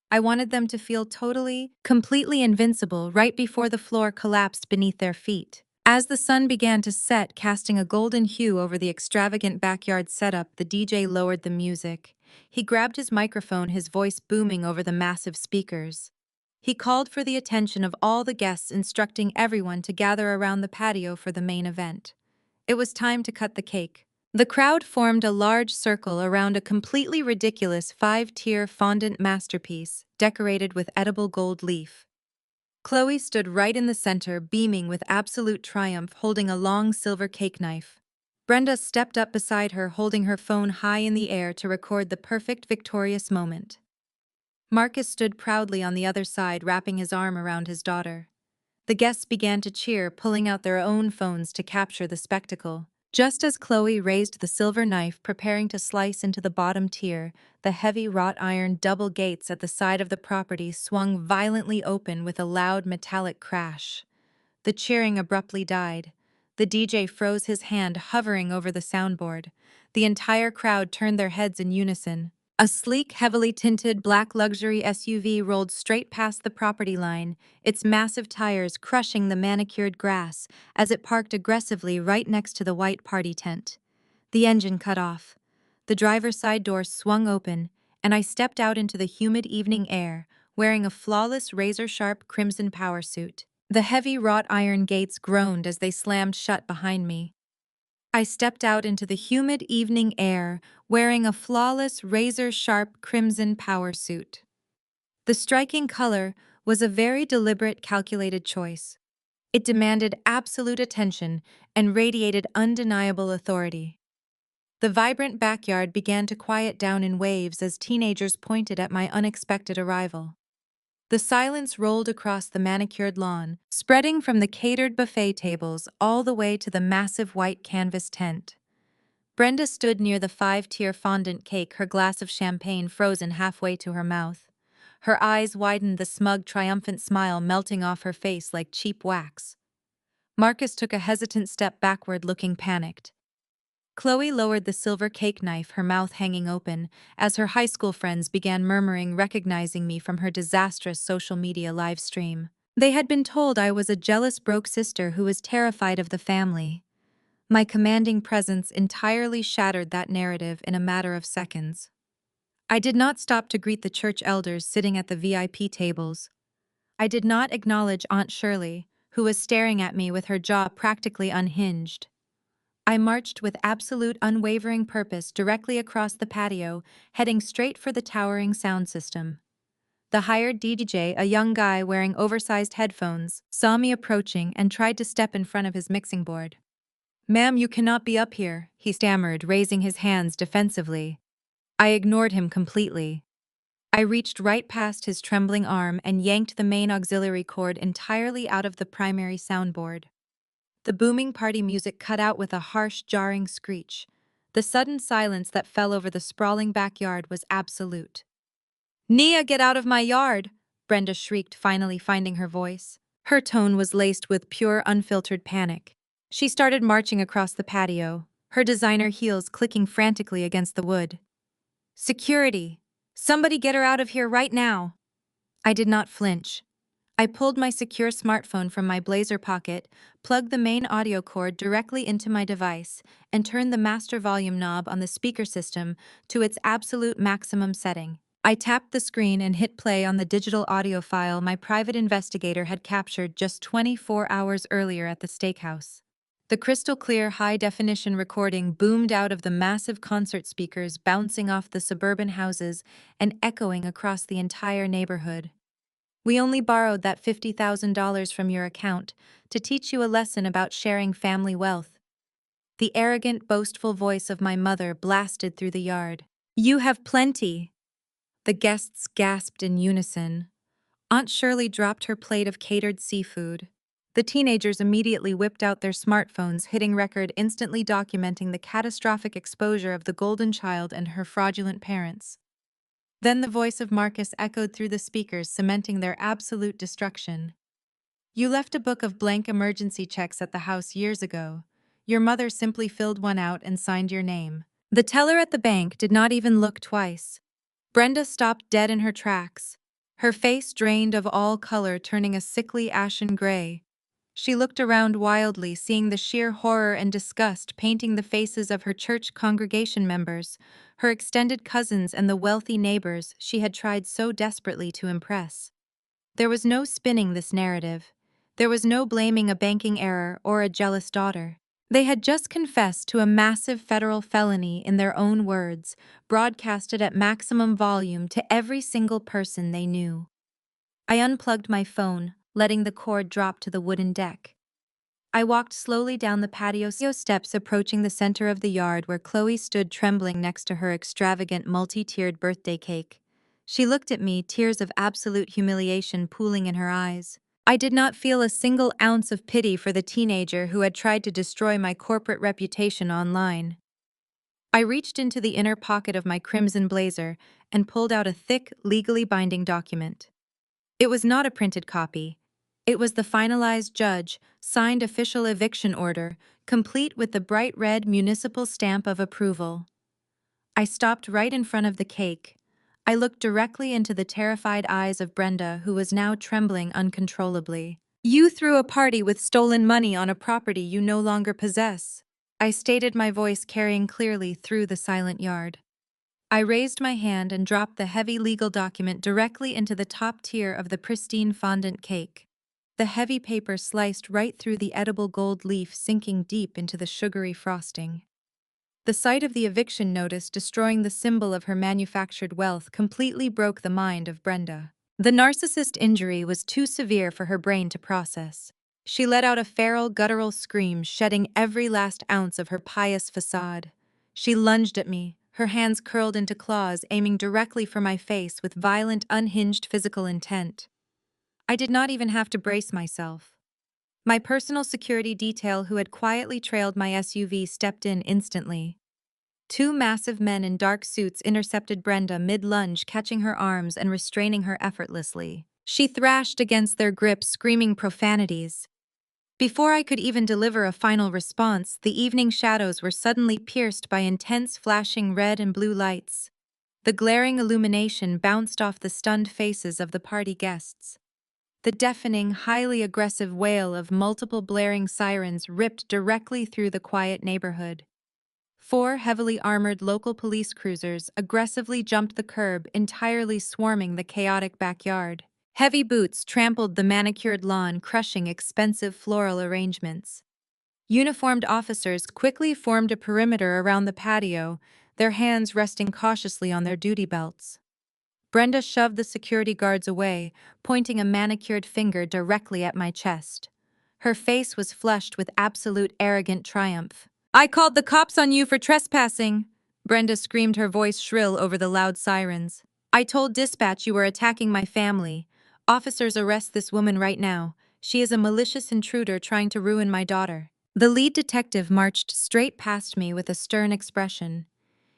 I wanted them to feel totally, completely invincible right before the floor collapsed beneath their feet. As the sun began to set, casting a golden hue over the extravagant backyard setup, the DJ lowered the music. He grabbed his microphone, his voice booming over the massive speakers. He called for the attention of all the guests, instructing everyone to gather around the patio for the main event. It was time to cut the cake. The crowd formed a large circle around a completely ridiculous 5-tier fondant masterpiece decorated with edible gold leaf. Chloe stood right in the center, beaming with absolute triumph, holding a long silver cake knife. Brenda stepped up beside her, holding her phone high in the air to record the perfect victorious moment. Marcus stood proudly on the other side, wrapping his arm around his daughter. The guests began to cheer, pulling out their own phones to capture the spectacle. Just as Chloe raised the silver knife, preparing to slice into the bottom tier, the heavy wrought iron double gates at the side of the property swung violently open with a loud metallic crash. The cheering abruptly died. The DJ froze, his hand hovering over the soundboard. The entire crowd turned their heads in unison. A sleek, heavily tinted black luxury SUV rolled straight past the property line, its massive tires crushing the manicured grass as it parked aggressively right next to the white party tent. The engine cut off. The driver's side door swung open, and I stepped out into the humid evening air, wearing a flawless razor-sharp crimson power suit. The heavy wrought iron gates groaned as they slammed shut behind me. I stepped out into the humid evening air, wearing a flawless razor-sharp crimson power suit. The striking color was a very deliberate, calculated choice. It demanded absolute attention and radiated undeniable authority. The vibrant backyard began to quiet down in waves as teenagers pointed at my unexpected arrival. The silence rolled across the manicured lawn, spreading from the catered buffet tables all the way to the massive white canvas tent. Brenda stood near the 5-tier fondant cake, her glass of champagne frozen halfway to her mouth. Her eyes widened, the smug, triumphant smile melting off her face like cheap wax. Marcus took a hesitant step backward, looking panicked. Chloe lowered the silver cake knife, her mouth hanging open, as her high school friends began murmuring, recognizing me from her disastrous social media live stream. They had been told I was a jealous, broke sister who was terrified of the family. My commanding presence entirely shattered that narrative in a matter of seconds. I did not stop to greet the church elders sitting at the VIP tables. I did not acknowledge Aunt Shirley, who was staring at me with her jaw practically unhinged. I marched with absolute unwavering purpose directly across the patio, heading straight for the towering sound system. The hired DJ, a young guy wearing oversized headphones, saw me approaching and tried to step in front of his mixing board. "Ma'am, you cannot be up here," he stammered, raising his hands defensively. I ignored him completely. I reached right past his trembling arm and yanked the main auxiliary cord entirely out of the primary soundboard. The booming party music cut out with a harsh, jarring screech. The sudden silence that fell over the sprawling backyard was absolute. "Nia, get out of my yard!" Brenda shrieked, finally finding her voice. Her tone was laced with pure, unfiltered panic. She started marching across the patio, her designer heels clicking frantically against the wood. "Security! Somebody get her out of here right now!" I did not flinch. I pulled my secure smartphone from my blazer pocket, plugged the main audio cord directly into my device, and turned the master volume knob on the speaker system to its absolute maximum setting. I tapped the screen and hit play on the digital audio file my private investigator had captured just 24 hours earlier at the steakhouse. The crystal clear, high definition recording boomed out of the massive concert speakers, bouncing off the suburban houses and echoing across the entire neighborhood. "We only borrowed that $50,000 from your account to teach you a lesson about sharing family wealth." The arrogant, boastful voice of my mother blasted through the yard. "You have plenty." The guests gasped in unison. Aunt Shirley dropped her plate of catered seafood. The teenagers immediately whipped out their smartphones, hitting record, instantly documenting the catastrophic exposure of the golden child and her fraudulent parents. Then the voice of Marcus echoed through the speakers, cementing their absolute destruction. "You left a book of blank emergency checks at the house years ago. Your mother simply filled one out and signed your name." The teller at the bank did not even look twice. Brenda stopped dead in her tracks, her face drained of all color, turning a sickly ashen gray. She looked around wildly, seeing the sheer horror and disgust painting the faces of her church congregation members, her extended cousins, and the wealthy neighbors she had tried so desperately to impress. There was no spinning this narrative. There was no blaming a banking error or a jealous daughter. They had just confessed to a massive federal felony in their own words, broadcasted at maximum volume to every single person they knew. I unplugged my phone, letting the cord drop to the wooden deck. I walked slowly down the patio steps, approaching the center of the yard where Chloe stood trembling next to her extravagant multi-tiered birthday cake. She looked at me, tears of absolute humiliation pooling in her eyes. I did not feel a single ounce of pity for the teenager who had tried to destroy my corporate reputation online. I reached into the inner pocket of my crimson blazer and pulled out a thick, legally binding document. It was not a printed copy. It was the finalized judge, signed official eviction order, complete with the bright red municipal stamp of approval. I stopped right in front of the cake. I looked directly into the terrified eyes of Brenda, who was now trembling uncontrollably. "You threw a party with stolen money on a property you no longer possess," I stated, my voice carrying clearly through the silent yard. I raised my hand and dropped the heavy legal document directly into the top tier of the pristine fondant cake. The heavy paper sliced right through the edible gold leaf, sinking deep into the sugary frosting. The sight of the eviction notice destroying the symbol of her manufactured wealth completely broke the mind of Brenda. The narcissist injury was too severe for her brain to process. She let out a feral, guttural scream, shedding every last ounce of her pious facade. She lunged at me, her hands curled into claws, aiming directly for my face with violent, unhinged physical intent. I did not even have to brace myself. My personal security detail, who had quietly trailed my SUV, stepped in instantly. Two massive men in dark suits intercepted Brenda mid-lunge, catching her arms and restraining her effortlessly. She thrashed against their grip, screaming profanities. Before I could even deliver a final response, the evening shadows were suddenly pierced by intense flashing red and blue lights. The glaring illumination bounced off the stunned faces of the party guests. The deafening, highly aggressive wail of multiple blaring sirens ripped directly through the quiet neighborhood. Four heavily armored local police cruisers aggressively jumped the curb, entirely swarming the chaotic backyard. Heavy boots trampled the manicured lawn, crushing expensive floral arrangements. Uniformed officers quickly formed a perimeter around the patio, their hands resting cautiously on their duty belts. Brenda shoved the security guards away, pointing a manicured finger directly at my chest. Her face was flushed with absolute arrogant triumph. "I called the cops on you for trespassing," Brenda screamed, her voice shrill over the loud sirens. "I told dispatch you were attacking my family. Officers, arrest this woman right now. She is a malicious intruder trying to ruin my daughter." The lead detective marched straight past me with a stern expression.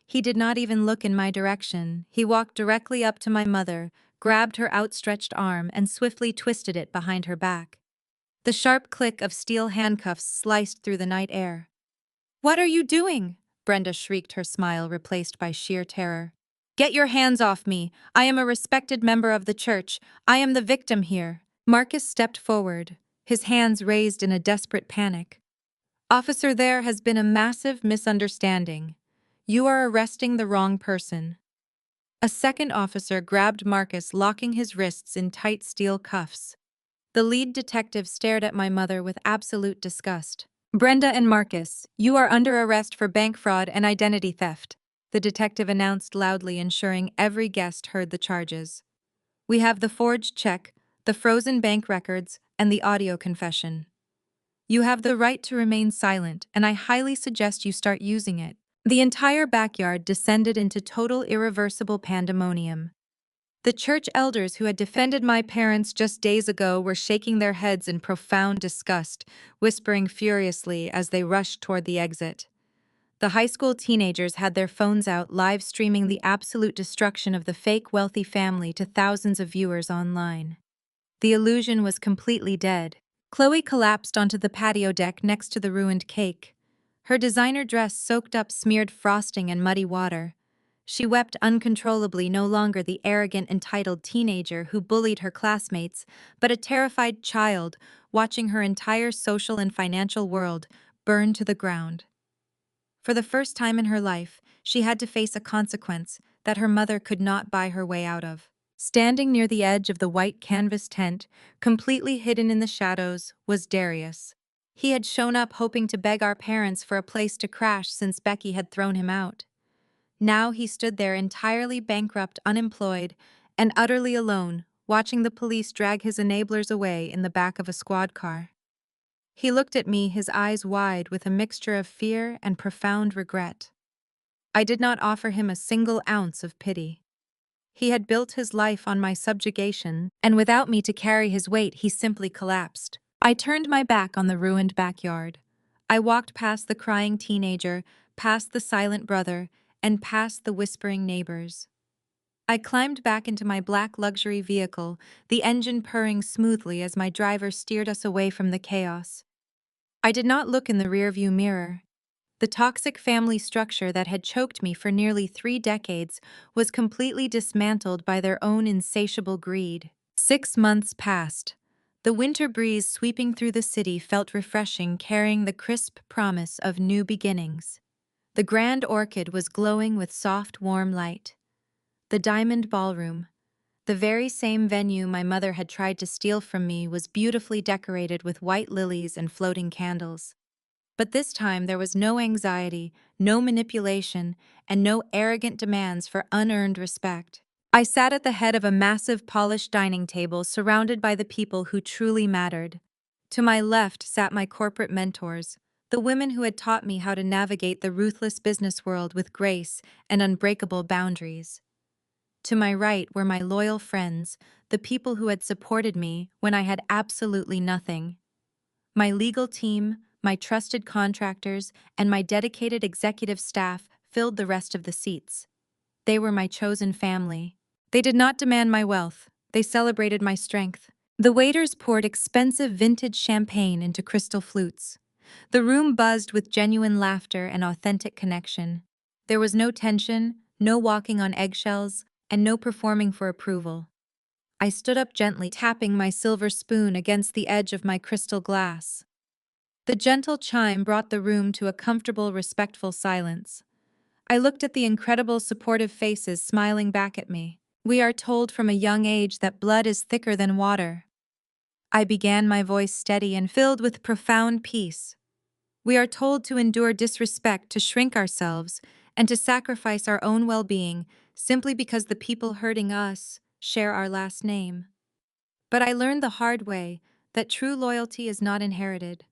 He did not even look in my direction. He walked directly up to my mother, grabbed her outstretched arm, and swiftly twisted it behind her back. The sharp click of steel handcuffs sliced through the night air. "What are you doing?" Brenda shrieked, her smile replaced by sheer terror. "Get your hands off me. I am a respected member of the church. I am the victim here." Marcus stepped forward, his hands raised in a desperate panic. "Officer, there has been a massive misunderstanding. You are arresting the wrong person." A second officer grabbed Marcus, locking his wrists in tight steel cuffs. The lead detective stared at my mother with absolute disgust. "Brenda and Marcus, you are under arrest for bank fraud and identity theft," the detective announced loudly, ensuring every guest heard the charges. "We have the forged check, the frozen bank records, and the audio confession. You have the right to remain silent, and I highly suggest you start using it." The entire backyard descended into total irreversible pandemonium. The church elders who had defended my parents just days ago were shaking their heads in profound disgust, whispering furiously as they rushed toward the exit. The high school teenagers had their phones out, live streaming the absolute destruction of the fake wealthy family to thousands of viewers online. The illusion was completely dead. Chloe collapsed onto the patio deck next to the ruined cake. Her designer dress soaked up smeared frosting and muddy water. She wept uncontrollably, no longer the arrogant, entitled teenager who bullied her classmates, but a terrified child watching her entire social and financial world burn to the ground. For the first time in her life, she had to face a consequence that her mother could not buy her way out of. Standing near the edge of the white canvas tent, completely hidden in the shadows, was Darius. He had shown up hoping to beg our parents for a place to crash since Becky had thrown him out. Now he stood there entirely bankrupt, unemployed, and utterly alone, watching the police drag his enablers away in the back of a squad car. He looked at me, his eyes wide with a mixture of fear and profound regret. I did not offer him a single ounce of pity. He had built his life on my subjugation, and without me to carry his weight, he simply collapsed. I turned my back on the ruined backyard. I walked past the crying teenager, past the silent brother, and past the whispering neighbors. I climbed back into my black luxury vehicle, the engine purring smoothly as my driver steered us away from the chaos. I did not look in the rearview mirror. The toxic family structure that had choked me for nearly 3 decades was completely dismantled by their own insatiable greed. 6 months passed. The winter breeze sweeping through the city felt refreshing, carrying the crisp promise of new beginnings. The Grand Orchid was glowing with soft, warm light. The Diamond Ballroom, the very same venue my mother had tried to steal from me, was beautifully decorated with white lilies and floating candles. But this time there was no anxiety, no manipulation, and no arrogant demands for unearned respect. I sat at the head of a massive polished dining table surrounded by the people who truly mattered. To my left sat my corporate mentors, the women who had taught me how to navigate the ruthless business world with grace and unbreakable boundaries. To my right were my loyal friends, the people who had supported me when I had absolutely nothing. My legal team, my trusted contractors, and my dedicated executive staff filled the rest of the seats. They were my chosen family. They did not demand my wealth. They celebrated my strength. The waiters poured expensive vintage champagne into crystal flutes. The room buzzed with genuine laughter and authentic connection. There was no tension, no walking on eggshells, and no performing for approval. I stood up gently, tapping my silver spoon against the edge of my crystal glass. The gentle chime brought the room to a comfortable, respectful silence. I looked at the incredible, supportive faces smiling back at me. We are told from a young age that blood is thicker than water. I began, my voice steady and filled with profound peace. We are told to endure disrespect, to shrink ourselves, and to sacrifice our own well-being simply because the people hurting us share our last name. But I learned the hard way that true loyalty is not inherited.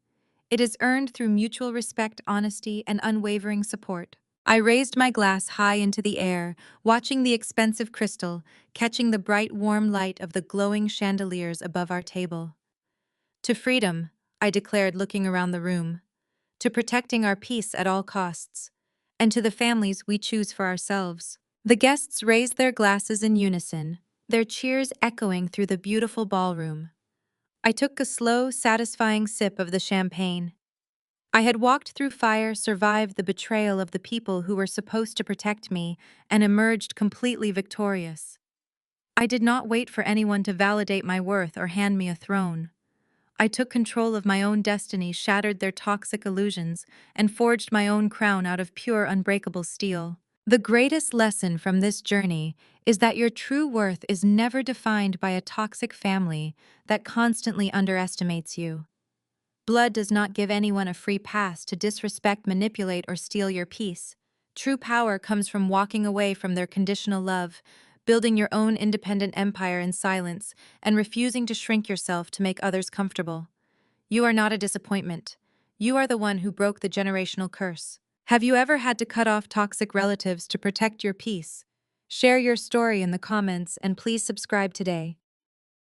It is earned through mutual respect, honesty, and unwavering support. I raised my glass high into the air, watching the expensive crystal, catching the bright, warm light of the glowing chandeliers above our table. To freedom, I declared, looking around the room. To protecting our peace at all costs. And to the families we choose for ourselves. The guests raised their glasses in unison, their cheers echoing through the beautiful ballroom. I took a slow, satisfying sip of the champagne. I had walked through fire, survived the betrayal of the people who were supposed to protect me, and emerged completely victorious. I did not wait for anyone to validate my worth or hand me a throne. I took control of my own destiny, shattered their toxic illusions, and forged my own crown out of pure, unbreakable steel. The greatest lesson from this journey is that your true worth is never defined by a toxic family that constantly underestimates you. Blood does not give anyone a free pass to disrespect, manipulate, or steal your peace. True power comes from walking away from their conditional love, building your own independent empire in silence, and refusing to shrink yourself to make others comfortable. You are not a disappointment. You are the one who broke the generational curse. Have you ever had to cut off toxic relatives to protect your peace? Share your story in the comments and please subscribe today.